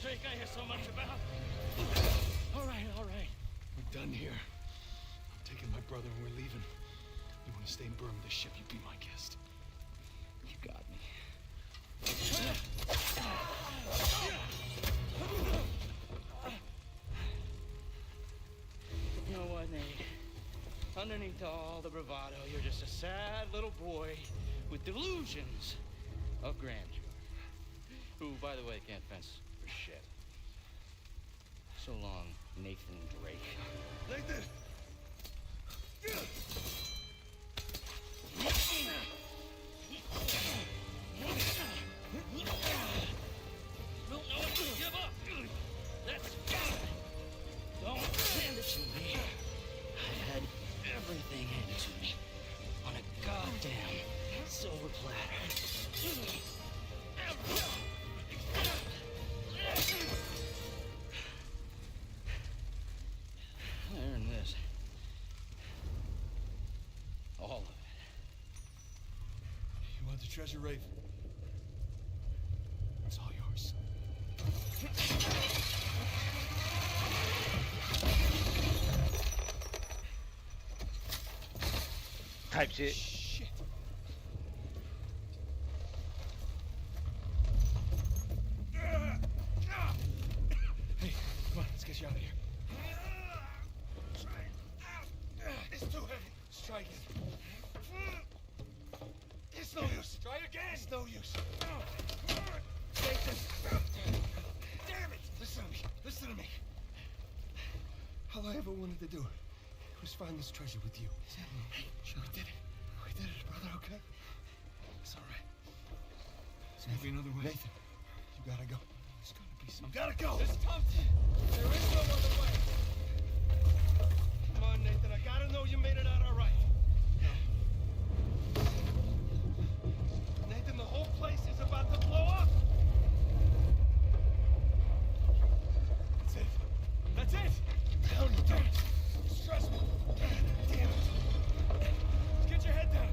Drake I hear so much about. All right. We're done here. I'm taking my brother and we're leaving. You want to stay and burn with the ship, you be my guest. You got me. You know what, Nate? Underneath all the bravado, you're just a sad little boy with delusions of grandeur. Who, by the way, can't fence for shit. So long, Nathan Drake. Nathan! Don't know when to give up. That's fine. Don't hand it to me. I had everything handed to me on a goddamn silver platter. I earned this. All of it. You want the treasure, Rafe? It's all yours. Type shit. Shit. Hey, come on, let's get you out of here. It's too heavy. Let's try again. It's no use. Try again. It's no use. Take this. Damn it. Listen to me. All I ever wanted to do was find this treasure with you. Hey, we did it. We did it, brother, okay? It's all right. There's gotta be another way. Nathan, you gotta go. There's gotta be some. You gotta go! It's Thompson! There is no other way. Come on, Nathan, I gotta know you made it out all right. No. Nathan, the whole place is about to blow up! That's it. That's it! What the hell are you doing? Stress me. Damn it. Let's get your head down.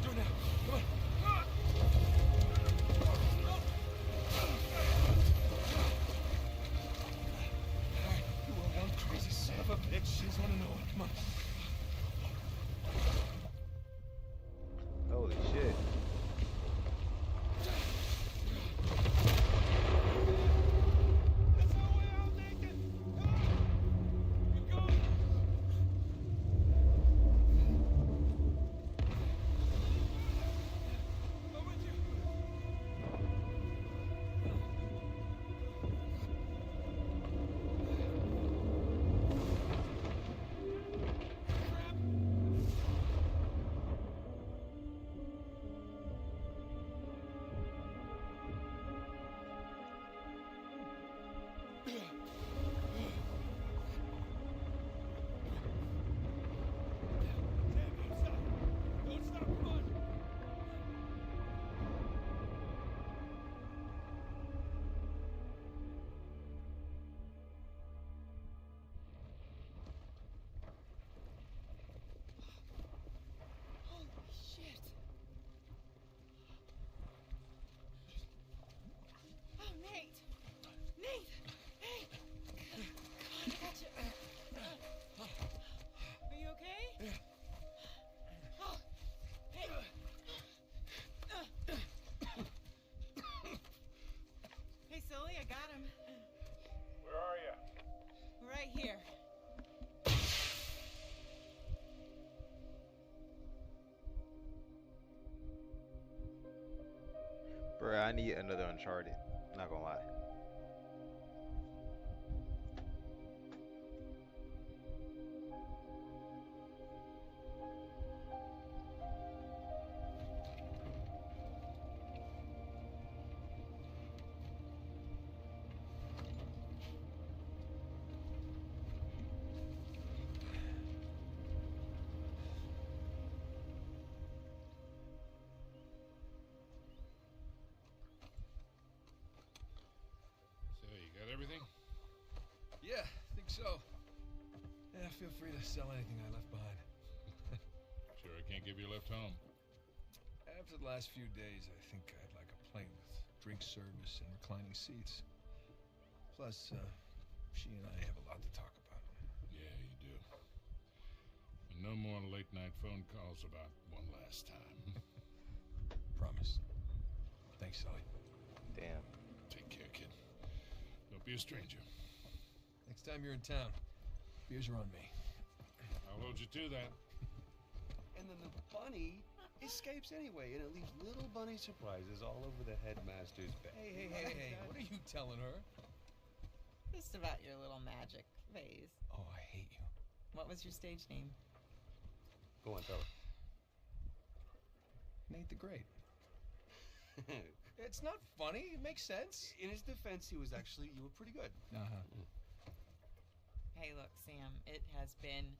Do it now. Come on. All right. You are one crazy son of a bitch. She's want to know it. Come on. Holy shit. Bruh, I need another Uncharted. Not gonna lie. Everything? Yeah, I think so. Yeah, feel free to sell anything I left behind. Sure I can't give you a lift home? After the last few days, I think I'd like a plane with drink service and reclining seats. Plus, she and I have a lot to talk about. Yeah, you do. And no more late-night phone calls about one last time. Promise. Thanks, Sully. Damn. Take care, kid. Don't be a stranger. Next time you're in town, beers are on me. I'll hold you to that. And then the bunny escapes anyway, and it leaves little bunny surprises all over the headmaster's bed. Hey, what are you telling her? Just about your little magic phase. Oh, I hate you. What was your stage name? Go on, tell her. Nate the Great. It's not funny. It makes sense. In his defense, you were pretty good. Hey, look, Sam, it has been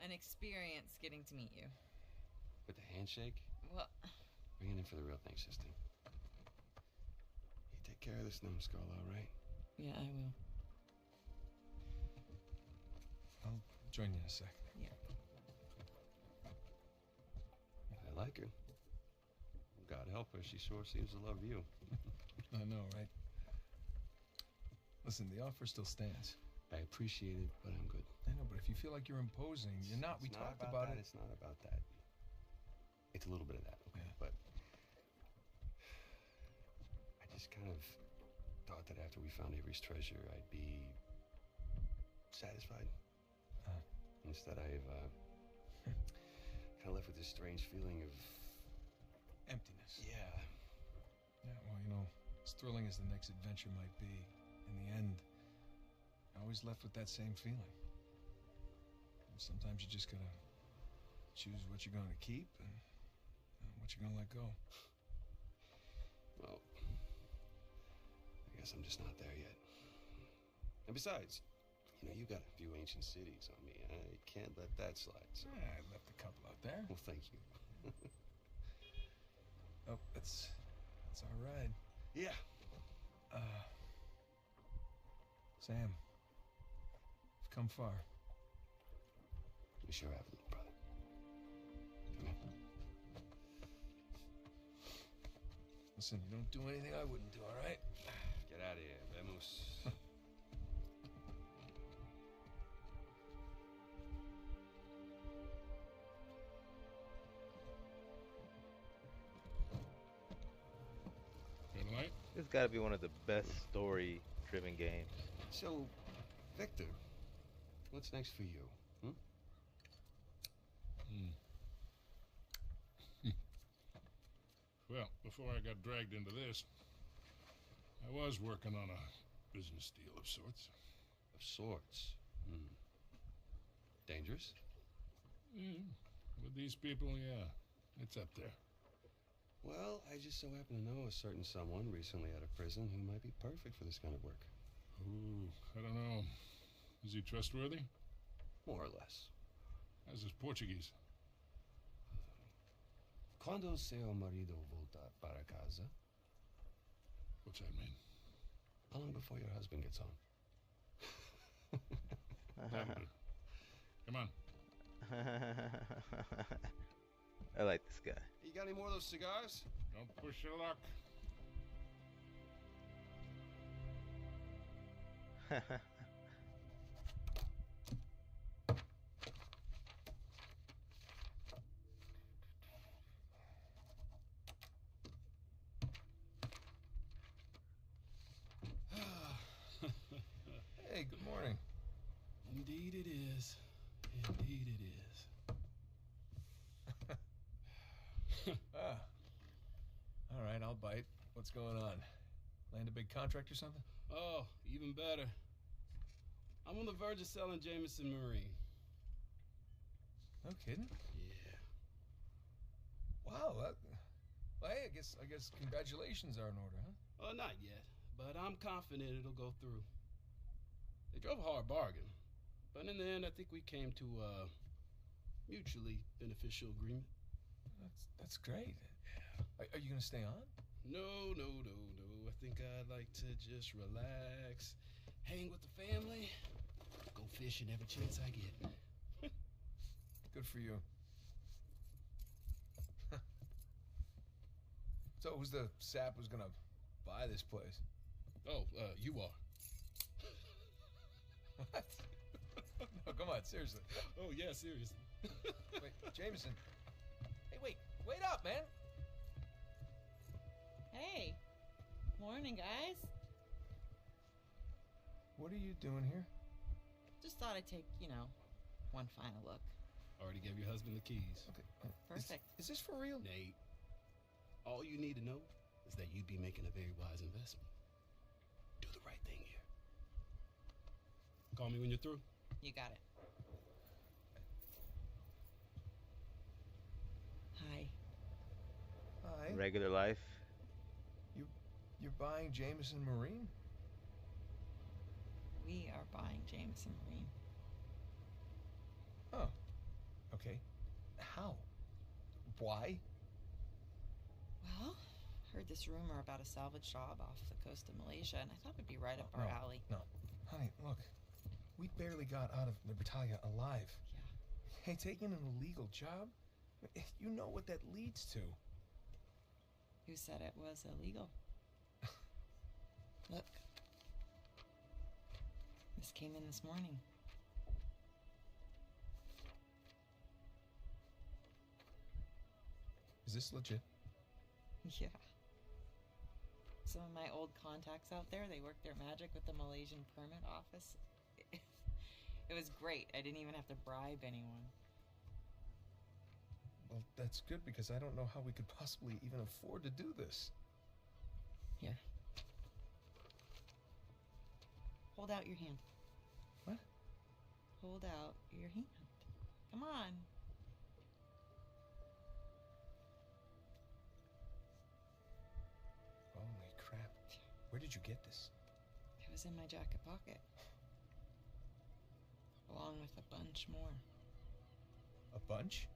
an experience getting to meet you. With the handshake? Well, bring it in for the real thing, sister. You take care of this numbskull, all right? Yeah, I will. I'll join you in a sec. Yeah. I like her. God help her, she sure seems to love you. I know, right? Listen, the offer still stands. I appreciate it, but I'm good. I know, but if you feel like you're imposing, you're not. We talked about it. It's not about that. It's a little bit of that, okay? But I just kind of thought that after we found Avery's treasure, I'd be satisfied. Instead, I've kind of left with this strange feeling of emptiness. Yeah. Yeah, well, you know, as thrilling as the next adventure might be, in the end, I always left with that same feeling. And sometimes you just gotta choose what you're going to keep and what you're gonna let go. Well, I guess I'm just not there yet. And besides, you know, you got a few ancient cities on me. I can't let that slide. So. Yeah, I left a couple out there. Well, thank you. Oh, that's our ride. Yeah. Sam, we've come far. We sure have, little brother. Come here. Listen, you don't do anything I wouldn't do, all right? Get out of here, vemos. Good night. This got to be one of the best story-driven games. So, Victor, what's next for you? Well, before I got dragged into this, I was working on a business deal of sorts. Of sorts? Dangerous? With these people, yeah. It's up there. Well, I just so happen to know a certain someone recently out of prison who might be perfect for this kind of work. Ooh, I don't know. Is he trustworthy? More or less. How's his Portuguese? Quando seu marido volta para casa? What's that mean? How long before your husband gets home? Come on. I like this guy. You got any more of those cigars? Don't push your luck. Hey, good morning. Indeed it is. Indeed it is. All right, I'll bite. What's going on? Land a big contract or something? Oh, even better. I'm on the verge of selling Jameson Marine. No kidding? Yeah. Wow, well, hey, I guess congratulations are in order, huh? Oh, not yet, but I'm confident it'll go through. They drove a hard bargain, but in the end, I think we came to a mutually beneficial agreement. That's great. Are you gonna stay on? No. I think I'd like to just relax, hang with the family, go fishing every chance I get. Good for you. So who's the sap who's gonna buy this place? Oh, you are. What? No, come on, seriously. Oh, yeah, seriously. Wait, Jameson. Hey, wait up, man. Hey. Morning, guys. What are you doing here? Just thought I'd take, one final look. Already gave your husband the keys. Okay. Perfect. Is this for real? Nate, all you need to know is that you'd be making a very wise investment. Do the right thing here. Call me when you're through. You got it. Hi. Hi. Regular life. You're buying Jameson Marine? We are buying Jameson Marine. Oh. Okay. How? Why? Well, heard this rumor about a salvage job off the coast of Malaysia, and I thought it'd be right up our alley. No. Honey, look. We barely got out of Libertalia alive. Yeah. Hey, taking an illegal job? You know what that leads to. Who said it was illegal? Look. This came in this morning. Is this legit? Yeah. Some of my old contacts out there, they work their magic with the Malaysian permit office. It was great. I didn't even have to bribe anyone. Well, that's good because I don't know how we could possibly even afford to do this. Here. Hold out your hand. What? Hold out your hand. Come on. Holy crap. Where did you get this? It was in my jacket pocket. Along with a bunch more. A bunch?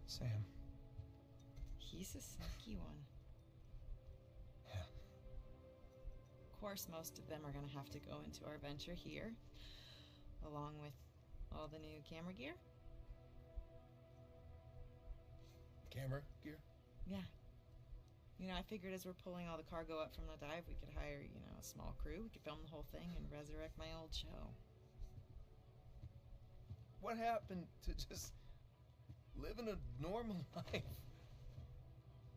Sam. He's a sneaky one. Yeah. Of course, most of them are going to have to go into our venture here, along with all the new camera gear. Camera gear? Yeah. I figured as we're pulling all the cargo up from the dive, we could hire, a small crew. We could film the whole thing and resurrect my old show. What happened to just living a normal life?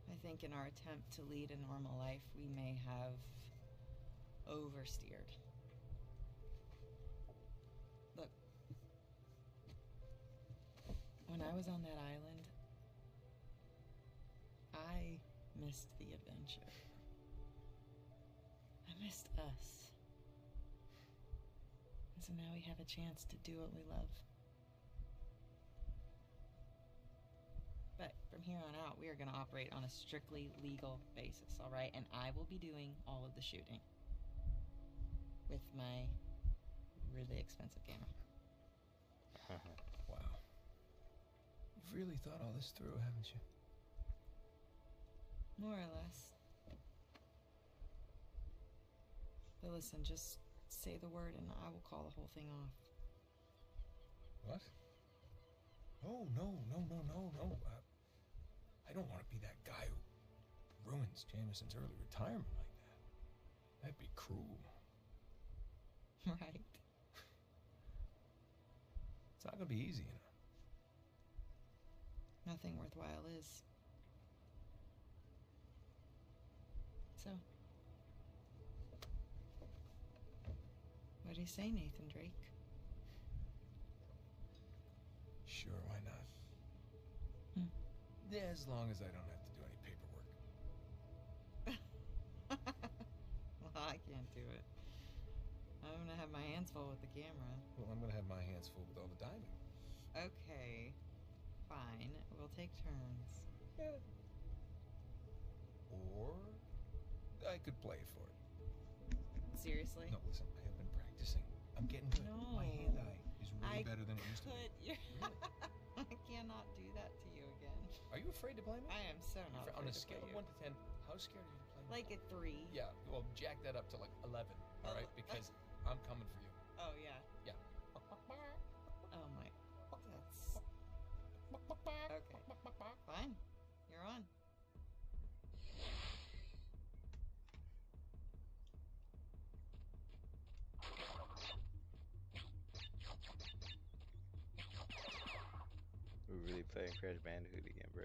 I think in our attempt to lead a normal life, we may have oversteered. Look, when I was on that island, I missed the adventure. I missed us. And so now we have a chance to do what we love. But from here on out, we are going to operate on a strictly legal basis, all right? And I will be doing all of the shooting with my really expensive camera. Wow. You've really thought all this through, haven't you? More or less. But listen, just say the word and I will call the whole thing off. What? Oh, no. I don't want to be that guy who ruins Jameson's early retirement like that. That'd be cruel. Right. It's not going to be easy, Nothing worthwhile is. So, what do you say, Nathan Drake? Sure, why not? Yeah, as long as I don't have to do any paperwork. Well, I can't do it. I'm gonna have my hands full with the camera. Well, I'm gonna have my hands full with all the diving. Okay, fine. We'll take turns. Yeah. Or I could play for it. Seriously? No, listen, I have been practicing. I'm getting good. No. My hand-eye is way better than it used to be. I cannot do that to you again. Are you afraid to play me? I am so not afraid On a to scale play of you. 1 to 10, how scared are you to play me? Like a 3. Yeah, well, jack that up to like 11, all right? Because I'm coming for you. Oh, yeah. Yeah. Oh, my. That's... Okay. Crash Bandicoot again, bro.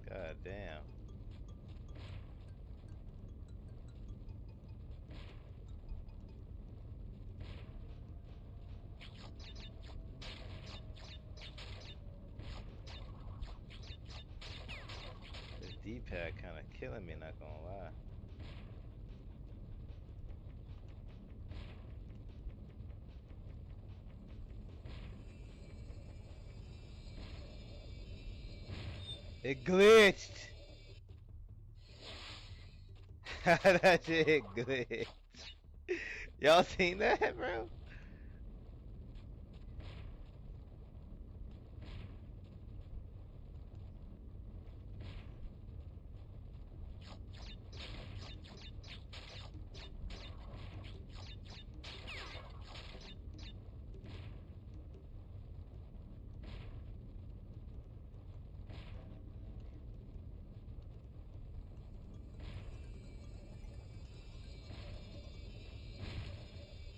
God damn. This D-pad kind of killing me, not gonna lie. It glitched. That shit glitched. Y'all seen that, bro?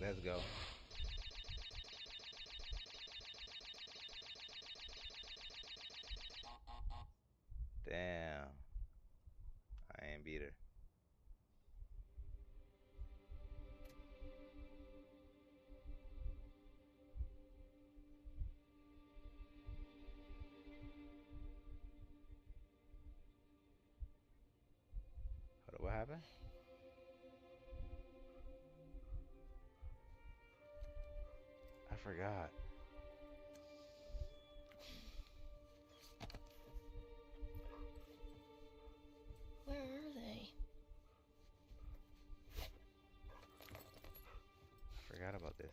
Let's go. Damn. I ain't beat her. Hold on, what happened? I forgot. Where are they? I forgot about this.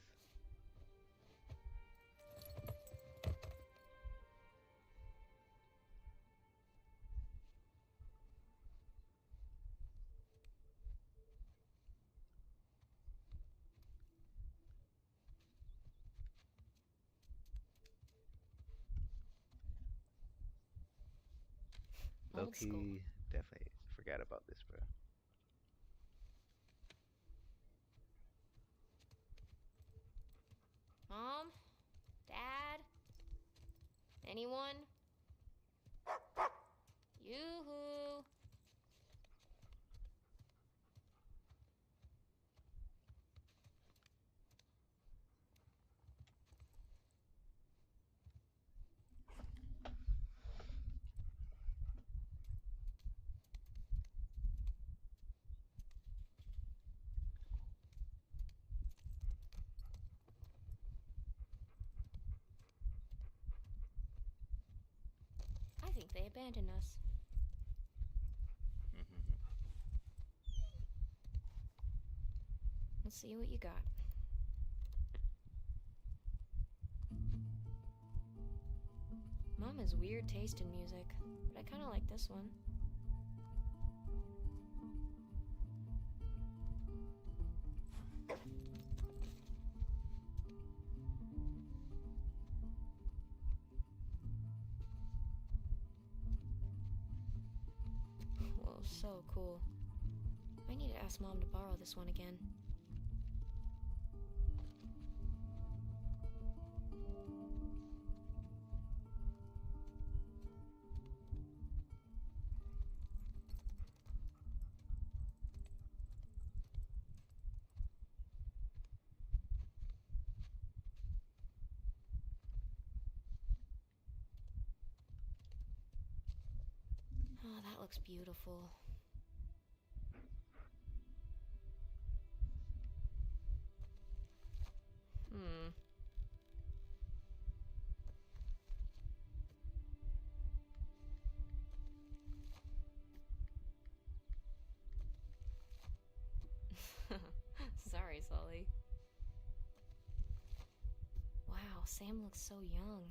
Low key, definitely forgot about this, bro. Mom? Dad? Anyone? Yoo-hoo! I think they abandoned us. Let's see what you got. Mom has weird taste in music, but I kind of like this one. Whoa, so cool. I need to ask Mom to borrow this one again. Oh, that looks beautiful. Sam looks so young.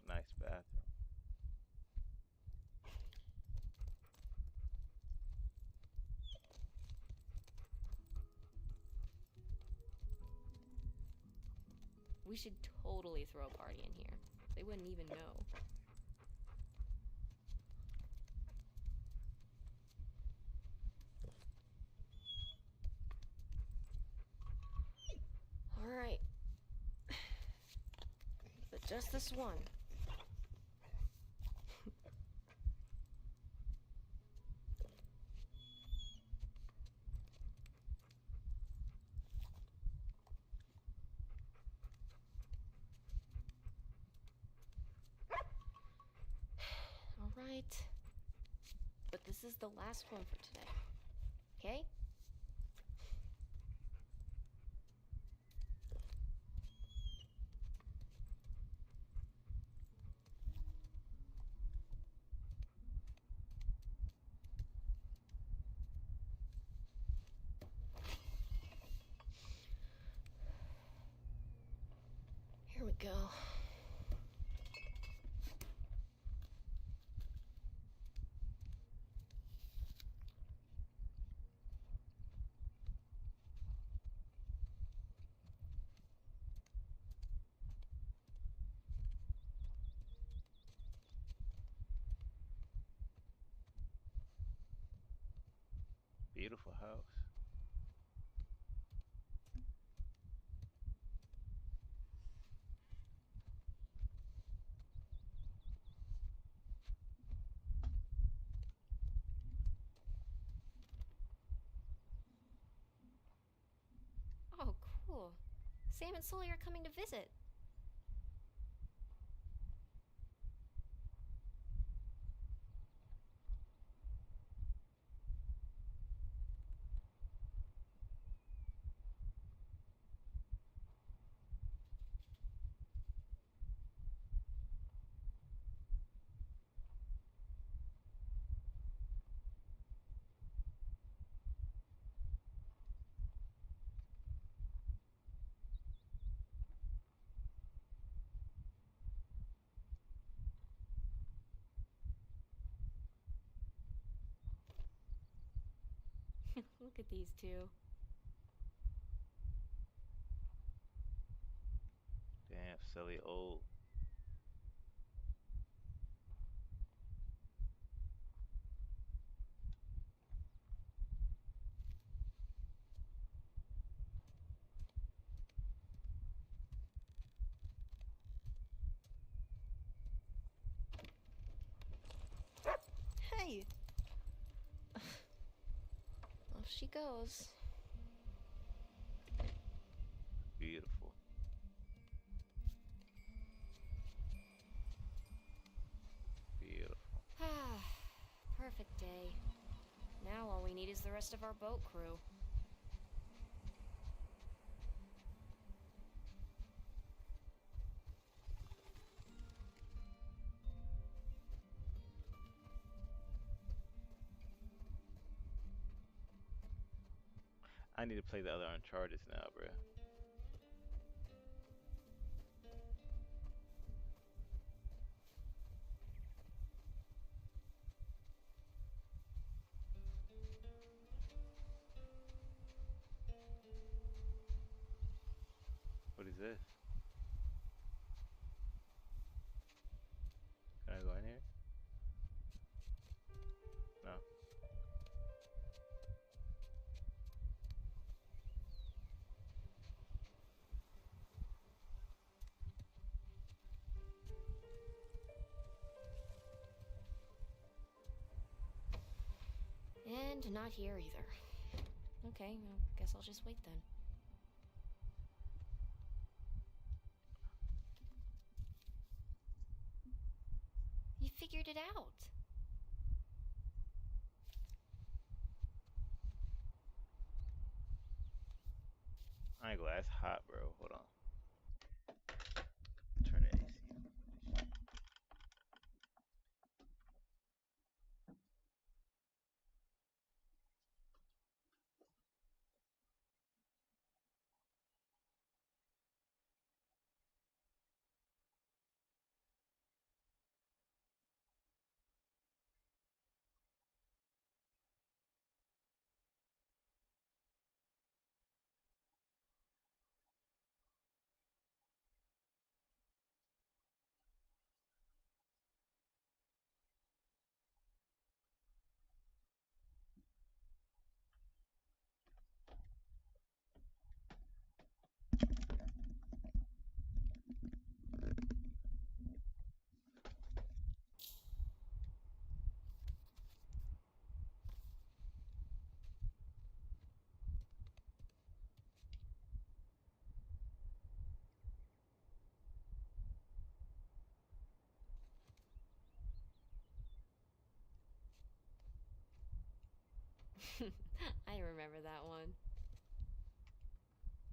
Nice bathroom. We should totally throw a party in here. They wouldn't even know. Alright. But just this one. Alright. But this is the last one for today. Okay? Here we go. Beautiful house. Oh, cool. Sam and Sully are coming to visit. Look at these two. Damn, Sully old. Hey! Off she goes. Beautiful. Beautiful. Ah, perfect day. Now all we need is the rest of our boat crew. I need to play the other Uncharted now, bro. What is this? Can I go in here? No. And not here either. Okay, well, guess I'll just wait then. figured it out. I ain't gonna. That's hot, bro. Hold on. Turn the AC. I remember that one.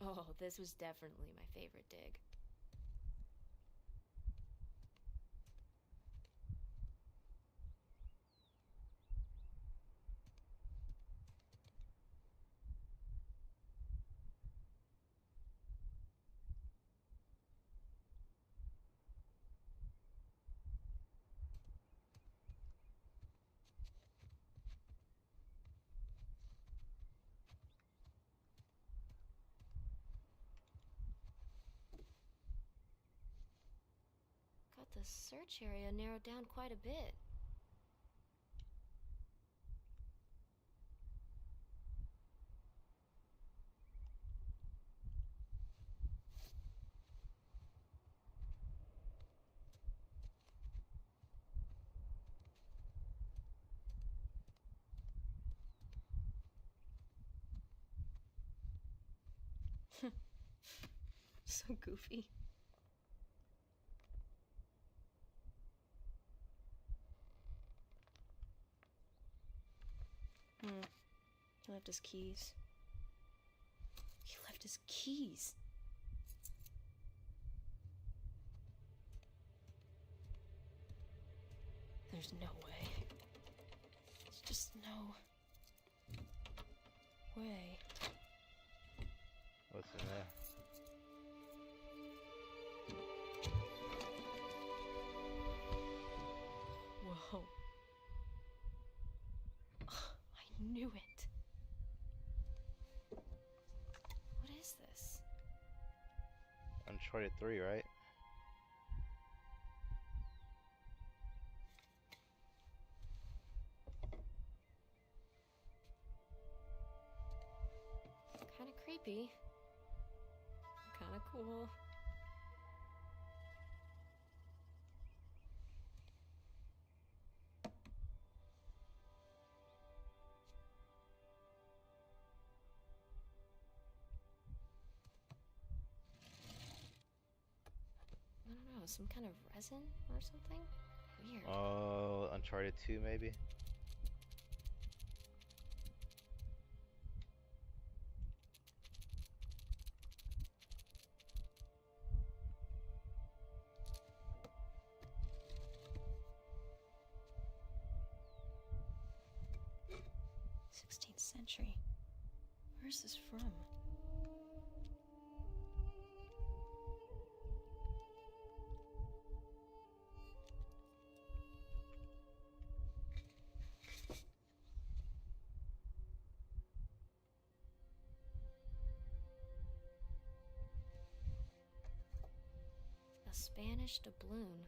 Oh, this was definitely my favorite dig. Got the search area narrowed down quite a bit. So goofy. He left his keys. He left his keys. There's no way. There's just no way. What's in there? Whoa. I knew it. What is this? Uncharted 3, right? Kinda creepy. Kinda cool. I don't know, some kind of resin or something? Weird. Oh, Uncharted 2 maybe? Century. Where's this from? A Spanish doubloon.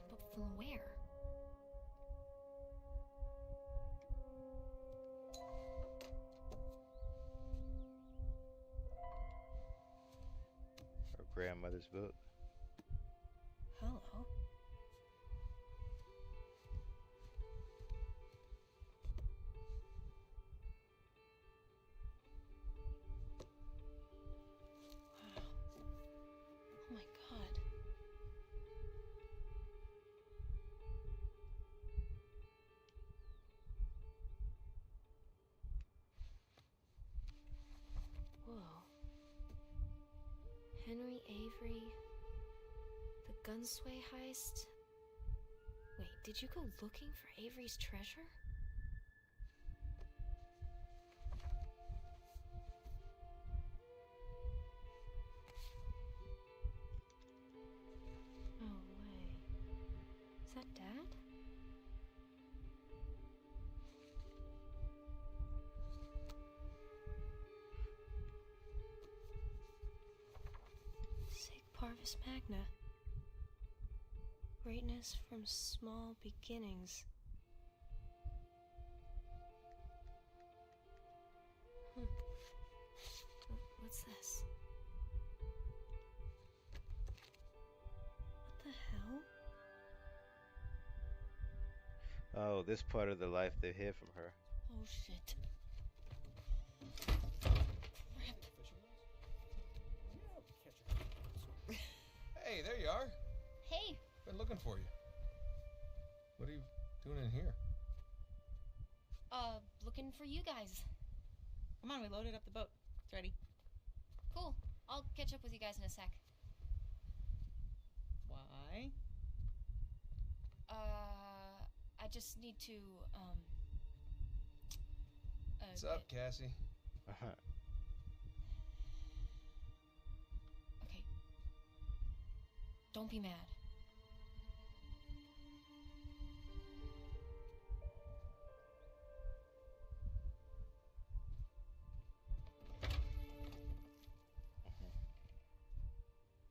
But from where? Her grandmother's book. Hello. Wow. Oh my God. Avery. The Gunsway heist. Wait, did you go looking for Avery's treasure? No way. Is that Dad? Sig Parvis Magna. Greatness from small beginnings. What's this? What the hell? Oh, this part of the life they hid from her. Oh shit. Hey, there you are. Hey. Been looking for you. What are you doing in here? Looking for you guys. Come on, we loaded up the boat. It's ready. Cool. I'll catch up with you guys in a sec. Why? I just need to, What's up, Cassie? Okay. Don't be mad.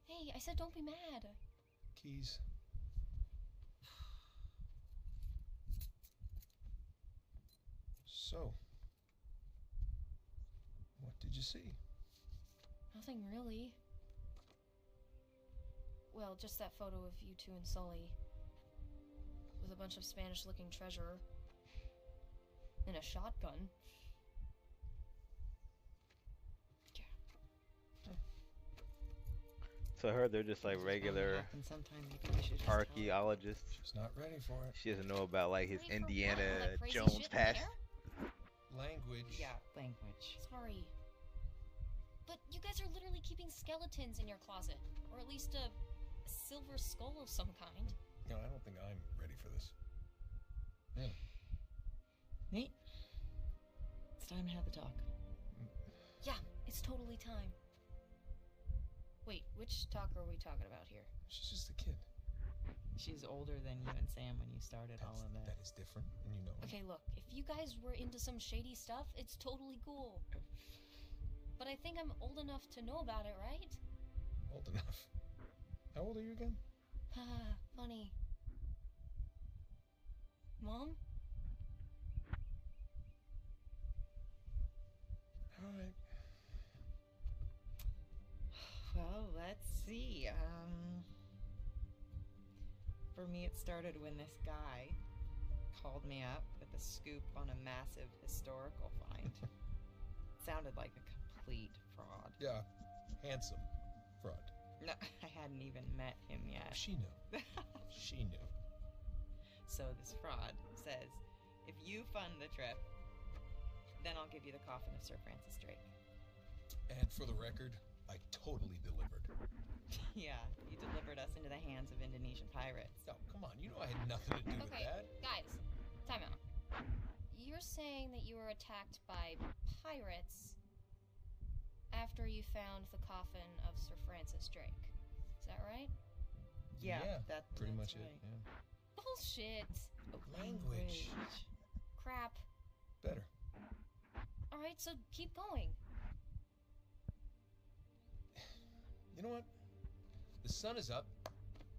Hey, I said don't be mad. Keys. So, what did you see? Nothing really. Well, just that photo of you two and Sully. With a bunch of Spanish-looking treasure. And a shotgun. So I heard they're just like regular archaeologists. She's not ready for it. She doesn't know about like his Ready for Indiana what? All that crazy Jones shit in past. there? Language. Yeah, language. Sorry. But you guys are literally keeping skeletons in your closet. Or at least a silver skull of some kind. No, I don't think I'm ready for this. Yeah. Nate, it's time to have the talk. Yeah, it's totally time. Wait, which talk are we talking about here? She's just a kid. She's older than you and Sam when you started all of that. That is different, and you know it. Okay, look, if you guys were into some shady stuff, it's totally cool. But I think I'm old enough to know about it, right? Old enough. How old are you again? Haha, funny. Mom? All right. Well, let's see. For me, it started when this guy called me up with a scoop on a massive historical find. Sounded like a complete fraud. Yeah, handsome fraud. No, I hadn't even met him yet. She knew. She knew. So this fraud says, if you fund the trip, then I'll give you the coffin of Sir Francis Drake. And for the record, I totally delivered. Yeah, you delivered us into the hands of Indonesian pirates. Oh, come on, you know I had nothing to do with Okay, that. guys, time out. You're saying that you were attacked by pirates after you found the coffin of Sir Francis Drake. Is that right? Yeah, that's pretty much right. it. Yeah. Bullshit. Language. Crap. Better. Alright, so keep going. You know what? The sun is up.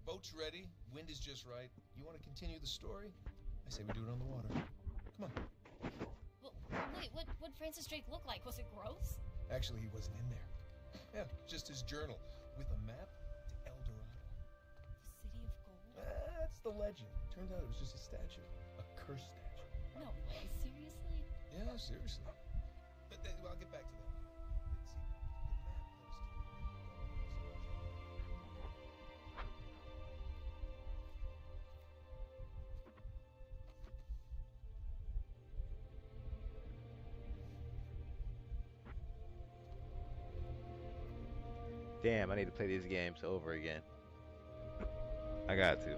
Boat's ready. Wind is just right. You want to continue the story? I say we do it on the water. Come on. Well, wait, what'd Francis Drake look like? Was it gross? Actually, he wasn't in there. Yeah, just his journal with a map to El Dorado. The City of Gold? That's the legend. Turns out it was just a statue. A cursed statue. No way, seriously? Yeah, seriously. But I'll get back to that. damn, I need to play these games over again. I got to.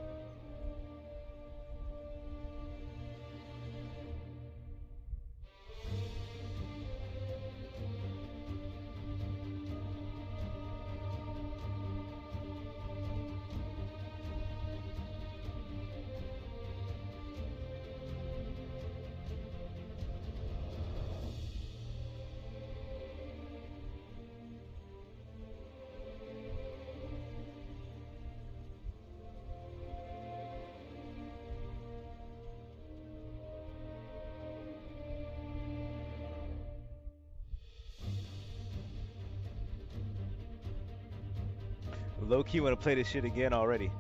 Low key want to play this shit again already,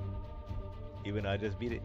even though I just beat it.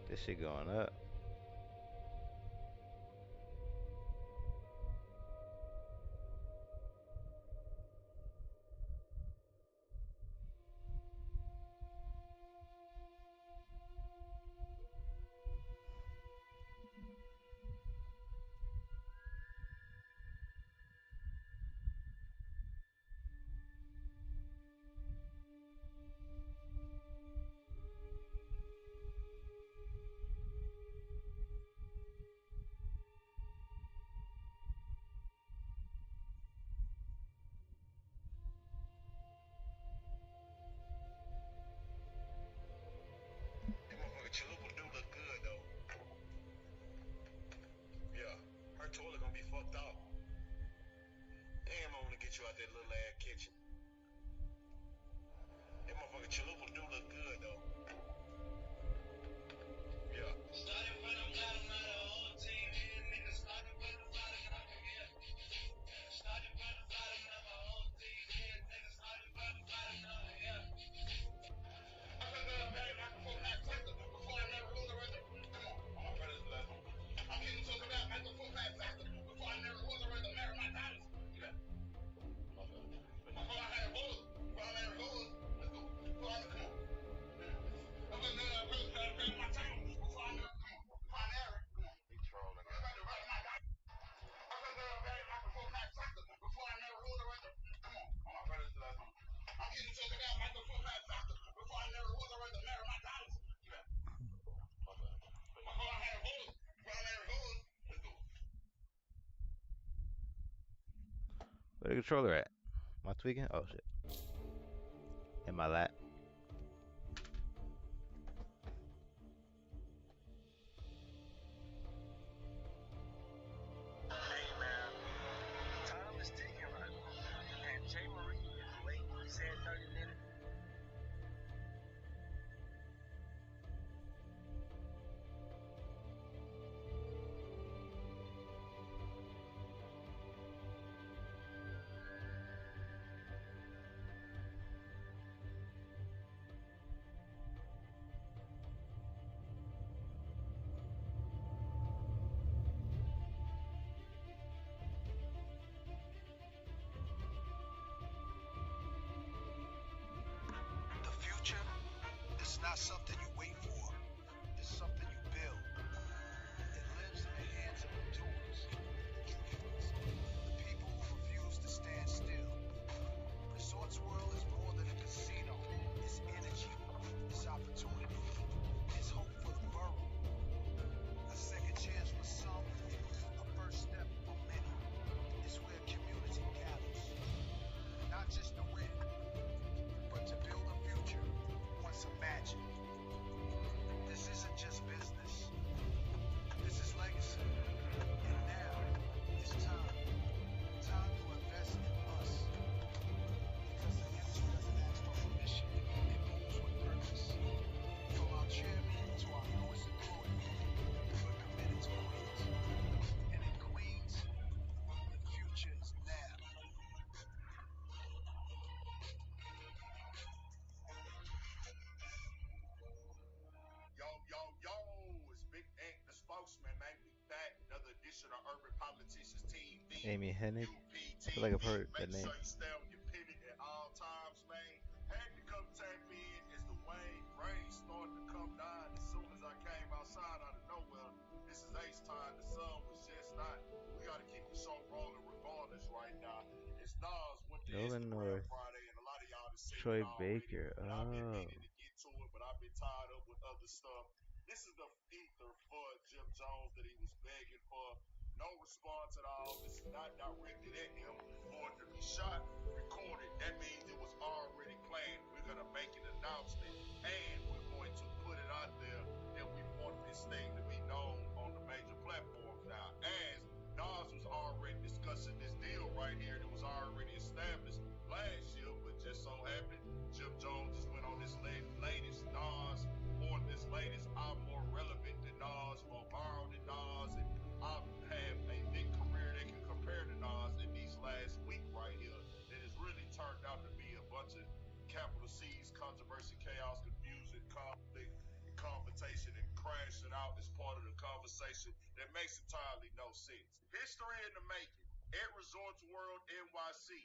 This shit going up. Chalupa do look good though. Yeah, her toilet gonna be fucked up. Damn, I wanna get you out that little ass kitchen. That motherfucker Chalupa do look good though. Yeah. Started when I'm down on the whole team, nigga. Started when I'm down on the here. Started when I'm down on the whole team, nigga. Started when I'm down on the here. I'm gonna marry my phone that faster before I never lose the rhythm. Come on, I'm gonna try this last one. I'm getting to the back, make the phone that faster before I never lose the rhythm. Marry my dollars. Yeah. Before I had holes, before I never lose. Let's go. Before I come on. I'm gonna really try to bring my time before I never come on. Before I never come on. He trolling. I'm gonna marry my dollars. I'm gonna marry my phone that faster before I never lose the rhythm. Come on, I'm gonna try this last one. I'm getting to the back, make the phone that faster before I never lose the rhythm. Marry my dollars. Yeah. Before I had holes, before I never lose. Let's go. Where the controller at? Am I tweaking? Oh shit. In my lap. Hey man, time is ticking right now. And Jay Marie is late. He said 30 minutes. The future is not something you wait for. It's something you build. It lives in the hands of endurers. The people who refuse to stand still. Resorts World is more than a casino. It's energy. It's opportunity. It's hope for the borough. A second chance for some. A first step for many. It's where community gathers. Not just to win, but to build a future once imagined. Commissioner Urban Politicians Team V, Amy Hennig. I feel like I've heard that name. Make sure you stay on your pivot at all times, man. Had to come tap in as the rain started to come down. As soon as I came outside out of nowhere, this is Ace time. The sun was just not. We got to keep the show rolling regardless right now. It's Nas with the Nolan Instagram North. Friday, and a lot of y'all have seen Troy it already. Baker. And I've been Oh. meaning to get to it, but I've been tied up with other stuff. This is the ether for Jim Jones that he was begging for. No response at all. This is not directed at him. For it to be shot, recorded, that means it was already planned. We're going to make an announcement, and we're going to put it out there that we want this thing to be known on the major platforms now. As Nas was already discussing this deal right here that was already established last year, but just so happened, Jim Jones just went on this latest Nas, or this latest I'm more relevant than Nas, or borrowed than Nas, and I have a big career that can compare to Nas in these last week right here. That has really turned out to be a bunch of capital C's, controversy, chaos, confusion, conflict, and confrontation, and crashing out as part of the conversation that makes entirely no sense. History in the making. At Resorts World NYC.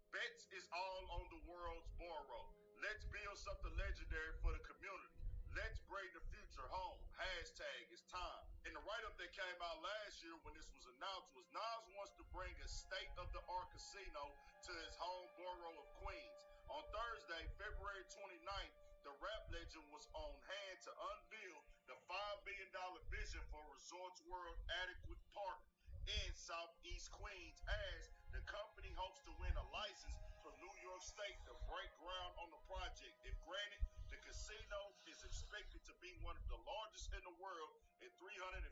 Bets is all on the world's borrow. Let's build something legendary for the community. Let's bring the future home. Hashtag it's time. And the write-up that came out last year when this was announced was Nas wants to bring a state-of-the-art casino to his home borough of Queens. On Thursday, February 29th, the rap legend was on hand to unveil the $5 billion vision for Resorts World Adequate Park in Southeast Queens, as the company hopes to win a license from New York State to break ground on the project. If granted, the casino is expected to be one of the largest in the world at 350,000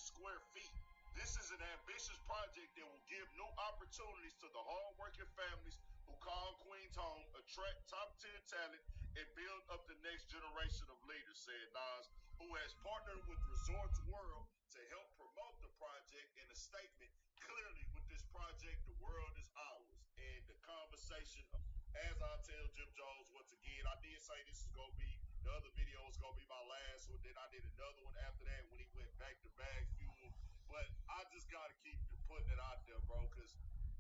square feet. This is an ambitious project that will give new opportunities to the hard-working families who call Queens home, attract top-tier talent, and build up the next generation of leaders, said Nas, who has partnered with Resorts World to help promote the project. In a statement, clearly with this project, the world is ours. And the conversation, as I tell Jim Jones once again, I did say this is going to be, the other video was going to be my last one. Then I did another one after that when he went back to Bag Fuel. But I just got to keep putting it out there, bro, because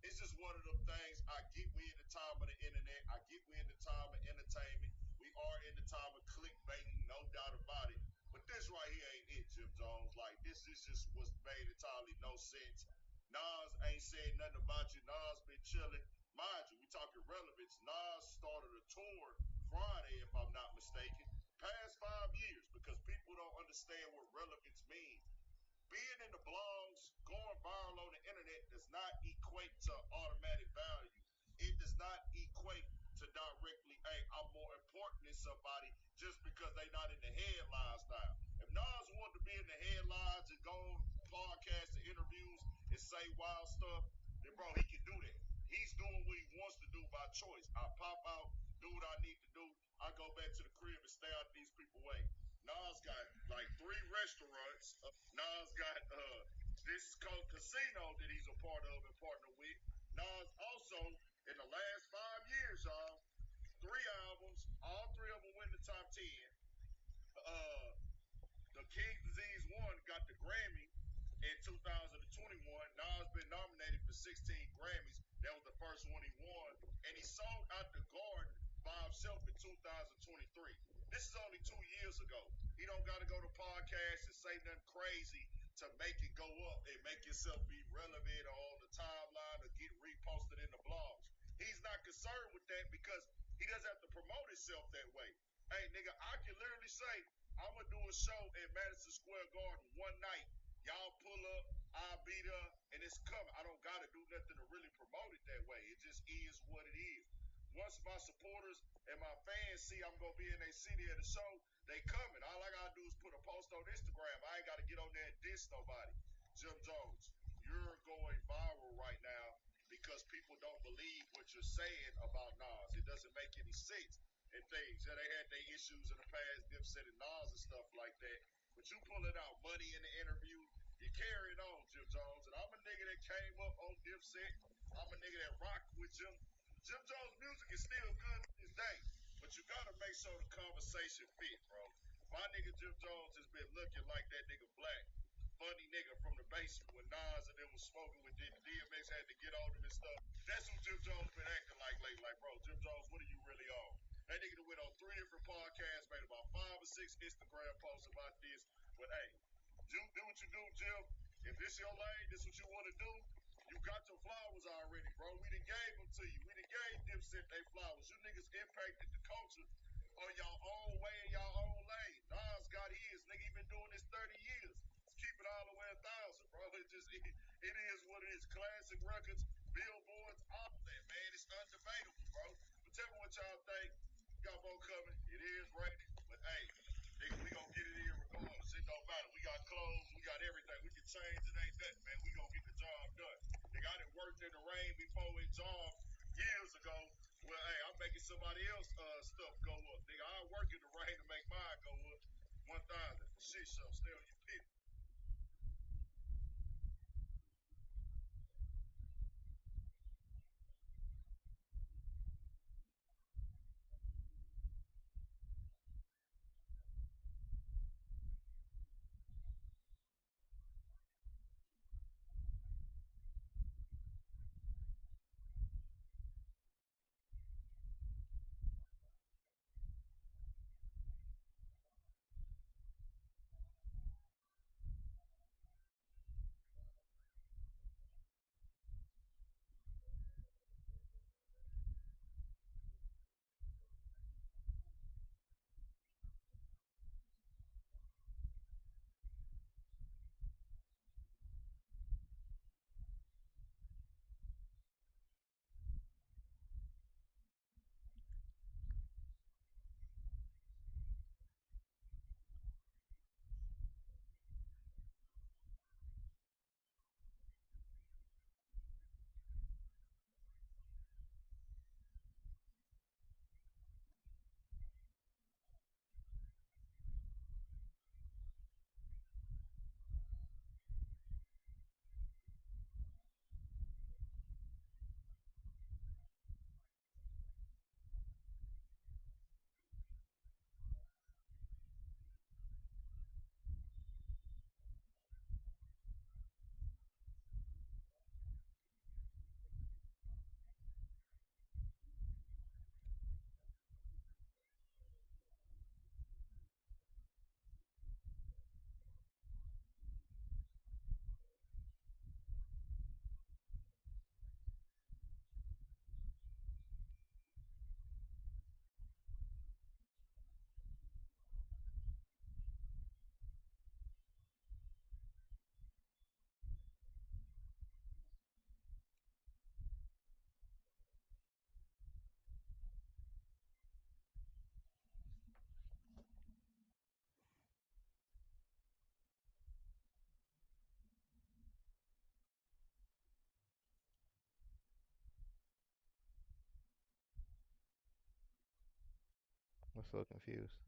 it's just one of them things. I get we in the time of the internet. I get we in the time of entertainment. We are in the time of clickbaiting, no doubt about it. But this right here ain't it, Jim Jones. Like, this is just what's made entirely no sense. Nas ain't said nothing about you. Nas been chilling. Mind you, we talking relevance. Nas started a tour Friday, if I'm not mistaken, past 5 years, because people don't understand what relevance means. Being in the blogs, going viral on the internet does not equate to automatic value. It does not equate to directly, hey, I'm more important than somebody just because they not in the headlines now. If Nas wanted to be in the headlines and go on podcasts and interviews and say wild stuff, then bro, he can do that. He's doing what he wants to do by choice. I pop out, do what I need to do. I go back to the crib and stay out these people's way. Nas got like 3 restaurants. Nas got this casino that he's a part of and partner with. Nas also, in the last 5 years, y'all, 3 albums, all 3 of them went in the top 10. The King's Disease 1 got the Grammy in 2021. Nas been nominated for 16 Grammys. That was the first one he won. And he sold out the Garden by himself in 2023. This is only 2 years ago. He don't got to go to podcasts and say nothing crazy to make it go up and make himself be relevant or on the timeline or get reposted in the blogs. He's not concerned with that because he doesn't have to promote himself that way. Hey, nigga, I can literally say, I'm going to do a show at Madison Square Garden one night. Y'all pull up, I'll be there, and it's coming. I don't got to do nothing to really promote it that way. It just is what it is. Once my supporters and my fans see I'm going to be in their city at the show, they coming. All I got to do is put a post on Instagram. I ain't got to get on there and diss nobody. Jim Jones, you're going viral right now because people don't believe what you're saying about Nas. It doesn't make any sense and things. Yeah, they had their issues in the past, Dipset and Nas and stuff like that. But you pulling out money in the interview, you carrying on, Jim Jones. And I'm a nigga that came up on Dipset. I'm a nigga that rocked with Jim. Jim Jones' music is still good to this day. But you gotta make sure the conversation fit, bro. My nigga Jim Jones has been looking like that nigga Black. Funny nigga from the basement when this stuff. That's who Jim Jones been acting like lately. Like, bro, Jim Jones, what are you really on? That nigga done went on 3 different podcasts, made about 5 or 6 Instagram posts about this. But hey, do what you do, Jim. If this your lane, this what you want to do, you got your flowers already, bro. We done gave them to you. We done gave Dipset they flowers. You niggas impacted the culture on y'all own way in y'all own lane. Nas got his. Nigga, he been doing this 30 years. Let's keep it all the way 1,000, bro. It is what it is. Classic records, billboards, all that, man. It's undebatable, bro. But tell me what y'all think. Got more coming. It is raining. But hey, nigga, we gonna get it in regardless. It don't matter. We got clothes. We got everything. We can change. It ain't that, man. We gonna get the job done. Nigga, I done worked in the rain before in job years ago. Well, hey, I'm making somebody else stuff go up. Nigga, I work in the rain to make mine go up. 1,000. Shit show. Stay on your pit. I'm so confused.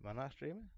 Am I not streaming?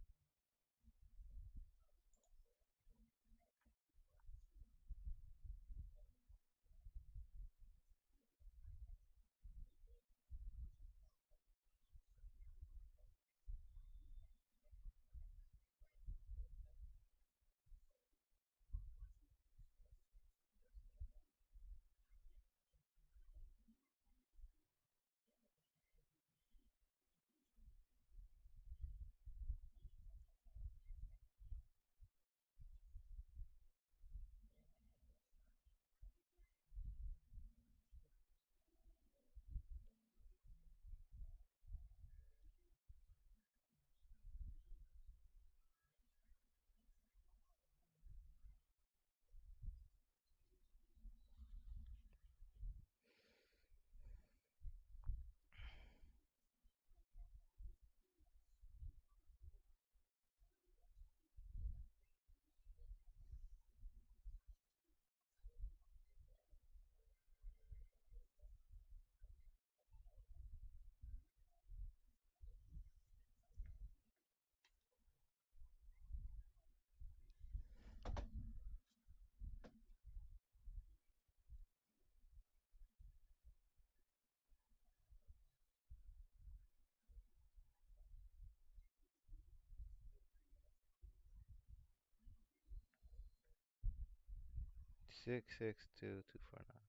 Six six two two four nine.